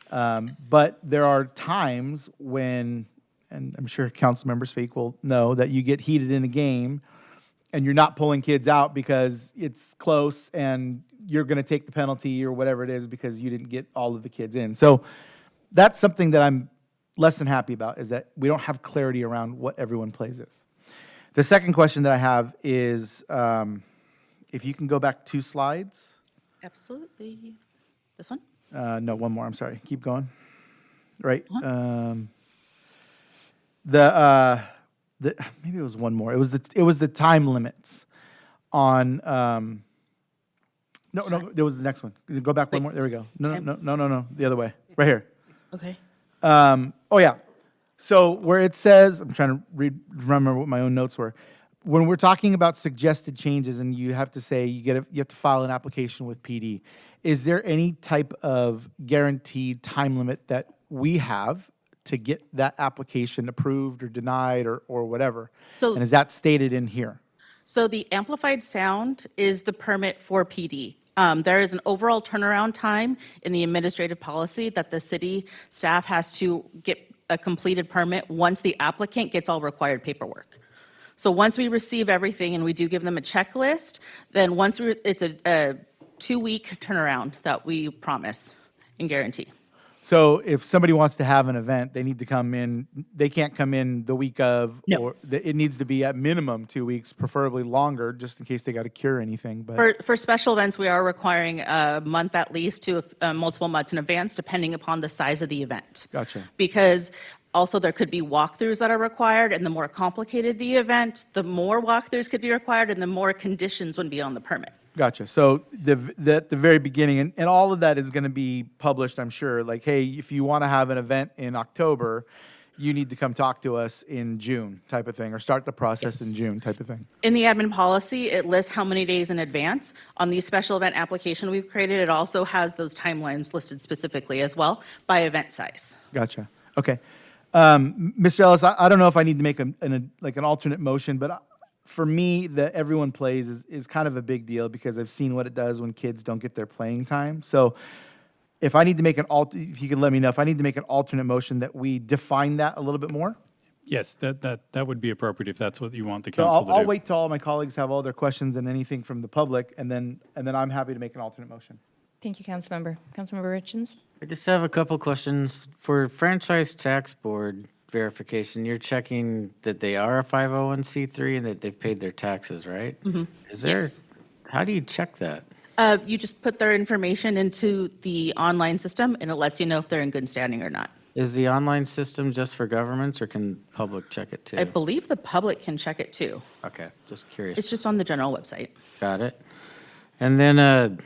But there are times when, and I'm sure council member Speak will know, that you get heated in a game and you're not pulling kids out because it's close and you're going to take the penalty or whatever it is because you didn't get all of the kids in. So that's something that I'm less than happy about, is that we don't have clarity around what everyone plays is. The second question that I have is, if you can go back 2 slides. Absolutely. This one? No, one more. I'm sorry. Keep going. Right. Maybe it was one more. It was the time limits on. No, there was the next one. Go back one more. There we go. No. The other way. Right here. Okay. Oh yeah. So where it says, I'm trying to remember what my own notes were. When we're talking about suggested changes, and you have to say you have to file an application with PD, is there any type of guaranteed time limit that we have to get that application approved or denied or whatever? And is that stated in here? So the amplified sound is the permit for PD. There is an overall turnaround time in the administrative policy that the city staff has to get a completed permit once the applicant gets all required paperwork. So once we receive everything and we do give them a checklist, then it's a 2-week turnaround that we promise and guarantee. So if somebody wants to have an event, they need to come in, they can't come in the week of, or it needs to be at minimum 2 weeks, preferably longer, just in case they got to cure anything. But For special events, we are requiring a month at least to multiple months in advance, depending upon the size of the event. Gotcha. Because also there could be walkthroughs that are required, and the more complicated the event, the more walkthroughs could be required, and the more conditions would be on the permit. Gotcha. So the very beginning, and all of that is going to be published, I'm sure. Like, hey, if you want to have an event in October, you need to come talk to us in June, type of thing, or start the process in June, type of thing. In the admin policy, it lists how many days in advance. On the special event application we've created, it also has those timelines listed specifically as well by event size. Gotcha. Okay. Mr. Ellis, I don't know if I need to make an alternate motion, but for me, the everyone plays is kind of a big deal because I've seen what it does when kids don't get their playing time. So if I need to make if you could let me know, if I need to make an alternate motion that we define that a little bit more, Yes, that would be appropriate if that's what you want the So council to do. I'll wait till all my colleagues have all their questions and anything from the public, and then I'm happy to make an alternate motion. Thank you, Councilmember. Councilmember Richens? I just have a couple questions. For franchise tax board verification, you're checking that they are a 501c3 and that they've paid their taxes, right? Is there, Yes. how do you check that? You just put their information into the online system, and it lets you know if they're in good standing or not. Is the online system just for governments, or can public check it too? I believe the public can check it too. Okay, just curious. It's just on the general website. Got it. And then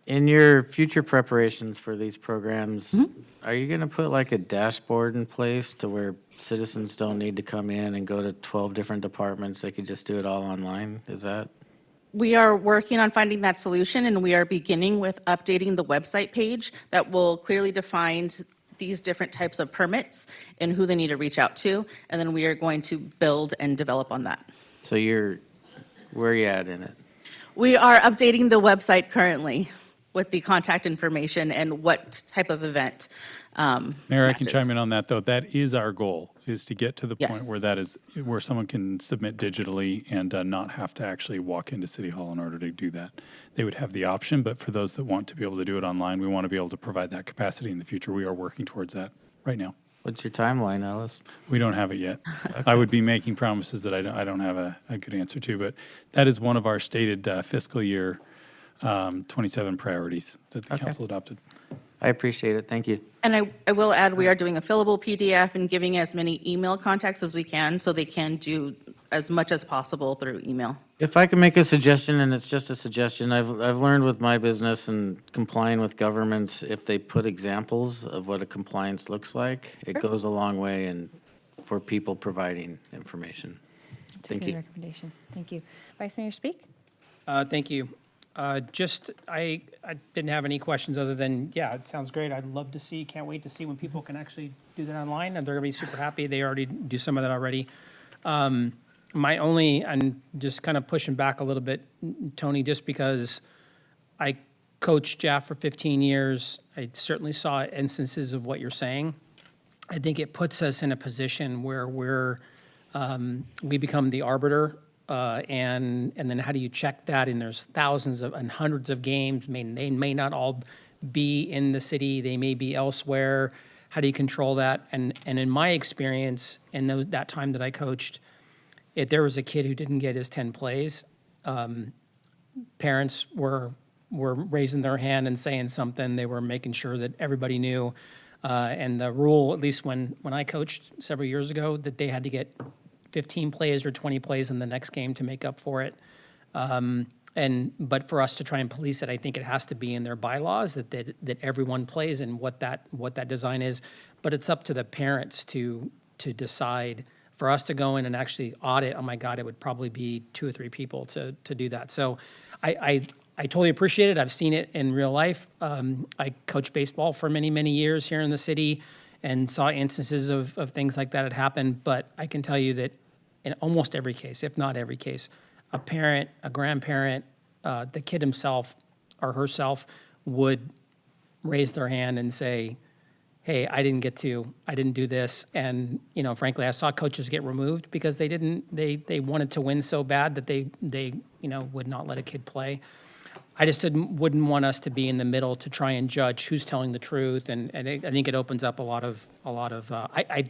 in your future preparations for these programs, are you going to put like a dashboard in place to where citizens don't need to come in and go to 12 different departments? They could just do it all online? Is that? We are working on finding that solution, and we are beginning with updating the website page that will clearly define these different types of permits and who they need to reach out to. And then we are going to build and develop on that. So where are you at in it? We are updating the website currently with the contact information and what type of event. Mayor, I can chime in on that, though. That is our goal, is to get to the point Yes. where someone can submit digitally and not have to actually walk into City Hall in order to do that. They would have the option, but for those that want to be able to do it online, we want to be able to provide that capacity in the future. We are working towards that right now. What's your timeline, Alice? We don't have it yet. I would be making promises that I don't have a good answer to, but that is one of our stated fiscal year 27 priorities that the Okay. council adopted. I appreciate it. Thank you. And I will add, we are doing a fillable PDF and giving as many email contacts as we can so they can do as much as possible through email. If I can make a suggestion, and it's just a suggestion, I've learned with my business and complying with governments, if they put examples of what a compliance looks like, it goes a long way and for people providing information. That's a Thank good you. recommendation. Thank you. Vice Mayor Speak? Thank you. I didn't have any questions other than, yeah, it sounds great. I'd love to see, can't wait to see when people can actually do that online, and they're going to be super happy. They already do some of that already. I'm just kind of pushing back a little bit, Tony, just because I coached Jeff for 15 years. I certainly saw instances of what you're saying. I think it puts us in a position where we become the arbiter. And then how do you check that? And there's thousands and hundreds of games. They may not all be in the city. They may be elsewhere. How do you control that? And in my experience, in that time that I coached, if there was a kid who didn't get his 10 plays, parents were raising their hand and saying something. They were making sure that everybody knew. And the rule, at least when I coached several years ago, that they had to get 15 plays or 20 plays in the next game to make up for it. But for us to try and police it, I think it has to be in their bylaws that everyone plays and what that design is. But it's up to the parents to decide. For us to go in and actually audit, oh my God, it would probably be 2 or 3 people to do that. So I totally appreciate it. I've seen it in real life. I coached baseball for many, many years here in the city and saw instances of things like that had happened. But I can tell you that in almost every case, if not every case, a parent, a grandparent, the kid himself or herself would raise their hand and say, hey, I didn't do this. And, frankly, I saw coaches get removed because they wanted to win so bad that they would not let a kid play. I just wouldn't want us to be in the middle to try and judge who's telling the truth. And I think it opens up a lot of, I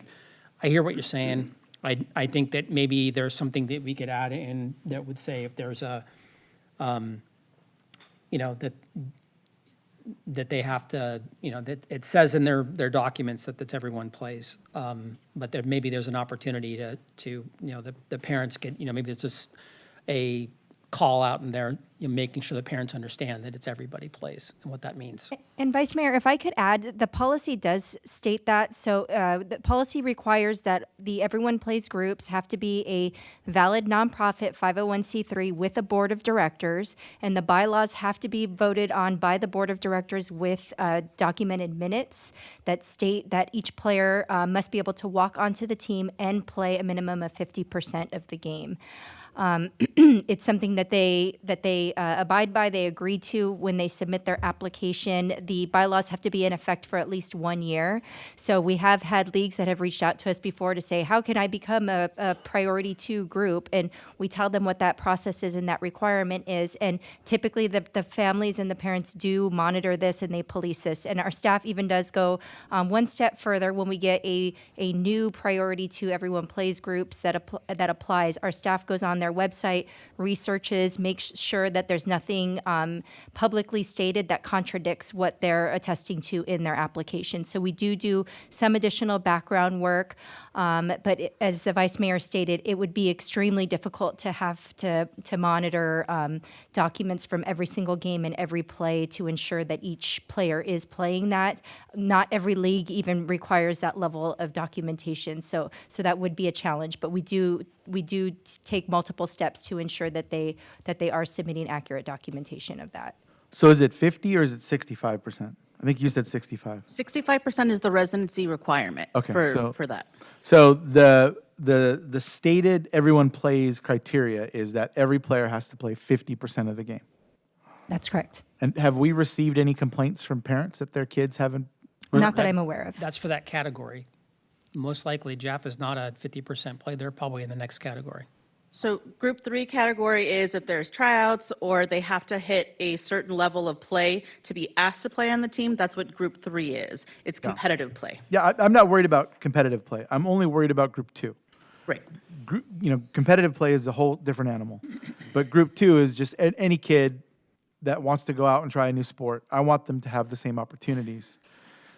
hear what you're saying. I think that maybe there's something that we could add in that would say if there's a, that they have to, that it says in their documents that everyone plays. But maybe there's an opportunity to the parents get, maybe there's just a call out in there, making sure the parents understand that it's everybody plays and what that means. And Vice Mayor, if I could add, the policy does state that. So the policy requires that the Everyone Plays groups have to be a valid nonprofit 501c3 with a board of directors, and the bylaws have to be voted on by the board of directors with documented minutes that state that each player must be able to walk onto the team and play a minimum of 50% of the game. It's something that they abide by, they agree to when they submit their application. The bylaws have to be in effect for at least 1 year. So we have had leagues that have reached out to us before to say, how can I become a priority 2 group? And we tell them what that process is and that requirement is. And typically the families and the parents do monitor this and they police this. And our staff even does go one step further when we get a new priority 2 everyone plays groups that applies. Our staff goes on their website, researches, makes sure that there's nothing publicly stated that contradicts what they're attesting to in their application. So we do some additional background work, but as the Vice Mayor stated, it would be extremely difficult to have to monitor documents from every single game and every play to ensure that each player is playing that. Not every league even requires that level of documentation, so that would be a challenge. But we do take multiple steps to ensure that they are submitting accurate documentation of that. So is it 50 or is it 65%? I think you said 65. 65% is the residency requirement Okay, for that. So the stated everyone plays criteria is that every player has to play 50% of the game. That's correct. And have we received any complaints from parents that their kids haven't? Not that I'm aware of. That's for that category. Most likely, Jeff is not a 50% play. They're probably in the next category. So group 3 category is if there's tryouts or they have to hit a certain level of play to be asked to play on the team. That's what group 3 is. It's competitive play. Yeah, I'm not worried about competitive play. I'm only worried about group 2. Right. Competitive play is a whole different animal. But group 2 is just any kid that wants to go out and try a new sport. I want them to have the same opportunities.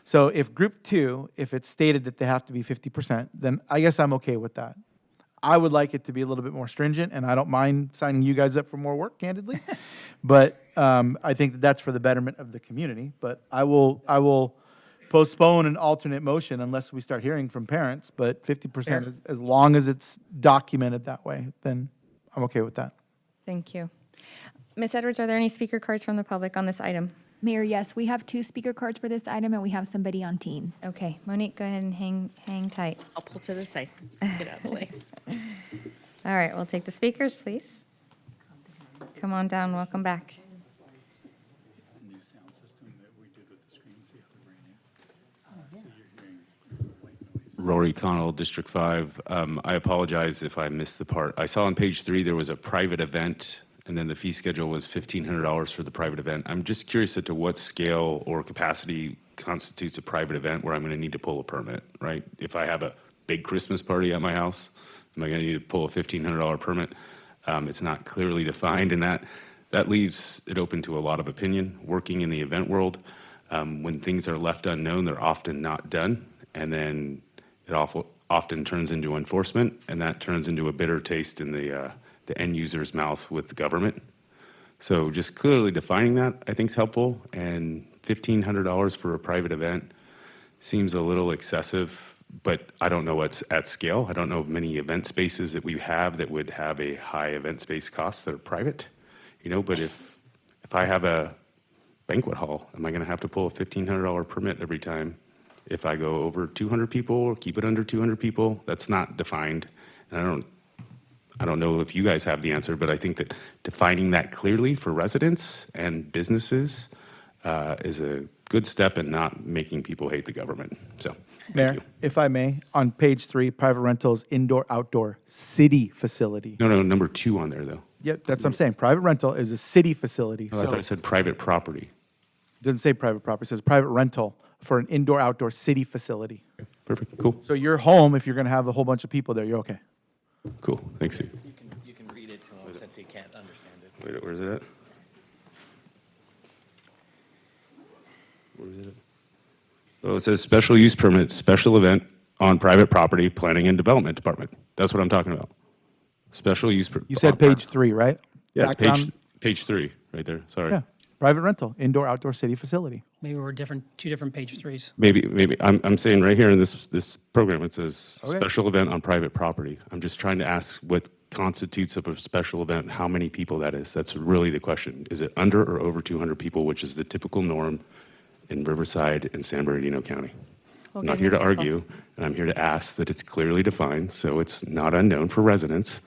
So if group 2, if it's stated that they have to be 50%, then I guess I'm okay with that. I would like it to be a little bit more stringent, and I don't mind signing you guys up for more work, candidly. But I think that's for the betterment of the community. But I will postpone an alternate motion unless we start hearing from parents. But 50%, is, as long as it's documented that way, then I'm okay with that. Thank you. Ms. Edwards, are there any speaker cards from the public on this item? Mayor, yes, we have 2 speaker cards for this item, and we have somebody on Teams. Okay, Monique, go ahead and hang tight. I'll pull to the side. Get out of the way. All right, we'll take the speakers, please. Come on down, welcome back. Rory Connell, District 5. I apologize if I missed the part. I saw on page 3 there was a private event, and then the fee schedule was $1,500 for the private event. I'm just curious as to what scale or capacity constitutes a private event where I'm going to need to pull a permit, right? If I have a big Christmas party at my house, am I going to need to pull a $1,500 permit? It's not clearly defined, and that leaves it open to a lot of opinion. Working in the event world, when things are left unknown, they're often not done, and then it often turns into enforcement, and that turns into a bitter taste in the end user's mouth with the government. So just clearly defining that, I think, is helpful, and $1,500 for a private event seems a little excessive, but I don't know what's at scale. I don't know of many event spaces that we have that would have a high event space cost that are private, but if I have a banquet hall, am I going to have to pull a $1,500 permit every time? If I go over 200 people or keep it under 200 people, that's not defined. And I don't know if you guys have the answer, but I think that defining that clearly for residents and businesses is a good step in not making people hate the government. So, Mayor, if I may, on page 3, private rental is indoor-outdoor city facility. No, number 2 on there, though. Yeah, that's what I'm saying. Private rental is a city facility. Oh, I thought it said private property. It doesn't say private property. It says private rental for an indoor-outdoor city facility. Perfect, cool. So your home, if you're going to have a whole bunch of people there, you're okay. Cool, thanks, Steve. You can read it to him since he can't understand it. Wait, where's it at? Where is it at? Oh, it says special use permit, special event on private property, planning and development department. That's what I'm talking about. Special use. You said page 3, right? Yeah, it's Background- page 3, right there, sorry. Yeah, private rental, indoor-outdoor city facility. Maybe we're two different page 3s. Maybe, I'm saying right here in this program, it says Okay. special event on private property. I'm just trying to ask what constitutes of a special event, how many people that is. That's really the question. Is it under or over 200 people, which is the typical norm in Riverside and San Bernardino County? I'm not here to argue, and I'm here to ask that it's clearly defined, so it's not unknown for residents.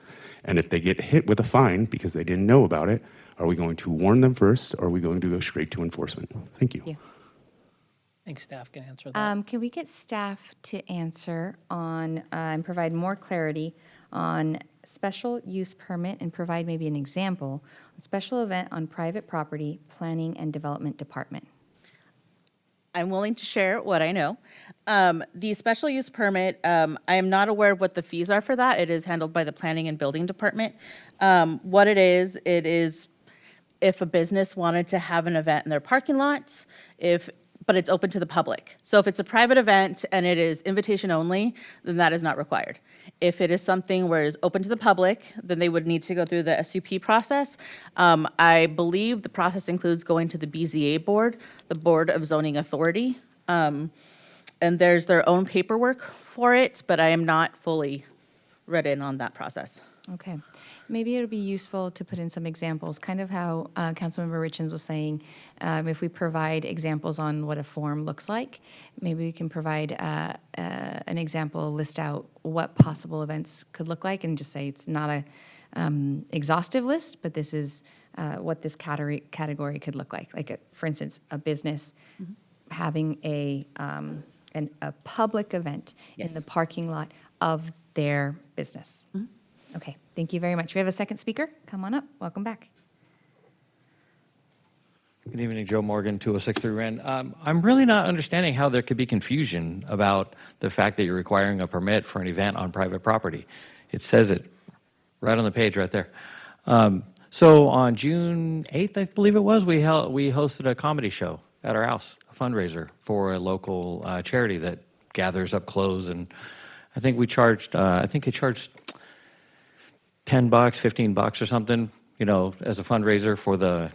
And if they get hit with a fine because they didn't know about it, are we going to warn them first, or are we going to go straight to enforcement? Thank you. Yeah. I think staff can answer that. Can we get staff to answer on, and provide more clarity on special use permit and provide maybe an example on special event on private property, planning and development department? I'm willing to share what I know. The special use permit, I am not aware of what the fees are for that. It is handled by the Planning and Building Department. What it is if a business wanted to have an event in their parking lot, but it's open to the public. So if it's a private event and it is invitation only, then that is not required. If it is something where it's open to the public, then they would need to go through the SUP process. I believe the process includes going to the BZA board, the Board of Zoning Authority. And there's their own paperwork for it, but I am not fully read in on that process. Okay. Maybe it would be useful to put in some examples, kind of how Councilmember Richens was saying, if we provide examples on what a form looks like, maybe we can provide an example, list out what possible events could look like, and just say it's not a exhaustive list, but this is what this category could look like. Like, for instance, a business having a public event in the parking lot of their business. Okay, thank you very much. We have a second speaker. Come on up. Welcome back. Good evening, Joe Morgan, 2063 Wren. I'm really not understanding how there could be confusion about the fact that you're requiring a permit for an event on private property. It says it right on the page right there. So on June 8th, I believe it was, we hosted a comedy show at our house, a fundraiser for a local charity that gathers up clothes, and I think we charged, I think it charged $10, $15 or something, you know, as a fundraiser for the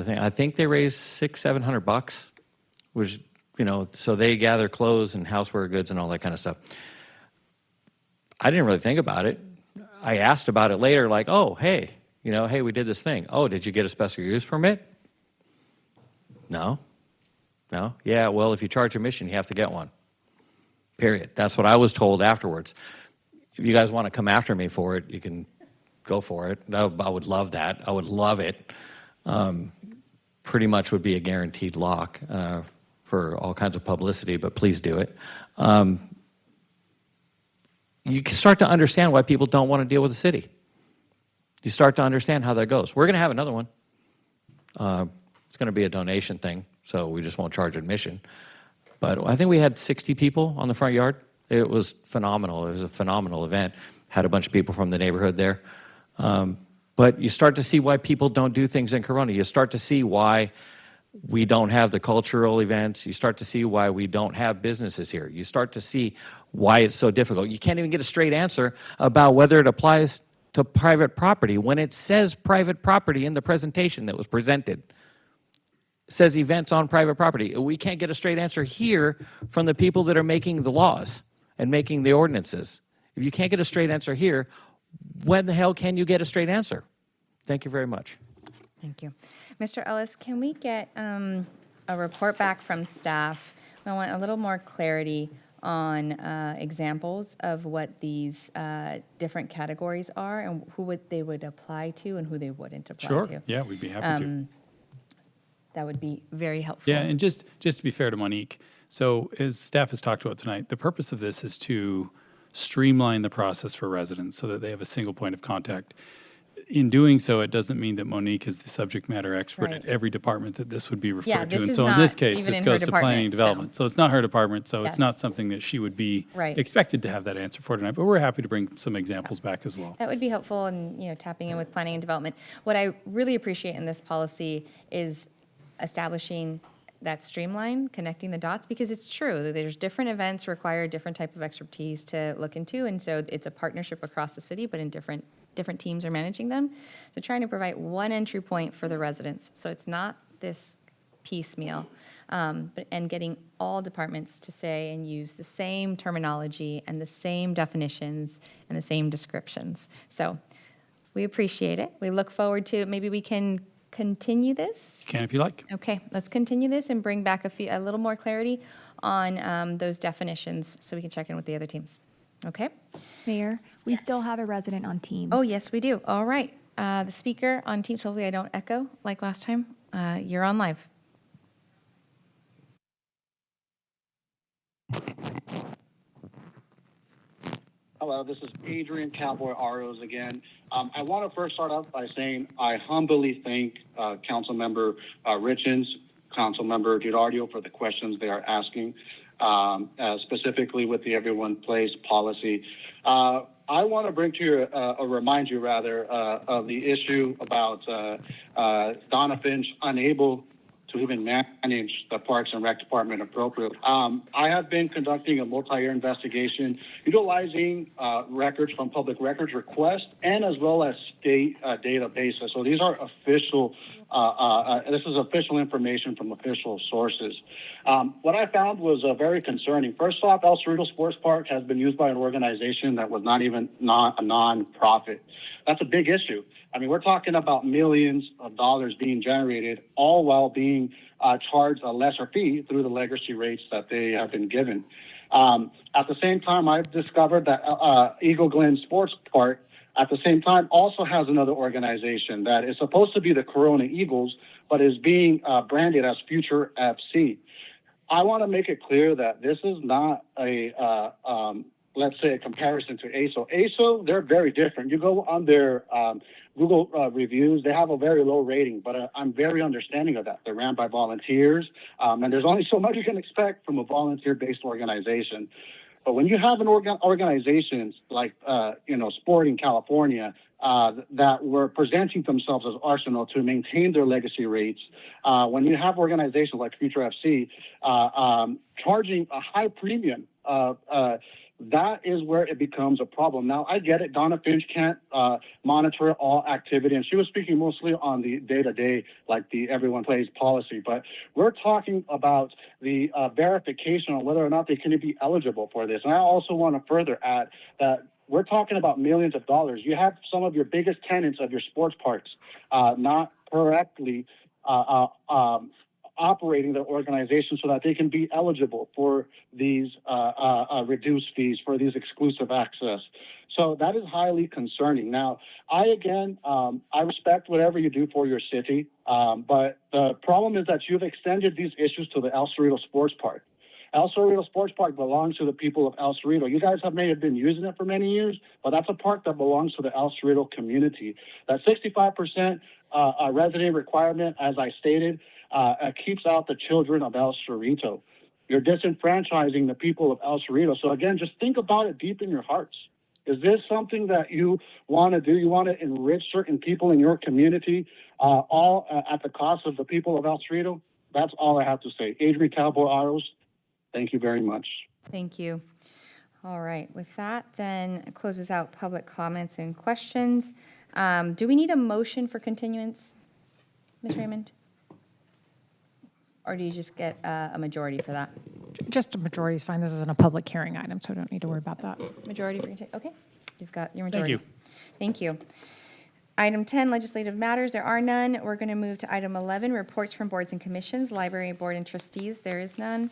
thing. I think they raised $600-700, which, you know, so they gather clothes and houseware goods and all that kind of stuff. I didn't really think about it. I asked about it later, like, oh, hey, you know, hey, we did this thing. Oh, did you get a special use permit? No. Yeah, well, if you charge admission, you have to get one. Period. That's what I was told afterwards. If you guys want to come after me for it, you can go for it. I would love that. I would love it. Pretty much would be a guaranteed lock for all kinds of publicity, but please do it. You can start to understand why people don't want to deal with the city. You start to understand how that goes. We're going to have another one. It's going to be a donation thing, so we just won't charge admission. But I think we had 60 people on the front yard. It was phenomenal. It was a phenomenal event. Had a bunch of people from the neighborhood there. But you start to see why people don't do things in Corona. You start to see why we don't have the cultural events. You start to see why we don't have businesses here. You start to see why it's so difficult. You can't even get a straight answer about whether it applies to private property when it says private property in the presentation that was presented. It says events on private property. We can't get a straight answer here from the people that are making the laws and making the ordinances. If you can't get a straight answer here, when the hell can you get a straight answer? Thank you very much. Thank you. Mr. Ellis, can we get a report back from staff? I want a little more clarity on examples of what these different categories are and who they would apply to and who they wouldn't apply to. Sure, yeah, we'd be happy to. That would be very helpful. Yeah, and just to be fair to Monique, so as staff has talked about tonight, the purpose of this is to streamline the process for residents so that they have a single point of contact. In doing so, it doesn't mean that Monique is the subject matter expert at every department that this would be referred to. And so in this case, this goes to planning and development. So it's not her department, so it's not something that she would be expected to have that answer for tonight. But we're happy to bring some examples back as well. That would be helpful in, you know, tapping in with planning and development. What I really appreciate in this policy is establishing that streamline, connecting the dots, because it's true that there's different events require different type of expertise to look into, and so it's a partnership across the city, but in different teams are managing them. So trying to provide one entry point for the residents, so it's not this piecemeal, and getting all departments to say and use the same terminology and the same definitions and the same descriptions. So we appreciate it. We look forward to, maybe we can continue this? You can if you like. Okay, let's continue this and bring back a little more clarity on those definitions so we can check in with the other teams. Okay. Mayor, we still have a resident on Teams. Oh, yes, we do. All right. The speaker on Teams, hopefully I don't echo like last time. You're on live. Hello, this is Adrian Cowboy Aros again. I want to first start off by saying I humbly thank Councilmember Richens, Councilmember Girardio for the questions they are asking, specifically with the Everyone Plays policy. I want to bring to you, or remind you rather, of the issue about Donna Finch unable to even manage the Parks and Rec Department appropriately. I have been conducting a multi-year investigation utilizing records from public records requests and as well as state databases. So these are official, this is official information from official sources. What I found was very concerning. First off, El Cerrito Sports Park has been used by an organization that was not a non-profit. That's a big issue. I mean, we're talking about millions of dollars being generated, all while being charged a lesser fee through the legacy rates that they have been given. At the same time, I've discovered that Eagle Glen Sports Park, at the same time, also has another organization that is supposed to be the Corona Eagles, but is being branded as Future FC. I want to make it clear that this is not a let's say a comparison to ASO. ASO, they're very different. You go on their Google reviews, they have a very low rating, but I'm very understanding of that. They're ran by volunteers, and there's only so much you can expect from a volunteer-based organization. But when you have an organizations like, Sporting California, that were presenting themselves as Arsenal to maintain their legacy rates, when you have organizations like Future FC charging a high premium, that is where it becomes a problem. Now, I get it. Donna Finch can't monitor all activity, and she was speaking mostly on the day-to-day, like the Everyone Plays policy. But we're talking about the verification on whether or not they can be eligible for this. And I also want to further add that we're talking about millions of dollars. You have some of your biggest tenants of your sports parks not correctly operating their organization so that they can be eligible for these reduced fees, for these exclusive access. So that is highly concerning. Now, I respect whatever you do for your city, but the problem is that you've extended these issues to the El Cerrito Sports Park. El Cerrito Sports Park belongs to the people of El Cerrito. You guys may have been using it for many years, but that's a park that belongs to the El Cerrito community. That 65% resident requirement, as I stated, keeps out the children of El Cerrito. You're disenfranchising the people of El Cerrito. So again, just think about it deep in your hearts. Is this something that you want to do? You want to enrich certain people in your community, all at the cost of the people of El Cerrito? That's all I have to say. Adrian Cowboy Aros, thank you very much. Thank you. All right. With that, then it closes out public comments and questions. Do we need a motion for continuance, Ms. Raymond? Or do you just get a majority for that? Just a majority is fine. This isn't a public hearing item, so I don't need to worry about that. Majority for, okay. You've got your majority. you. Thank you. Item 10, legislative matters. There are none. We're going to move to item 11, reports from boards and commissions. Library Board and Trustees, there is none.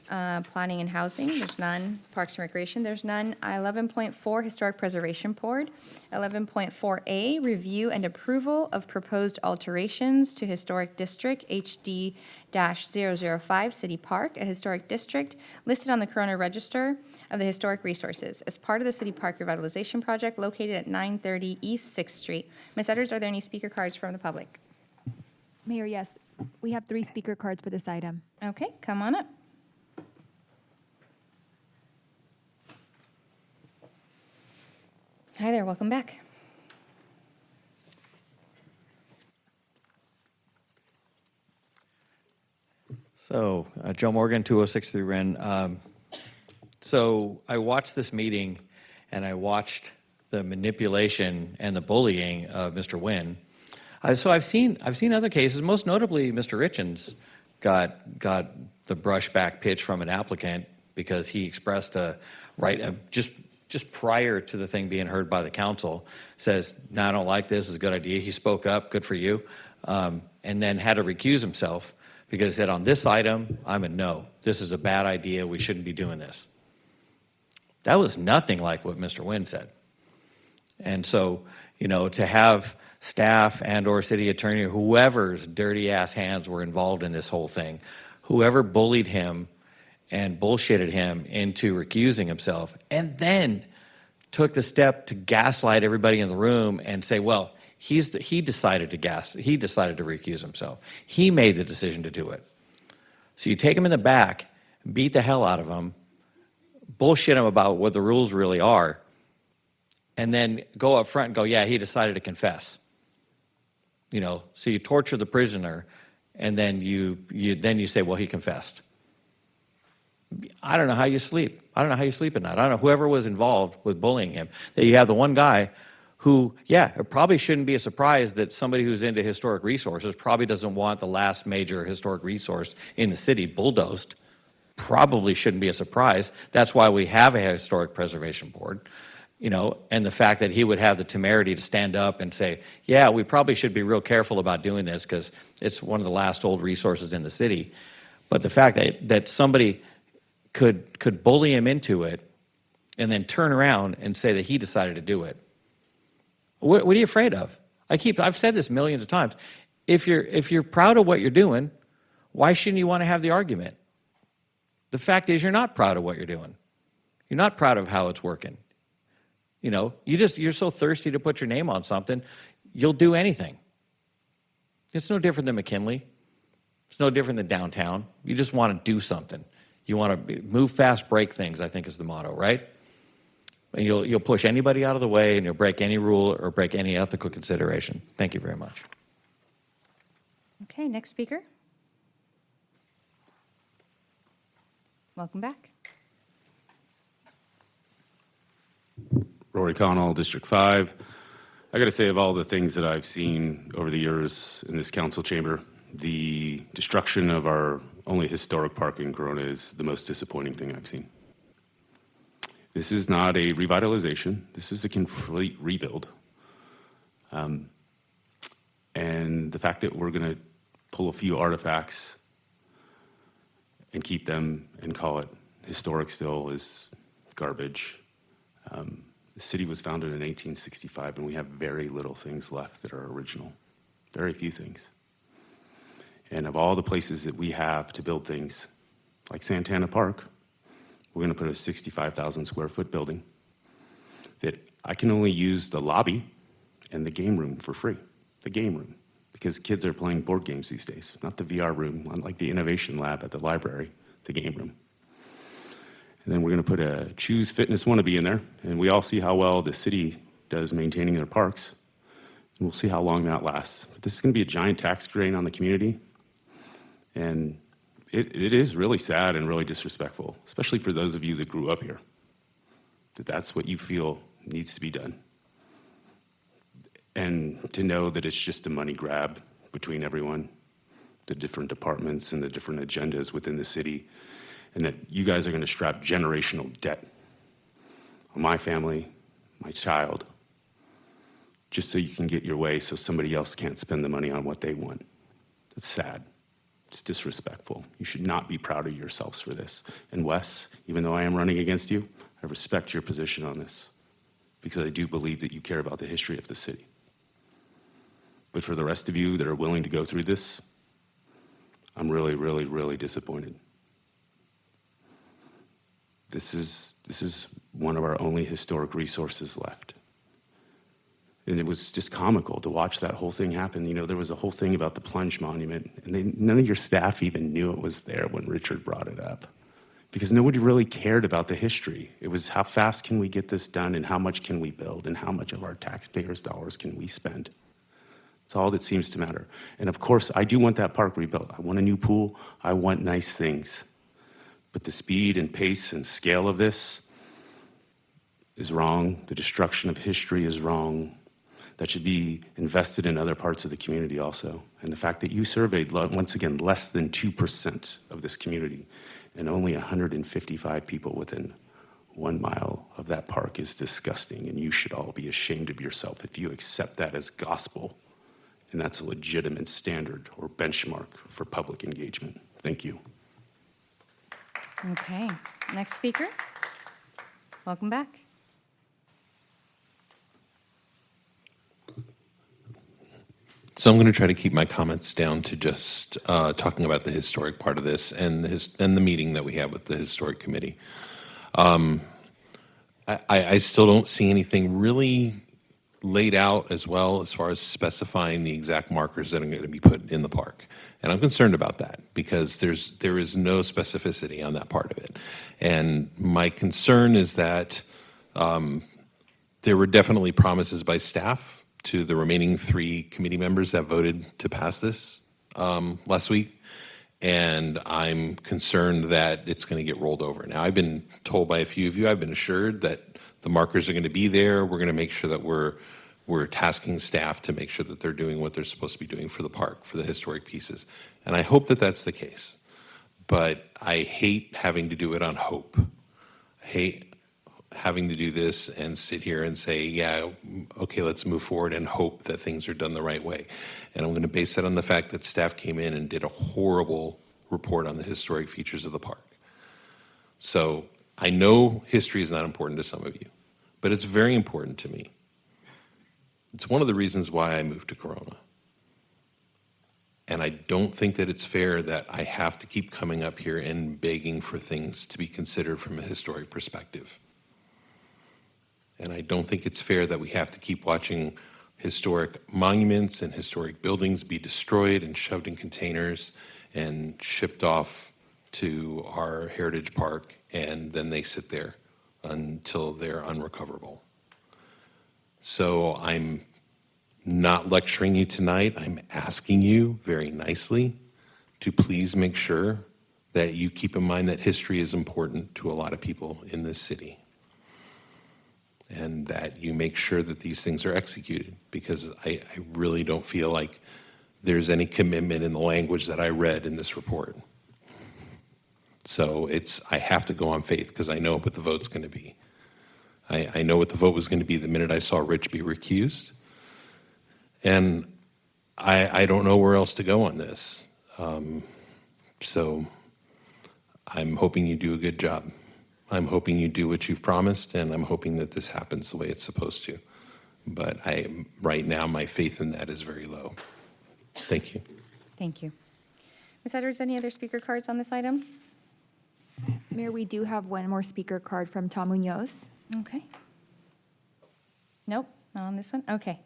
Planning and Housing, there's none. Parks and Recreation, there's none. 11.4, Historic Preservation Board. 11.4A, review and approval of proposed alterations to Historic District HD-005 City Park, a historic district listed on the Corona Register of the Historic Resources as part of the City Park Revitalization Project located at 930 East 6th Street. Ms. Edders, are there any speaker cards from the public? Mayor, yes, we have 3 speaker cards for this item. Okay, come on up. Hi there, welcome back. So, Joe Morgan, 2063 Wren. So I watched this meeting, and I watched the manipulation and the bullying of Mr. Nguyen. So I've seen other cases, most notably Mr. Richens got the brushback pitch from an applicant because he expressed a right of just prior to the thing being heard by the council, says, no, I don't like this, it's a good idea. He spoke up, good for you, and then had to recuse himself because he said, on this item, I'm a no. This is a bad idea, we shouldn't be doing this. That was nothing like what Mr. Nguyen said. And so, to have staff and/or city attorney, or whoever's dirty ass hands were involved in this whole thing, whoever bullied him and bullshitted him into recusing himself, and then took the step to gaslight everybody in the room and say, well, he decided to recuse himself. He made the decision to do it. So you take him in the back, beat the hell out of him, bullshit him about what the rules really are, and then go up front and go, yeah, he decided to confess. So you torture the prisoner, and then you say, well, he confessed. I don't know how you sleep. I don't know how you sleep at night. I don't know whoever was involved with bullying him. That you have the one guy who, it probably shouldn't be a surprise that somebody who's into historic resources probably doesn't want the last major historic resource in the city bulldozed. Probably shouldn't be a surprise. That's why we have a historic preservation board. And the fact that he would have the temerity to stand up and say, yeah, we probably should be real careful about doing this because it's one of the last old resources in the city. But the fact that somebody could bully him into it and then turn around and say that he decided to do it. What are you afraid of? I've said this millions of times. If you're proud of what you're doing, why shouldn't you want to have the argument? The fact is you're not proud of what you're doing. You're not proud of how it's working. You're so thirsty to put your name on something, you'll do anything. It's no different than McKinley. It's no different than downtown. You just want to do something. You want to move fast, break things, I think is the motto, right? And you'll push anybody out of the way, and you'll break any rule or break any ethical consideration. Thank you very much. Okay, next speaker. Welcome back. Rory Connell, District 5. I got to say, of all the things that I've seen over the years in this council chamber, the destruction of our only historic park in Corona is the most disappointing thing I've seen. This is not a revitalization. This is a complete rebuild. And the fact that we're going to pull a few artifacts and keep them and call it historic still is garbage. The city was founded in 1865, and we have very little things left that are original. Very few things. And of all the places that we have to build things, like Santana Park, we're going to put a 65,000 square foot building that I can only use the lobby and the game room for free. The game room, because kids are playing board games these days, not the VR room, unlike the innovation lab at the library, the game room. And then we're going to put a Choose Fitness Wannabe in there, and we all see how well the city does maintaining their parks. And we'll see how long that lasts. But this is going to be a giant tax drain on the community, and it is really sad and really disrespectful, especially for those of you that grew up here, that's what you feel needs to be done. And to know that it's just a money grab between everyone, the different departments and the different agendas within the city, and that you guys are going to strap generational debt on my family, my child, just so you can get your way so somebody else can't spend the money on what they want. That's sad. It's disrespectful. You should not be proud of yourselves for this. And Wes, even though I am running against you, I respect your position on this because I do believe that you care about the history of the city. But for the rest of you that are willing to go through this, I'm really, really, really disappointed. This is one of our only historic resources left. And it was just comical to watch that whole thing happen. You know, there was a whole thing about the plunge monument, and none of your staff even knew it was there when Richard brought it up, because nobody really cared about the history. It was how fast can we get this done, and how much can we build, and how much of our taxpayers' dollars can we spend. It's all that seems to matter. And of course, I do want that park rebuilt. I want a new pool. I want nice things. But the speed and pace and scale of this is wrong. The destruction of history is wrong. That should be invested in other parts of the community also. And the fact that you surveyed, once again, less than 2% of this community, and only 155 people within 1 mile of that park is disgusting, and you should all be ashamed of yourself if you accept that as gospel, and that's a legitimate standard or benchmark for public engagement. Thank you. Okay, next speaker. Welcome back. So I'm going to try to keep my comments down to just talking about the historic part of this and the meeting that we had with the historic committee. I still don't see anything really laid out as well as far as specifying the exact markers that are going to be put in the park. And I'm concerned about that because there is no specificity on that part of it. And my concern is that there were definitely promises by staff to the remaining 3 committee members that voted to pass this last week. And I'm concerned that it's going to get rolled over. Now, I've been told by a few of you, I've been assured that the markers are going to be there. We're going to make sure that we're tasking staff to make sure that they're doing what they're supposed to be doing for the park, for the historic pieces. And I hope that that's the case. But I hate having to do it on hope. I hate having to do this and sit here and say, yeah, okay, let's move forward and hope that things are done the right way. And I'm going to base that on the fact that staff came in and did a horrible report on the historic features of the park. So I know history is not important to some of you, but it's very important to me. It's one of the reasons why I moved to Corona. And I don't think that it's fair that I have to keep coming up here and begging for things to be considered from a historic perspective. And I don't think it's fair that we have to keep watching historic monuments and historic buildings be destroyed and shoved in containers and shipped off to our heritage park, and then they sit there until they're unrecoverable. So I'm not lecturing you tonight. I'm asking you very nicely to please make sure that you keep in mind that history is important to a lot of people in this city. And that you make sure that these things are executed, because I really don't feel like there's any commitment in the language that I read in this report. So I have to go on faith because I know what the vote's going to be. I know what the vote was going to be the minute I saw Rich be recused. And I don't know where else to go on this. So I'm hoping you do a good job. I'm hoping you do what you've promised, and I'm hoping that this happens the way it's supposed to. But right now, my faith in that is very low. Thank you. Thank you. Ms. Edwards, any other speaker cards on this item? Mayor, we do have one more speaker card from Tom Munoz. Okay. Nope, not on this one. Okay.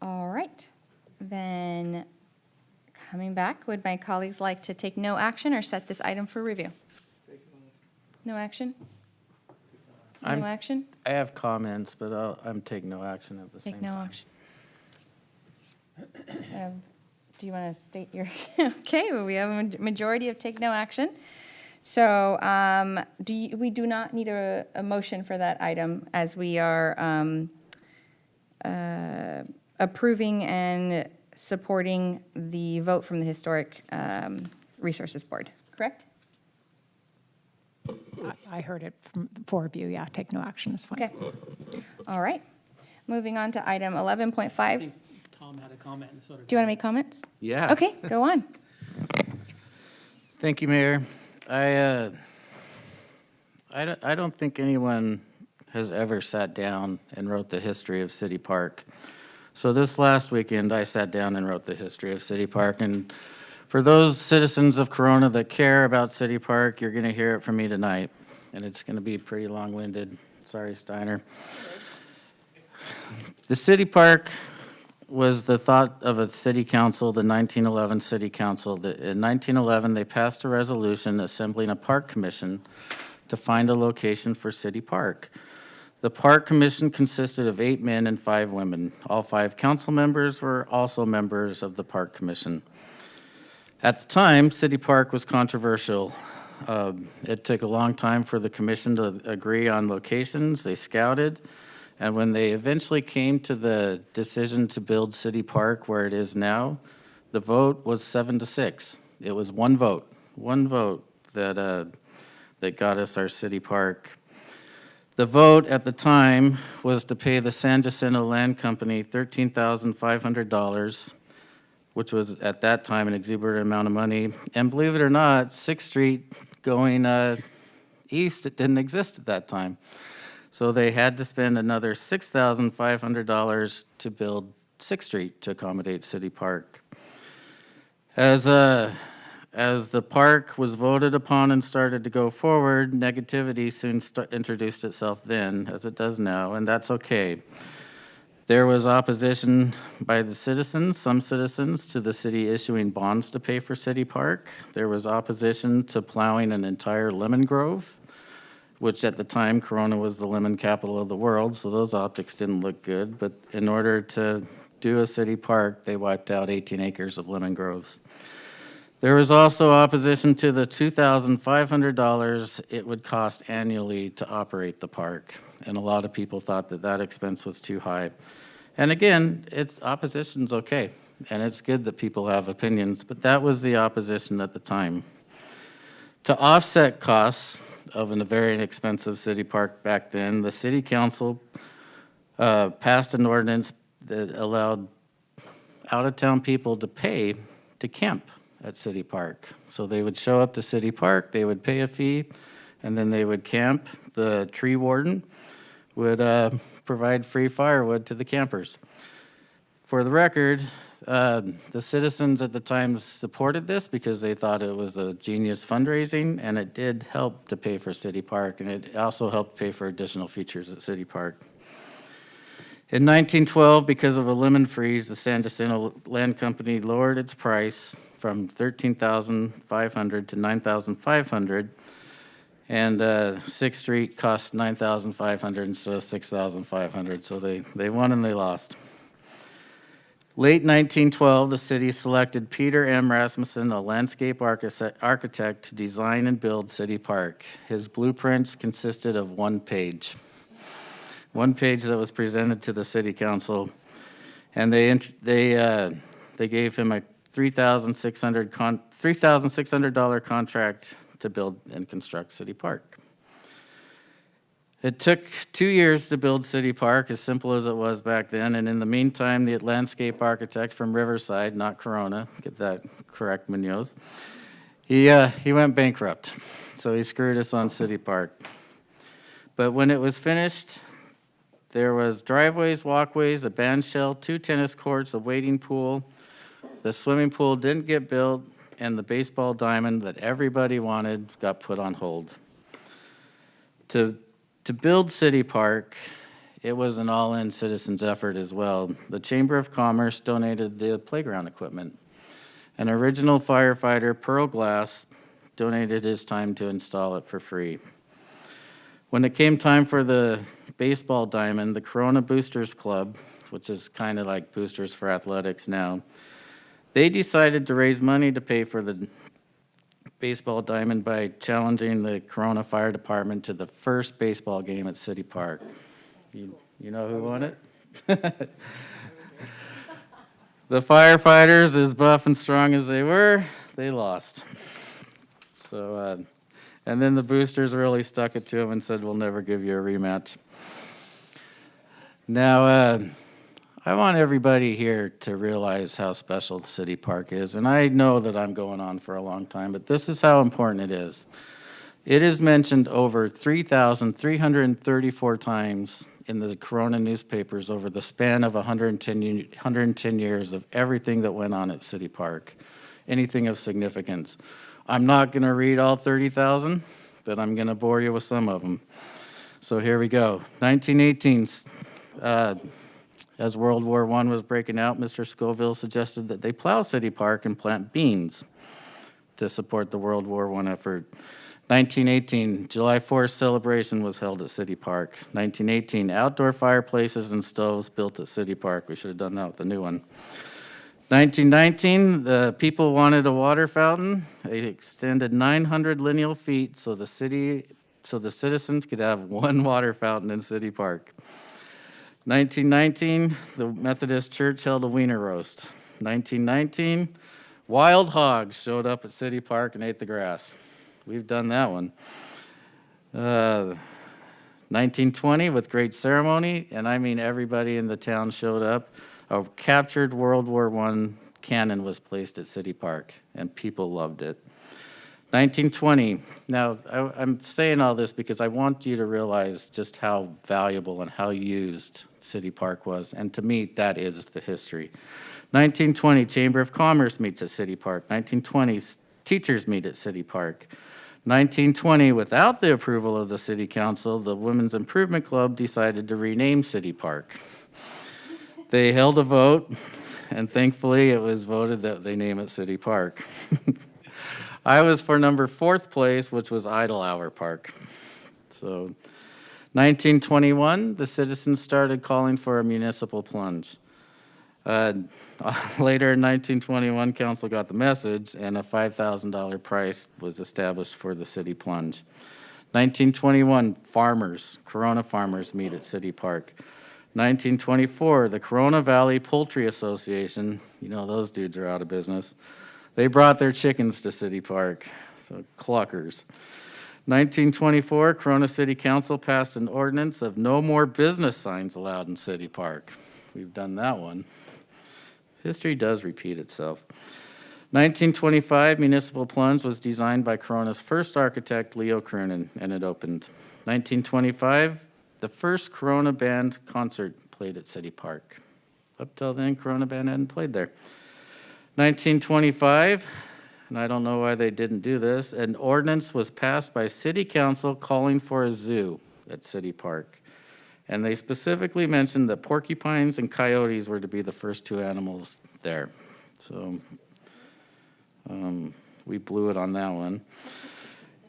All right. Then, coming back, would my colleagues like to take no action or set this item for review? No action? No action? I have comments, but I'm taking no action at the same Take no time. action. Do you want to state your, okay, well, we have a majority of take no action. So we do not need a motion for that item, as we are approving and supporting the vote from the Historic Resources Board, correct? I heard it from 4 of you, yeah, take no action is fine. Okay. All right. Moving on to item 11.5. Tom had a comment, and so did. Do you want to make comments? Yeah. Okay, go on. Thank you, Mayor. I don't think anyone has ever sat down and wrote the history of City Park. So this last weekend, I sat down and wrote the history of City Park. And for those citizens of Corona that care about City Park, you're going to hear it from me tonight. And it's going to be pretty long-winded. Sorry, Steiner. The City Park was the thought of a city council, the 1911 city council. In 1911, they passed a resolution assembling a park commission to find a location for City Park. The park commission consisted of 8 men and 5 women. All 5 council members were also members of the park commission. At the time, City Park was controversial. It took a long time for the commission to agree on locations. They scouted. And when they eventually came to the decision to build City Park where it is now, the vote was 7-6. It was one vote that got us our City Park. The vote at the time was to pay the San Jacinto Land Company $13,500, which was at that time an exuberant amount of money. And believe it or not, 6th Street going east, it didn't exist at that time. So they had to spend another $6,500 to build 6th Street to accommodate City Park. As the park was voted upon and started to go forward, negativity soon introduced itself then, as it does now, and that's okay. There was opposition by the citizens, some citizens, to the city issuing bonds to pay for City Park. There was opposition to plowing an entire lemon grove, which at the time, Corona was the lemon capital of the world, so those optics didn't look good. But in order to do a city park, they wiped out 18 acres of lemon groves. There was also opposition to the $2,500 it would cost annually to operate the park. And a lot of people thought that that expense was too high. And again, opposition's okay. And it's good that people have opinions, but that was the opposition at the time. To offset costs of a very inexpensive city park back then, the city council passed an ordinance that allowed out-of-town people to pay to camp at City Park. So they would show up to City Park, they would pay a fee, and then they would camp. The tree warden would provide free firewood to the campers. For the record, the citizens at the time supported this because they thought it was a genius fundraising, and it did help to pay for City Park, and it also helped pay for additional features at City Park. In 1912, because of a lemon freeze, the San Jacinto Land Company lowered its price from $13,500 to $9,500, and 6th Street cost $9,500 instead of $6,500, so they won and they lost. Late 1912, the city selected Peter M. Rasmussen, a landscape architect, to design and build City Park. His blueprints consisted of one page that was presented to the city council, and they gave him a $3,600 contract to build and construct City Park. It took 2 years to build City Park, as simple as it was back then, and in the meantime, the landscape architect from Riverside, not Corona, get that correct, Munoz, he went bankrupt, so he screwed us on City Park. But when it was finished, there was driveways, walkways, a band shell, 2 tennis courts, a wading pool. The swimming pool didn't get built, and the baseball diamond that everybody wanted got put on hold. To build City Park, it was an all-in citizens' effort as well. The Chamber of Commerce donated the playground equipment. An original firefighter, Pearl Glass, donated his time to install it for free. When it came time for the baseball diamond, the Corona Boosters Club, which is kind of like Boosters for Athletics now, they decided to raise money to pay for the baseball diamond by challenging the Corona Fire Department to the first baseball game at City Park. You know who won it? The firefighters, as buff and strong as they were, they lost. So, and then the boosters really stuck it to them and said, we'll never give you a rematch. Now, I want everybody here to realize how special the City Park is, and I know that I'm going on for a long time, but this is how important it is. It is mentioned over 3,334 times in the Corona newspapers over the span of 110 years of everything that went on at City Park, anything of significance. I'm not going to read all 30,000, but I'm going to bore you with some of them. So here we go. 1918, as World War I was breaking out, Mr. Scoville suggested that they plow City Park and plant beans to support the World War I effort. 1918, July 4th celebration was held at City Park. 1918, outdoor fireplaces and stoves built at City Park. We should have done that with the new one. 1919, the people wanted a water fountain. They extended 900 lineal feet so the citizens could have one water fountain in City Park. 1919, the Methodist Church held a wiener roast. 1919, wild hogs showed up at City Park and ate the grass. We've done that one. 1920, with great ceremony, and I mean everybody in the town showed up, a captured World War I cannon was placed at City Park, and people loved it. 1920. Now, I'm saying all this because I want you to realize just how valuable and how used City Park was. And to me, that is the history. 1920, Chamber of Commerce meets at City Park. 1920, teachers meet at City Park. 1920, without the approval of the City Council, the Women's Improvement Club decided to rename City Park. They held a vote, and thankfully it was voted that they name it City Park. I was for number 4th place, which was Idle Hour Park. So, 1921, the citizens started calling for a municipal plunge. Later in 1921, council got the message, and a $5,000 price was established for the city plunge. 1921, Corona farmers meet at City Park. 1924, the Corona Valley Poultry Association, you know those dudes are out of business. They brought their chickens to City Park, so cluckers. 1924, Corona City Council passed an ordinance of no more business signs allowed in City Park. We've done that one. History does repeat itself. 1925, Municipal Plunge was designed by Corona's first architect, Leo Croonan, and it opened. 1925, the first Corona Band concert played at City Park. Up till then, Corona Band hadn't played there. 1925, and I don't know why they didn't do this, an ordinance was passed by City Council calling for a zoo at City Park. And they specifically mentioned that porcupines and coyotes were to be the first 2 animals there. So we blew it on that one.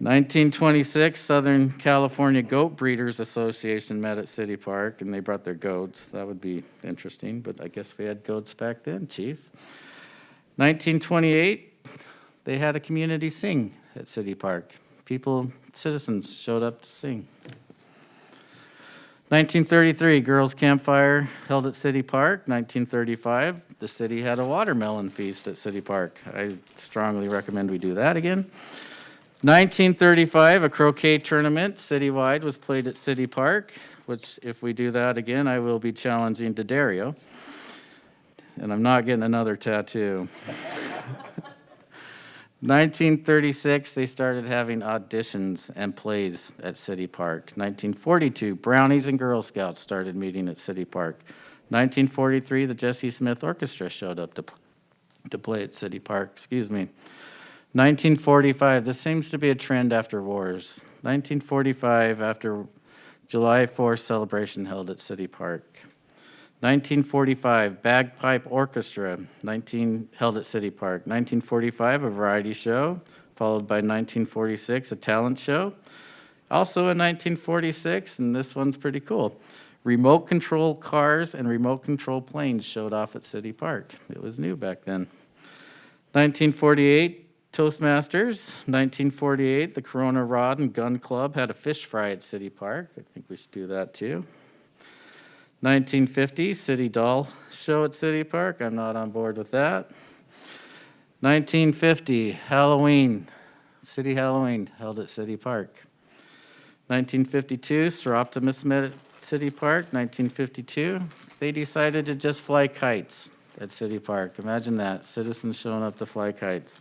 1926, Southern California Goat Breeders Association met at City Park, and they brought their goats. That would be interesting, but I guess we had goats back then, Chief. 1928, they had a community sing at City Park. Citizens showed up to sing. 1933, Girls Campfire held at City Park. 1935, the city had a watermelon feast at City Park. I strongly recommend we do that again. 1935, a croquet tournament citywide was played at City Park, which if we do that again, I will be challenging D'Addario. And I'm not getting another tattoo. 1936, they started having auditions and plays at City Park. 1942, Brownies and Girl Scouts started meeting at City Park. 1943, the Jesse Smith Orchestra showed up to play at City Park. 1945, this seems to be a trend after wars. 1945, after July 4th celebration held at City Park. 1945, Bagpipe Orchestra, held at City Park. 1945, a variety show, followed by 1946, a talent show. Also in 1946, and this one's pretty cool, remote control cars and remote control planes showed off at City Park. It was new back then. 1948, Toastmasters. 1948, the Corona Rod and Gun Club had a fish fry at City Park. I think we should do that too. 1950, City Doll Show at City Park. I'm not on board with that. 1950, Halloween, City Halloween held at City Park. 1952, Sir Optimus met at City Park. 1952, they decided to just fly kites at City Park. Imagine that, citizens showing up to fly kites.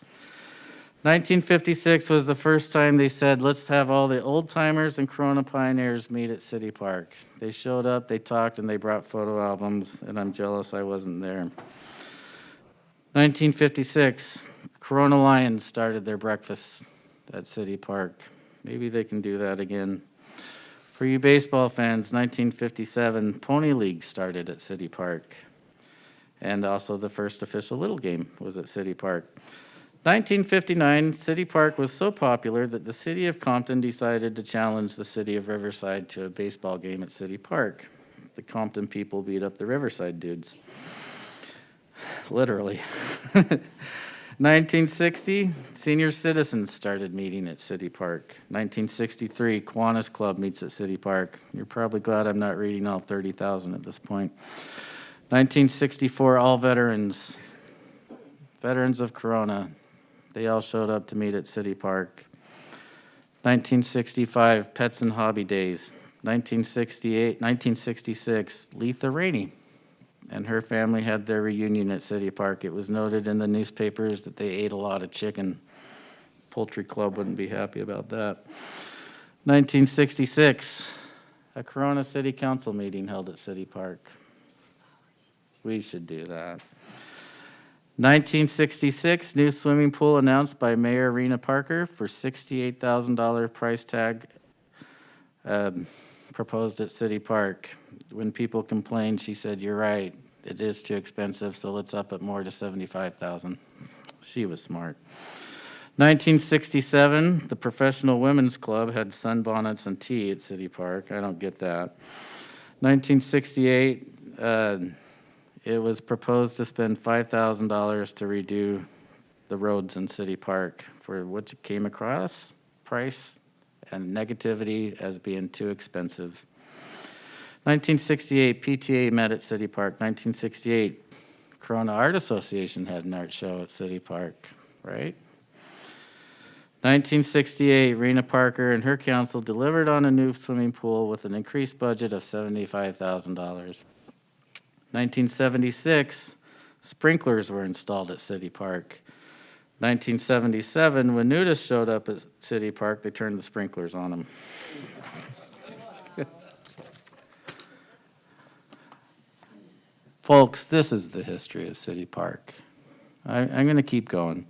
1956 was the first time they said, let's have all the old timers and Corona pioneers meet at City Park. They showed up, they talked, and they brought photo albums, and I'm jealous I wasn't there. 1956, Corona Lions started their breakfast at City Park. Maybe they can do that again. For you baseball fans, 1957, Pony League started at City Park. And also the first official Little game was at City Park. 1959, City Park was so popular that the city of Compton decided to challenge the city of Riverside to a baseball game at City Park. The Compton people beat up the Riverside dudes. Literally. 1960, senior citizens started meeting at City Park. 1963, Kiwanis Club meets at City Park. You're probably glad I'm not reading all 30,000 at this point. 1964, all veterans of Corona. They all showed up to meet at City Park. 1965, Pets and Hobby Days. 1966, Letha Rainey and her family had their reunion at City Park. It was noted in the newspapers that they ate a lot of chicken. Poultry Club wouldn't be happy about that. 1966, a Corona City Council meeting held at City Park. We should do that. 1966, new swimming pool announced by Mayor Rena Parker for $68,000 price tag proposed at City Park. When people complained, she said, "You're right, it is too expensive, so let's up it more to $75,000. She was smart. 1967, the Professional Women's Club had sunbonnets and tea at City Park. I don't get that. 1968, it was proposed to spend $5,000 to redo the roads in City Park for what you came across, price and negativity as being too expensive. 1968, PTA met at City Park. 1968, Corona Art Association had an art show at City Park, right? 1968, Rena Parker and her council delivered on a new swimming pool with an increased budget of $75,000. 1976, sprinklers were installed at City Park. 1977, when nudists showed up at City Park, they turned the sprinklers on them. Folks, this is the history of City Park. I'm going to keep going.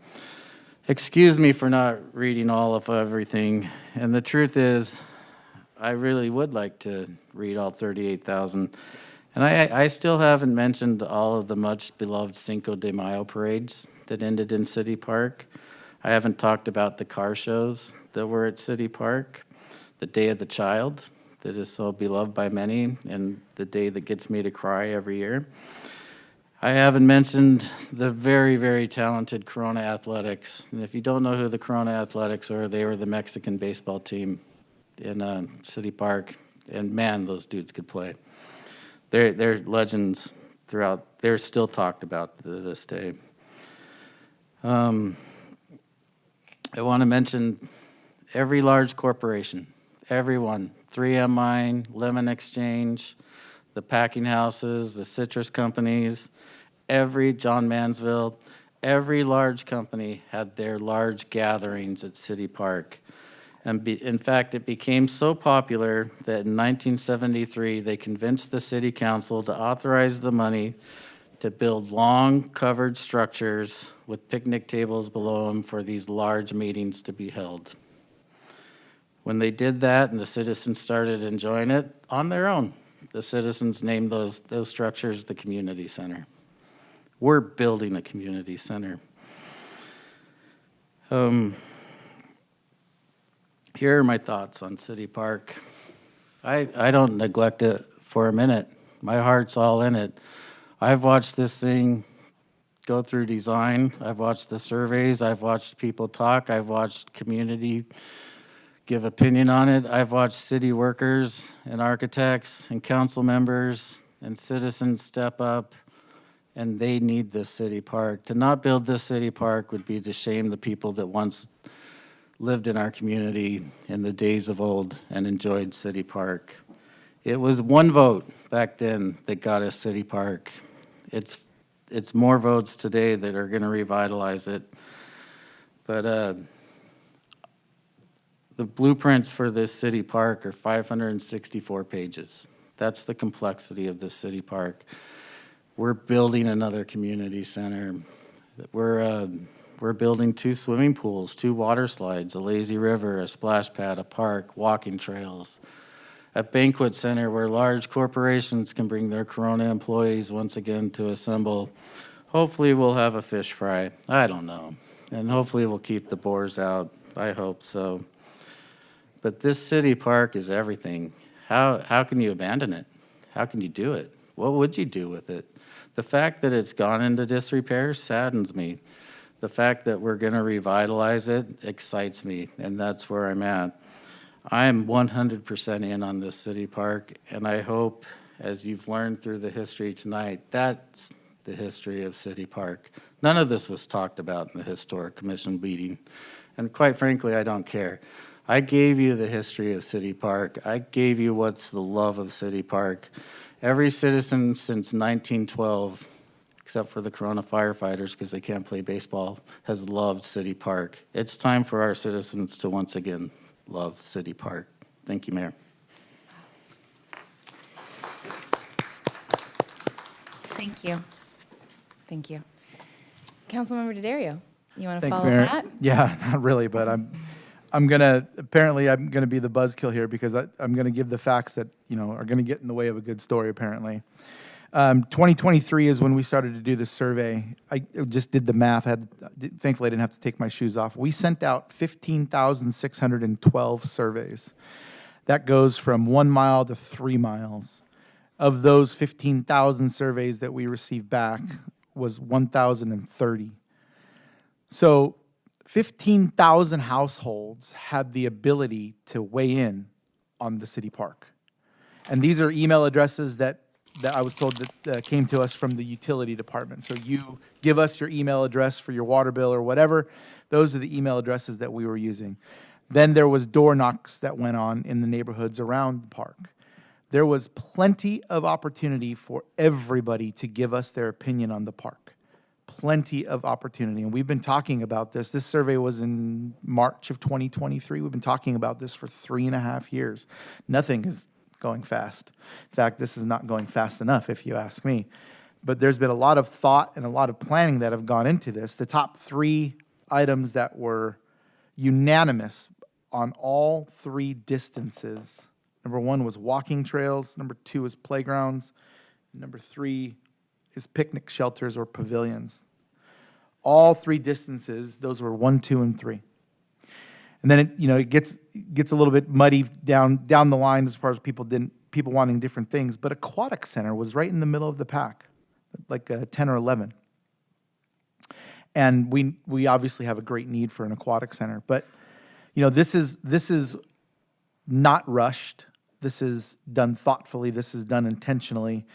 Excuse me for not reading all of everything, and the truth is, I really would like to read all 38,000. And I still haven't mentioned all of the much-beloved Cinco de Mayo parades that ended in City Park. I haven't talked about the car shows that were at City Park, the Day of the Child that is so beloved by many, and the day that gets me to cry every year. I haven't mentioned the very, very talented Corona Athletics. And if you don't know who the Corona Athletics are, they were the Mexican baseball team in City Park. And man, those dudes could play. They're legends throughout. They're still talked about to this day. I want to mention every large corporation, everyone, 3M Mine, Lemon Exchange, the packing houses, the citrus companies, John Mansfield, every large company had their large gatherings at City Park. And in fact, it became so popular that in 1973, they convinced the city council to authorize the money to build long covered structures with picnic tables below them for these large meetings to be held. When they did that and the citizens started enjoying it on their own, the citizens named those structures the community center. We're building a community center. Here are my thoughts on City Park. I don't neglect it for a minute. My heart's all in it. I've watched this thing go through design. I've watched the surveys. I've watched people talk. I've watched community give opinion on it. I've watched city workers and architects and council members and citizens step up, and they need this city park. To not build this city park would be to shame the people that once lived in our community in the days of old and enjoyed City Park. It was one vote back then that got us City Park. It's more votes today that are going to revitalize it. But the blueprints for this city park are 564 pages. That's the complexity of this city park. We're building another community center. We're building 2 swimming pools, 2 water slides, a lazy river, a splash pad, a park, walking trails, a banquet center where large corporations can bring their Corona employees once again to assemble. Hopefully we'll have a fish fry. I don't know. And hopefully we'll keep the boars out. I hope so. But this city park is everything. How can you abandon it? How can you do it? What would you do with it? The fact that it's gone into disrepair saddens me. The fact that we're going to revitalize it excites me, and that's where I'm at. I am 100% in on this city park, and I hope, as you've learned through the history tonight, that's the history of City Park. None of this was talked about in the Historic Commission meeting, and quite frankly, I don't care. I gave you the history of City Park. I gave you what's the love of City Park. Every citizen since 1912 except for the Corona firefighters because they can't play baseball, has loved City Park. It's time for our citizens to once again love City Park. Thank you, Mayor. Thank you. Thank you. Councilmember Daddario, you want to Thanks, follow Mayor. that? Yeah, not really, but I'm gonna be the buzzkill here because I'm gonna give the facts that, are gonna get in the way of a good story, apparently. 2023 is when we started to do this survey. I just did the math. Thankfully, I didn't have to take my shoes off. We sent out 15,612 surveys. That goes from 1 mile to 3 miles. Of those 15,000 surveys that we received back was 1,030. So 15,000 households had the ability to weigh in on the city park. And these are email addresses that I was told that came to us from the utility department. So you give us your email address for your water bill or whatever. Those are the email addresses that we were using. Then there was door knocks that went on in the neighborhoods around the park. There was plenty of opportunity for everybody to give us their opinion on the park. Plenty of opportunity. And we've been talking about this. This survey was in March of 2023. We've been talking about this for 3.5 years. Nothing is going fast. In fact, this is not going fast enough, if you ask me. But there's been a lot of thought and a lot of planning that have gone into this. The top 3 items that were unanimous on all 3 distances. Number 1 was walking trails. Number 2 is playgrounds. Number 3 is picnic shelters or pavilions. All 3 distances, those were 1, 2, and 3. And then it gets a little bit muddy down the line as far as people wanting different things. But aquatic center was right in the middle of the pack, like 10 or 11. And we obviously have a great need for an aquatic center. But this is not rushed. This is done thoughtfully. This is done intentionally.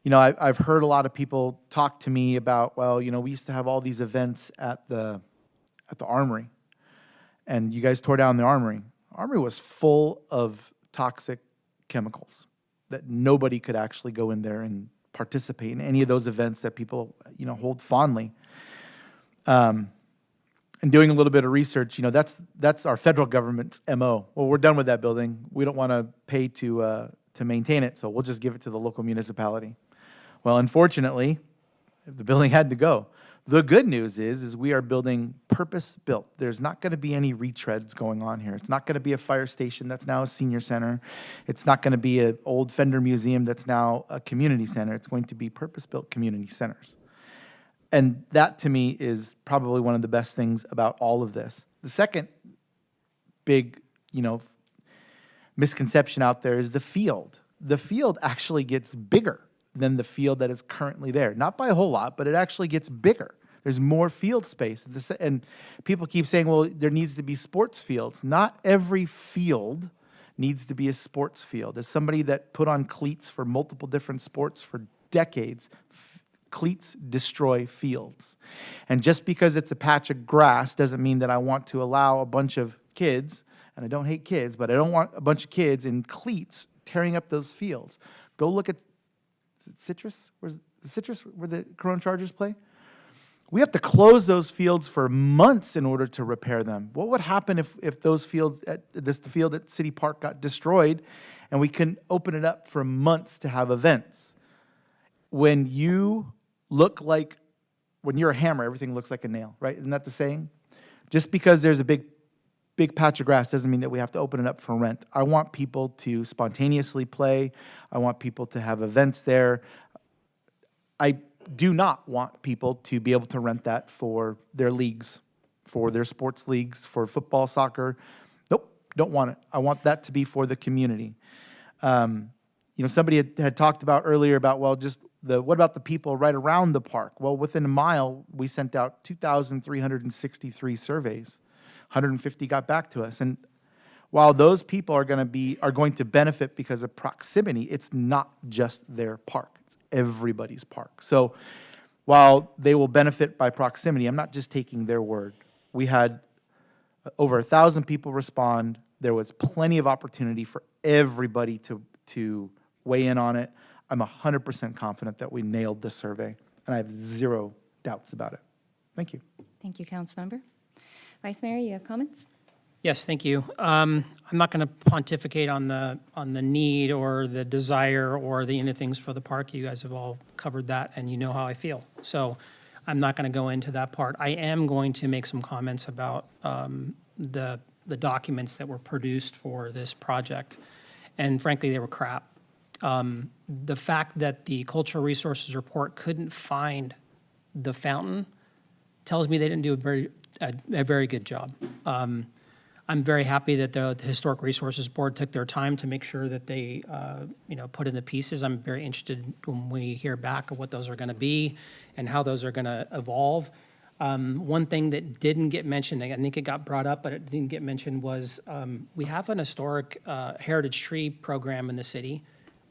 I've heard a lot of people talk to me about, we used to have all these events at the Armory, and you guys tore down the Armory. Armory was full of toxic chemicals that nobody could actually go in there and participate in any of those events that people, hold fondly. And doing a little bit of research, that's our federal government's MO. Well, we're done with that building. We don't want to pay to maintain it, so we'll just give it to the local municipality. Well, unfortunately, the building had to go. The good news is we are building purpose-built. There's not going to be any retreads going on here. It's not going to be a fire station that's now a senior center. It's not going to be an old Fender museum that's now a community center. It's going to be purpose-built community centers. And that, to me, is probably one of the best things about all of this. The second big, misconception out there is the field. The field actually gets bigger than the field that is currently there. Not by a whole lot, but it actually gets bigger. There's more field space. And people keep saying, well, there needs to be sports fields. Not every field needs to be a sports field. As somebody that put on cleats for multiple different sports for decades, cleats destroy fields. And just because it's a patch of grass doesn't mean that I want to allow a bunch of kids, and I don't hate kids, but I don't want a bunch of kids in cleats tearing up those fields. Go look at, is it Citrus? Where's the Citrus where the Corona Chargers play? We have to close those fields for months in order to repair them. What would happen if those fields, the field at City Park got destroyed and we couldn't open it up for months to have events? When you're a hammer, everything looks like a nail, right? Isn't that the saying? Just because there's a big patch of grass doesn't mean that we have to open it up for rent. I want people to spontaneously play. I want people to have events there. I do not want people to be able to rent that for their leagues, for their sports leagues, for football, soccer. Nope, don't want it. I want that to be for the community. Somebody had talked about earlier about, what about the people right around the park? Well, within a mile, we sent out 2,363 surveys. 150 got back to us. And while those people are going to benefit because of proximity, it's not just their park. It's everybody's park. So while they will benefit by proximity, I'm not just taking their word. We had over 1,000 people respond. There was plenty of opportunity for everybody to weigh in on it. I'm 100% confident that we nailed the survey. and I have zero doubts about it. Thank you. Thank you, Councilmember. Vice Mayor, you have comments? Yes, thank you. I'm not going to pontificate on the need or the desire or the things for the park. You guys have all covered that, and you know how I feel. So I'm not going to go into that part. I am going to make some comments about the documents that were produced for this project, and frankly, they were crap. The fact that the Cultural Resources Report couldn't find the fountain tells me they didn't do a very good job. I'm very happy that the Historic Resources Board took their time to make sure that they, put in the pieces. I'm very interested when we hear back of what those are going to be and how those are going to evolve. One thing that didn't get mentioned, I think it got brought up, but it didn't get mentioned, was we have an historic heritage tree program in the city.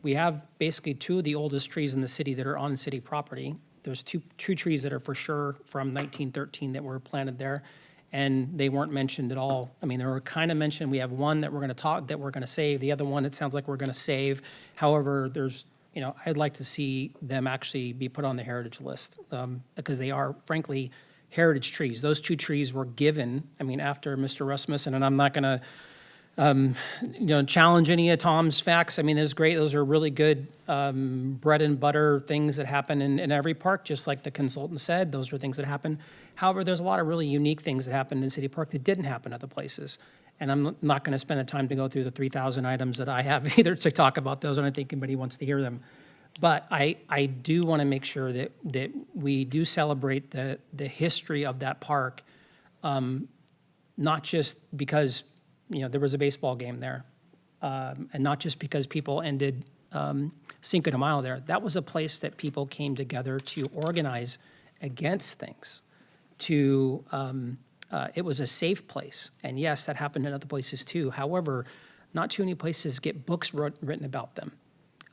We have basically two of the oldest trees in the city that are on city property. There's two trees that are for sure from 1913 that were planted there, and they weren't mentioned at all. I mean, they were kind of mentioned. We have one that we're going to save. The other one, it sounds like we're going to save. However, there's, I'd like to see them actually be put on the heritage list because they are, frankly, heritage trees. Those two trees were given, after Mr. Rasmussen, and I'm not going to challenge any of Tom's facts. There's great. Those are really good bread and butter things that happen in every park, just like the consultant said. Those are things that happen. However, there's a lot of really unique things that happen in City Park that didn't happen other places. And I'm not going to spend the time to go through the 3,000 items that I have either to talk about those, and I think anybody wants to hear them. But I do want to make sure that we do celebrate the history of that park, not just because there was a baseball game there, and not just because people ended Cinco de Mayo there. That was a place that people came together to organize against things. It was a safe place, and yes, that happened in other places too. However, not too many places get books written about them.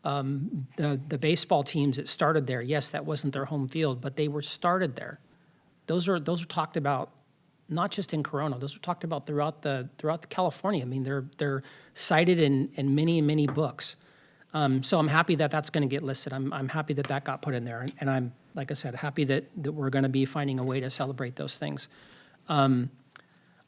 The baseball teams that started there, yes, that wasn't their home field, but they were started there. Those are talked about not just in Corona. Those were talked about throughout California. They're cited in many books. So I'm happy that that's going to get listed. I'm happy that that got put in there, and I'm, like I said, happy that we're going to be finding a way to celebrate those things. I'm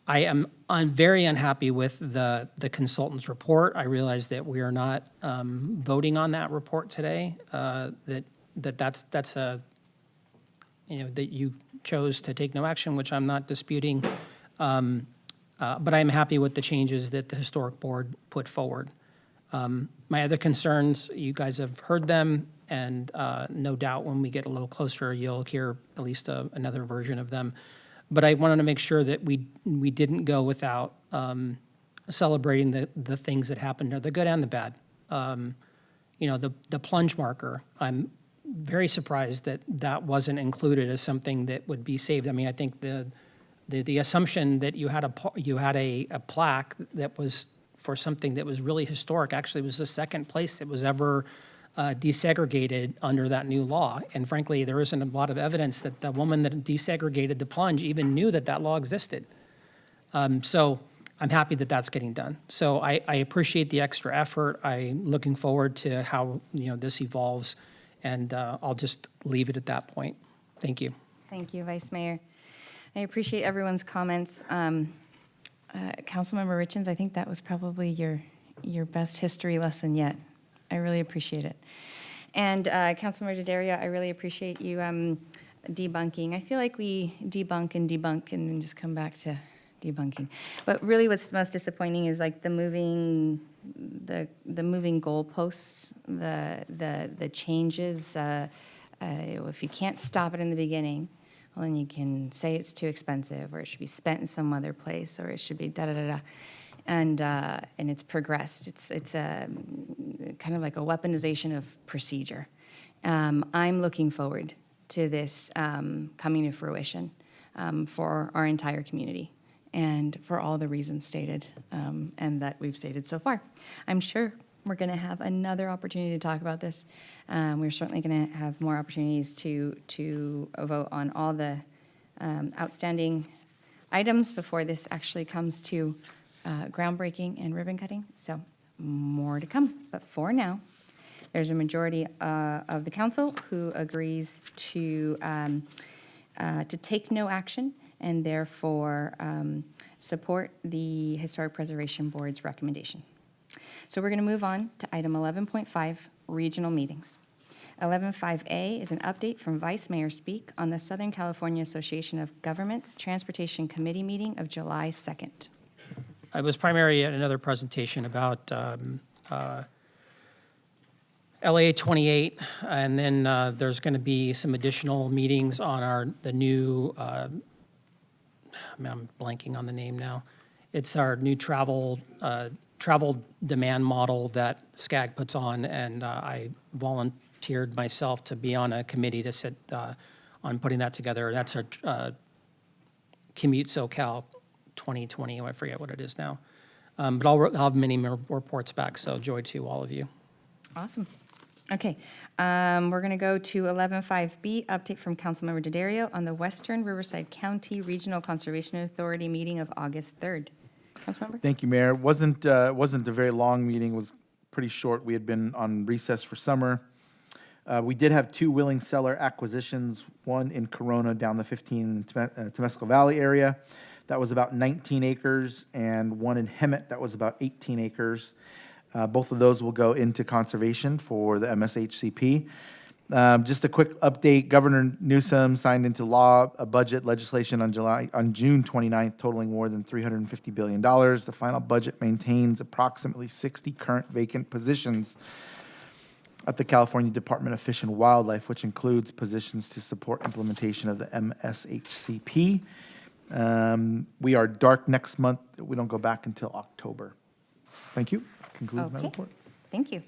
very unhappy with the consultant's report. I realize that we are not voting on that report today. That's a that you chose to take no action, which I'm not disputing. But I'm happy with the changes that the Historic Board put forward. My other concerns, you guys have heard them, and no doubt when we get a little closer, you'll hear at least another version of them. But I wanted to make sure that we didn't go without celebrating the things that happened there, the good and the bad. The plunge marker, I'm very surprised that wasn't included as something that would be saved. I think the assumption that you had a plaque that was for something that was really historic actually was the second place that was ever desegregated under that new law. And frankly, there isn't a lot of evidence that the woman that desegregated the plunge even knew that law existed. So I'm happy that that's getting done. So I appreciate the extra effort. I'm looking forward to how this evolves, and I'll just leave it at that point. Thank you. Thank you, Vice Mayor. I appreciate everyone's comments. Councilmember Richens, I think that was probably your best history lesson yet. I really appreciate it. And Councilmember Daddario, I really appreciate you debunking. I feel like we debunk and then just come back to debunking. But really what's most disappointing is like the moving goalposts, the changes. If you can't stop it in the beginning, well, then you can say it's too expensive, or it should be spent in some other place, or it should be da-da-da-da. And it's progressed. It's a kind of like a weaponization of procedure. I'm looking forward to this coming to fruition for our entire community and for all the reasons stated and that we've stated so far. I'm sure we're going to have another opportunity to talk about this. We're certainly going to have more opportunities to vote on all the outstanding items before this actually comes to groundbreaking and ribbon cutting. So more to come. But for now, There's a majority of the council who agrees to take no action and therefore support the Historic Preservation Board's recommendation. So we're going to move on to item 11.5, regional meetings. 11.5A is an update from Vice Mayor Speak on the Southern California Association of Governments Transportation Committee meeting of July 2nd. I was primarily at another presentation about LA 28, and then there's going to be some additional meetings on the new, I'm blanking on the name now. It's our new travel demand model that SCAG puts on, and I volunteered myself to be on a committee to sit on putting that together. That's our Commute SoCal 2020, I forget what it is now. But I'll have many more reports back, so joy to all of you. Awesome. Okay, we're going to go to 11.5B, update from Councilmember Daddario on the Western Riverside County Regional Conservation Authority meeting of August 3rd. Councilmember? Thank you, Mayor. It wasn't a very long meeting. It was pretty short. We had been on recess for summer. We did have two willing seller acquisitions, one in Corona down the 15 Temescal Valley area. That was about 19 acres, and one in Hemet that was about 18 acres. Both of those will go into conservation for the MSHCP. Just a quick update, Governor Newsom signed into law a budget legislation on June 29th totaling more than $350 billion. The final budget maintains approximately 60 current vacant positions at the California Department of Fish and Wildlife, which includes positions to support implementation of the MSHCP. We are dark next month. We don't go back until October. Thank you. Concludes my Okay. report. Thank you.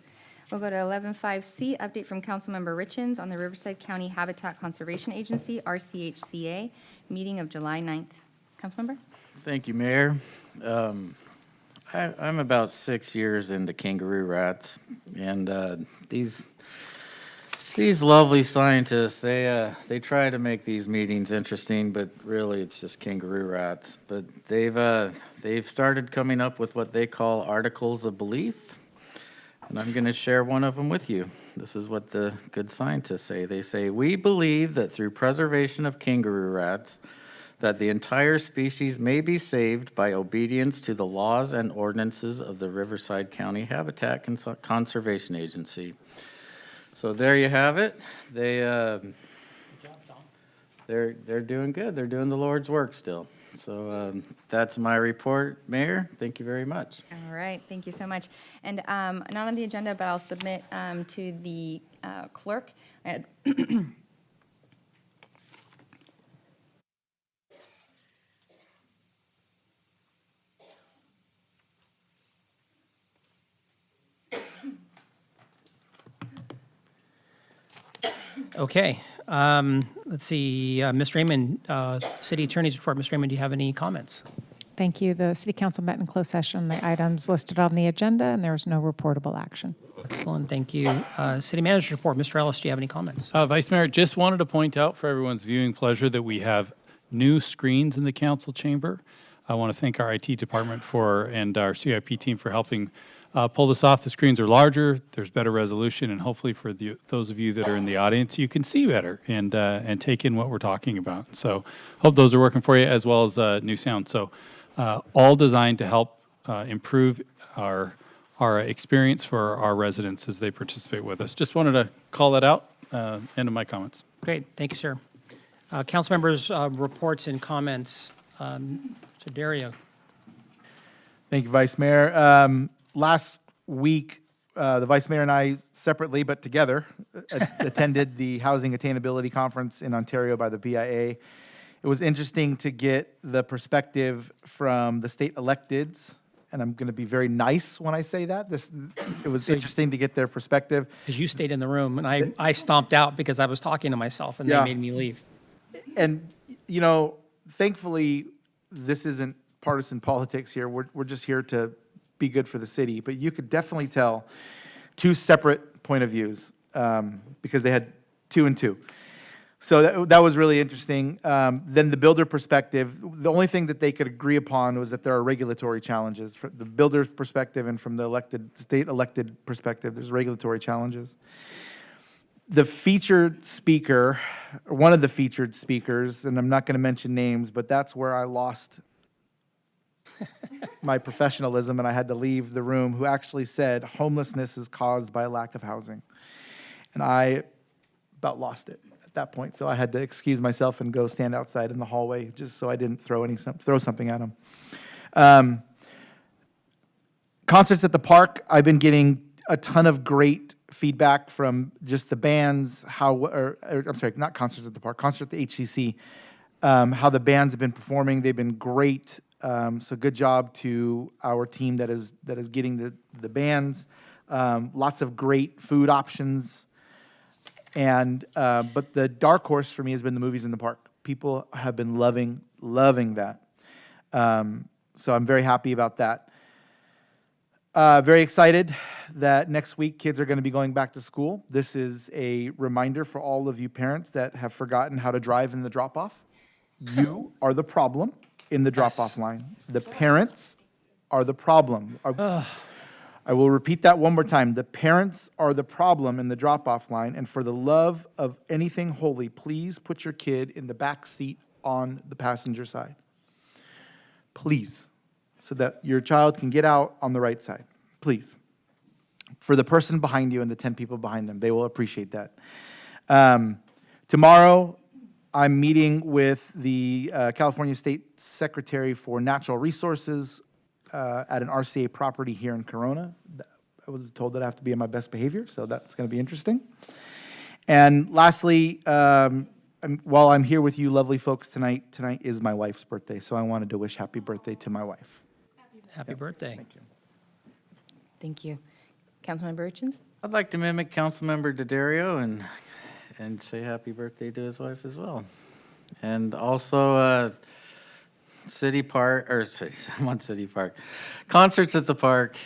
We'll go to 11.5C, update from Councilmember Richens on the Riverside County Habitat Conservation Agency, RCHCA, meeting of July 9th. Councilmember? Thank you, Mayor. I'm about 6 years into kangaroo rats, and these lovely scientists, they try to make these meetings interesting, but really it's just kangaroo rats. But they've started coming up with what they call articles of belief, and I'm going to share one of them with you. This is what the good scientists say. They say, "We believe that through preservation of kangaroo rats, that the entire species may be saved by obedience to the laws and ordinances of the Riverside County Habitat Conservation Agency." So there you have it. They're doing good. They're doing the Lord's work still. So that's my report, Mayor. Thank you very much. All right, thank you so much. And not on the agenda, but I'll submit to the clerk. Okay, let's see, Ms. Raymond, City Attorney's report. Ms. Raymond, do you have any comments? Thank you. The city council met in closed session on the items listed on the agenda, and there was no reportable action. Excellent, thank you. City Manager's report. Mr. Ellis, do you have any comments? Vice Mayor, just wanted to point out for everyone's viewing pleasure that we have new screens in the council chamber. I want to thank our IT department and our CIP team for helping pull this off. The screens are larger, there's better resolution, and hopefully for those of you that are in the audience, you can see better and take in what we're talking about. So hope those are working for you, as well as new sound. So all designed to help improve our experience for our residents as they participate with us. Just wanted to call that out. End of my comments. Great, thank you, sir. Council members' reports and comments. So Dario. Thank you, Vice Mayor. Last week, the Vice Mayor and I separately but together attended the Housing Attainability Conference in Ontario by the BIA. It was interesting to get the perspective from the state electeds, and I'm going to be very nice when I say that. It was interesting to get their perspective. Because you stayed in the room, and I stomped out because I was talking to myself, and Yeah. they made me leave. And, thankfully, this isn't partisan politics here. We're just here to be good for the city. But you could definitely tell two separate point of views because they had two and two. So that was really interesting. Then the builder perspective, the only thing that they could agree upon was that there are regulatory challenges. From the builder's perspective and from the state elected perspective, there's regulatory challenges. The featured speaker, one of the featured speakers, and I'm not going to mention names, but that's where I lost my professionalism and I had to leave the room, who actually said homelessness is caused by a lack of housing. And I about lost it at that point. So I had to excuse myself and go stand outside in the hallway just so I didn't throw something at him. Concerts at the park, I've been getting a ton of great feedback from just the bands, I'm sorry, not concerts at the park, concerts at the HCC, how the bands have been performing. They've been great. So good job to our team that is getting the bands. Lots of great food options. And but the dark horse for me has been the movies in the park. People have been loving that. So I'm very happy about that. Very excited that next week kids are going to be going back to school. This is a reminder for all of you parents that have forgotten how to drive in the drop-off. You are the problem in the drop-off line. The parents are the problem. I will repeat that one more time. The parents are the problem in the drop-off line, and for the love of anything holy, please put your kid in the back seat on the passenger side. Please, so that your child can get out on the right side. Please. For the person behind you and the 10 people behind them, they will appreciate that. Tomorrow, I'm meeting with the California State Secretary for Natural Resources at an RCA property here in Corona. I was told that I have to be on my best behavior, so that's going to be interesting. And lastly, while I'm here with you lovely folks tonight is my wife's birthday, so I wanted to wish happy birthday to my wife. Happy birthday. Thank you. Thank you. Councilmember Richens? I'd like to mimic Councilmember Daddario and say happy birthday to his wife as well. And also, City Park, I'm on City Park. Concerts at the park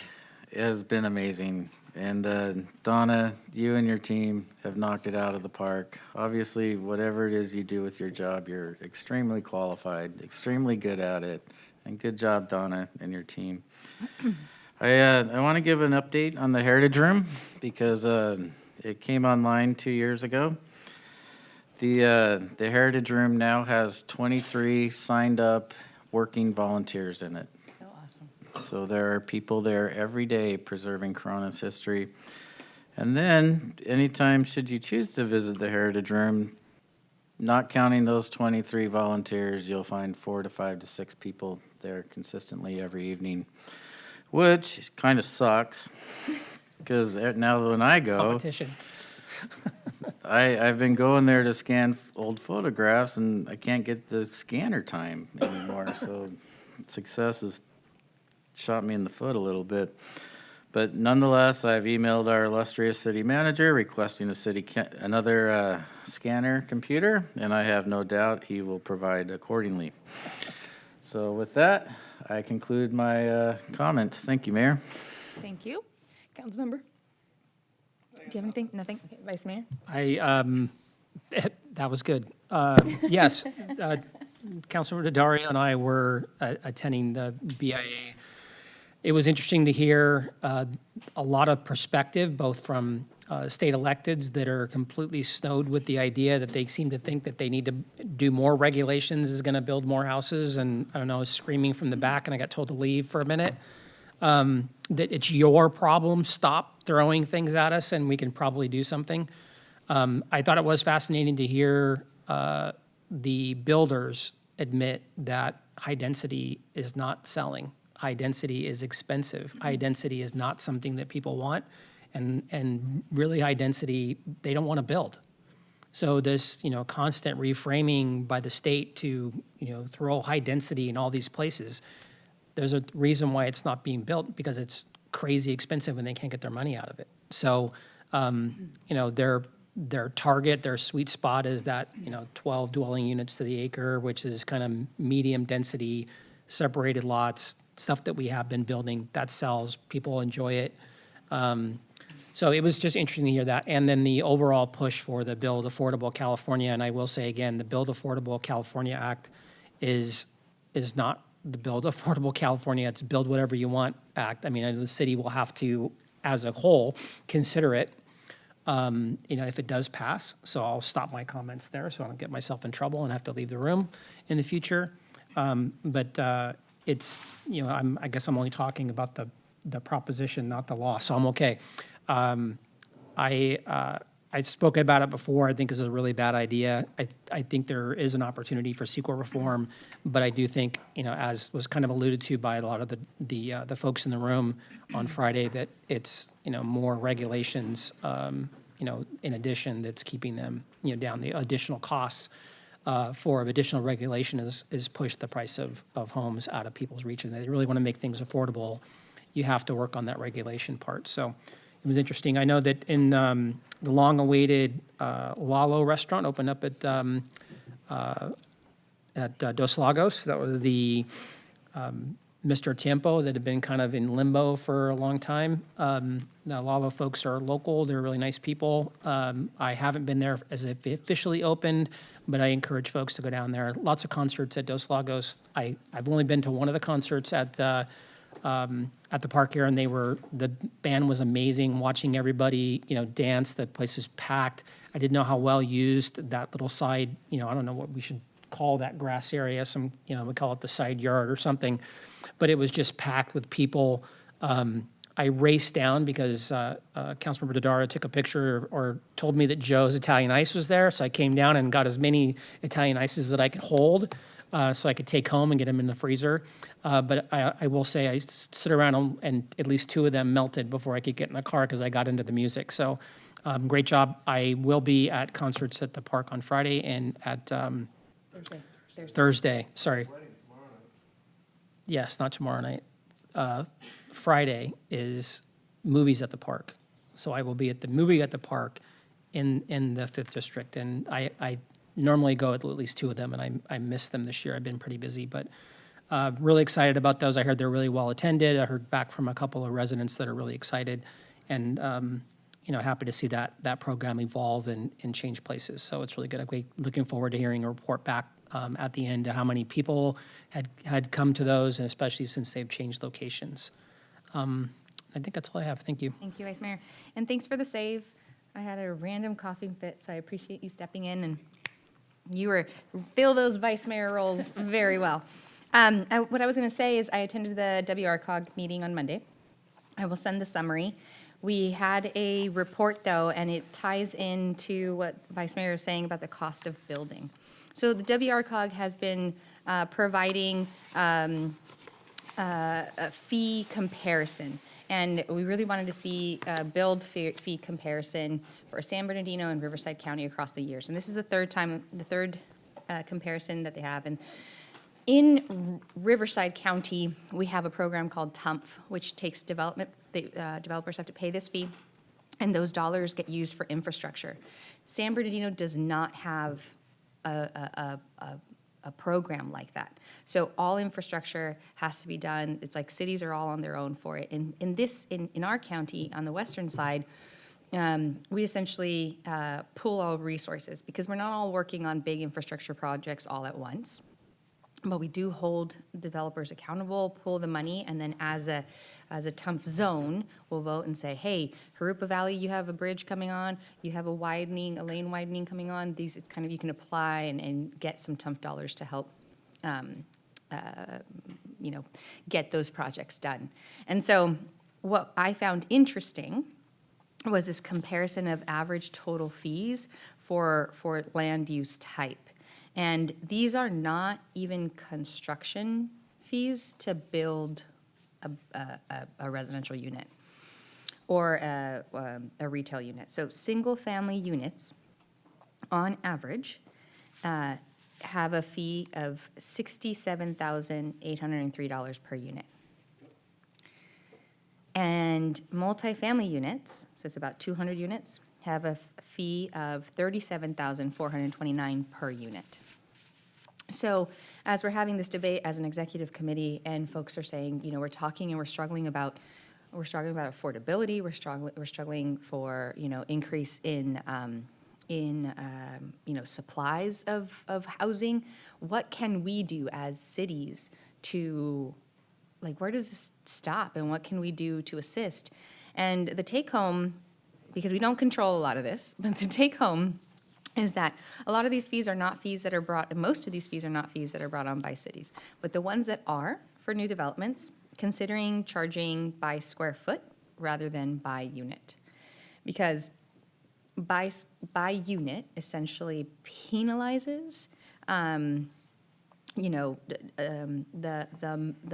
has been amazing. And Donna, you and your team have knocked it out of the park. Obviously, whatever it is you do with your job, you're extremely qualified, extremely good at it. And good job, Donna, and your team. I want to give an update on the Heritage Room because it came online 2 years ago. The Heritage Room now has 23 signed up working volunteers in it. So awesome. So there are people there every day preserving Corona's history. And then anytime should you choose to visit the Heritage Room, not counting those 23 volunteers, you'll find 4 to 5 to 6 people there consistently every evening, which kind of sucks because now when I go, Competition. I've been going there to scan old photographs and I can't get the scanner time anymore. So success has shot me in the foot a little bit. But nonetheless, I've emailed our illustrious city manager requesting another scanner computer, and I have no doubt he will provide accordingly. So with that, I conclude my comments. Thank you, Mayor. Thank you. Councilmember? Do you have anything? Nothing? Okay, Vice Mayor? That was good. Yes, Councilmember Daddario and I were attending the BIA. It was interesting to hear a lot of perspective, both from state electeds that are completely snowed with the idea that they seem to think that they need to do more regulations is going to build more houses, and I don't know, screaming from the back, and I got told to leave for a minute. That it's your problem, stop throwing things at us, and we can probably do something. I thought it was fascinating to hear the builders admit that high density is not selling. High density is expensive. High density is not something that people want. And really high density, they don't want to build. So this, constant reframing by the state to, throw high density in all these places, there's a reason why it's not being built, because it's crazy expensive and they can't get their money out of it. So, their target, their sweet spot is that, 12 dwelling units to the acre, which is kind of medium density, separated lots, stuff that we have been building that sells, people enjoy it. So it was just interesting to hear that. And then the overall push for the Build Affordable California, and I will say again, the Build Affordable California Act is not the Build Affordable California, it's Build Whatever You Want Act. I mean, the city will have to, as a whole, consider it, if it does pass. So I'll stop my comments there so I don't get myself in trouble and have to leave the room in the future. But it's, I guess I'm only talking about the proposition, not the law, so I'm okay. I spoke about it before. I think this is a really bad idea. I think there is an opportunity for CEQA reform, but I do think, as was kind of alluded to by a lot of the folks in the room on Friday, that it's, more regulations, in addition, that's keeping them, down. The additional costs for additional regulation is push the price of homes out of people's reach. And they really want to make things affordable. You have to work on that regulation part. So it was interesting. I know that in the long-awaited Lalo restaurant opened up at Dos Lagos. That was the Mr. Tiempo that had been kind of in limbo for a long time. The Lalo folks are local. They're really nice people. I haven't been there as if it officially opened, but I encourage folks to go down there. Lots of concerts at Dos Lagos. I've only been to one of the concerts at the park here, and the band was amazing. Watching everybody, dance, the place is packed. I didn't know how well used that little side, I don't know what we should call that grass area. We call it the side yard or something, but it was just packed with people. I raced down because Councilmember Dodaro took a picture or told me that Joe's Italian Ice was there, so I came down and got as many Italian Ices that I could hold. So I could take home and get them in the freezer. But I will say I stood around and at least two of them melted before I could get in the car because I got into the music. So great job. I will be at concerts at the park on Friday and at Thursday. Sorry. Yes, not tomorrow night. Friday is movies at the park. So I will be at the movie at the park in the 5th District. And I normally go at least two of them, and I missed them this year. I've been pretty busy, but really excited about those. I heard they're really well attended. I heard back from a couple of residents that are really excited, and happy to see that program evolve and change places. So it's really good. I'm looking forward to hearing a report back at the end to how many people had come to those, and especially since they've changed locations. I think that's all I have. Thank you. Thank you, Vice Mayor. And thanks for the save. I had a random coughing fit, so I appreciate you stepping in, and you fill those vice mayor roles very well. What I was going to say is I attended the WRCOG meeting on Monday. I will send the summary. We had a report, though, and it ties into what Vice Mayor is saying about the cost of building. So the WRCOG has been providing a fee comparison, and we really wanted to see a build fee comparison for San Bernardino and Riverside County across the years. And this is the third comparison that they have. And in Riverside County, we have a program called TUMF, which takes developers have to pay this fee, and those dollars get used for infrastructure. San Bernardino does not have a program like that. So all infrastructure has to be done. It's like cities are all on their own for it. And in our county, on the western side, we essentially pool all resources because we're not all working on big infrastructure projects all at once. But we do hold developers accountable, pool the money, and then as a TUMF zone, we'll vote and say, hey, Harupa Valley, you have a bridge coming on, you have a lane widening coming on. These, it's kind of, you can apply and get some TUMF dollars to help, get those projects done. And so what I found interesting was this comparison of average total fees for land use type. And these are not even construction fees to build a residential unit or a retail unit. So single-family units, on average, have a fee of $67,803 per unit. And multifamily units, so it's about 200 units, have a fee of $37,429 per unit. So as we're having this debate as an executive committee and folks are saying, we're talking and we're struggling about We're struggling about affordability. We're struggling for, increase in supplies of housing. What can we do as cities to, where does this stop and what can we do to assist? And the take home, because we don't control a lot of this, but the take home is that a lot of these fees are not fees that are brought, most of these fees are not fees that are brought on by cities. But the ones that are for new developments, considering charging by square foot rather than by unit. Because by unit essentially penalizes, the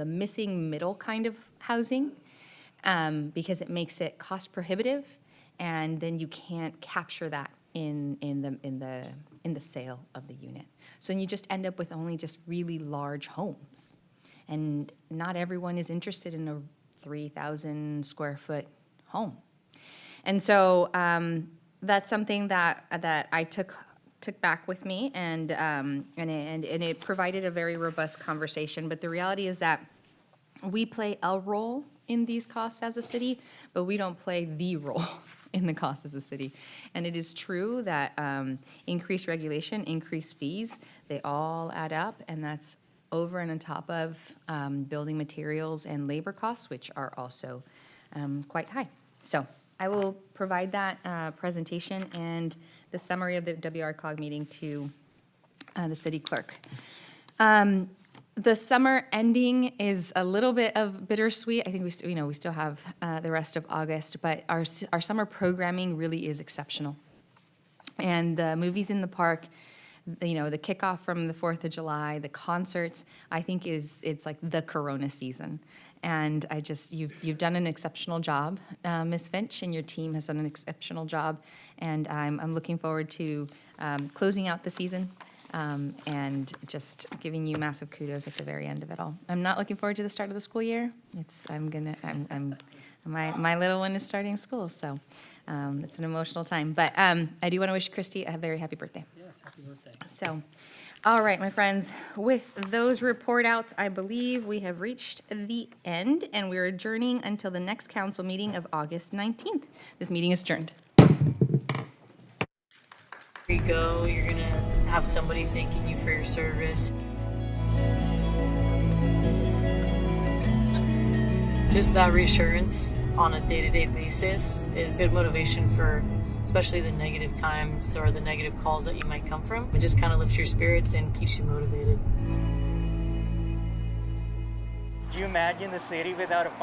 missing middle kind of housing, because it makes it cost prohibitive, and then you can't capture that in the sale of the unit. So you just end up with only just really large homes, and not everyone is interested in a 3,000 square foot home. And so that's something that I took back with me, and it provided a very robust conversation. But the reality is that we play a role in these costs as a city, but we don't play the role in the costs as a city. And it is true that increased regulation, increased fees, they all add up, and that's over and on top of building materials and labor costs, which are also quite high. So I will provide that presentation and the summary of the WRCOG meeting to the city clerk. The summer ending is a little bit of bittersweet. I think we still have the rest of August, but our summer programming really is exceptional. And the movies in the park, the kickoff from the 4th of July, the concerts, I think it's like the Corona season. And you've done an exceptional job, Ms. Finch, and your team has done an exceptional job. And I'm looking forward to closing out the season. And just giving you massive kudos at the very end of it all. I'm not looking forward to the start of the school year. My little one is starting school, so it's an emotional time. But I do want to wish Christy a very happy birthday. Yes, happy birthday. So, all right, my friends, with those report outs, I believe we have reached the end, and we're adjourning until the next council meeting of August 19th. This meeting is adjourned. Here you go. You're going to have somebody thanking you for your service. Just that reassurance on a day-to-day basis is good motivation for especially the negative times or the negative calls that you might come from. It just kind of lifts your spirits and keeps you motivated. Could you imagine the city without a fire?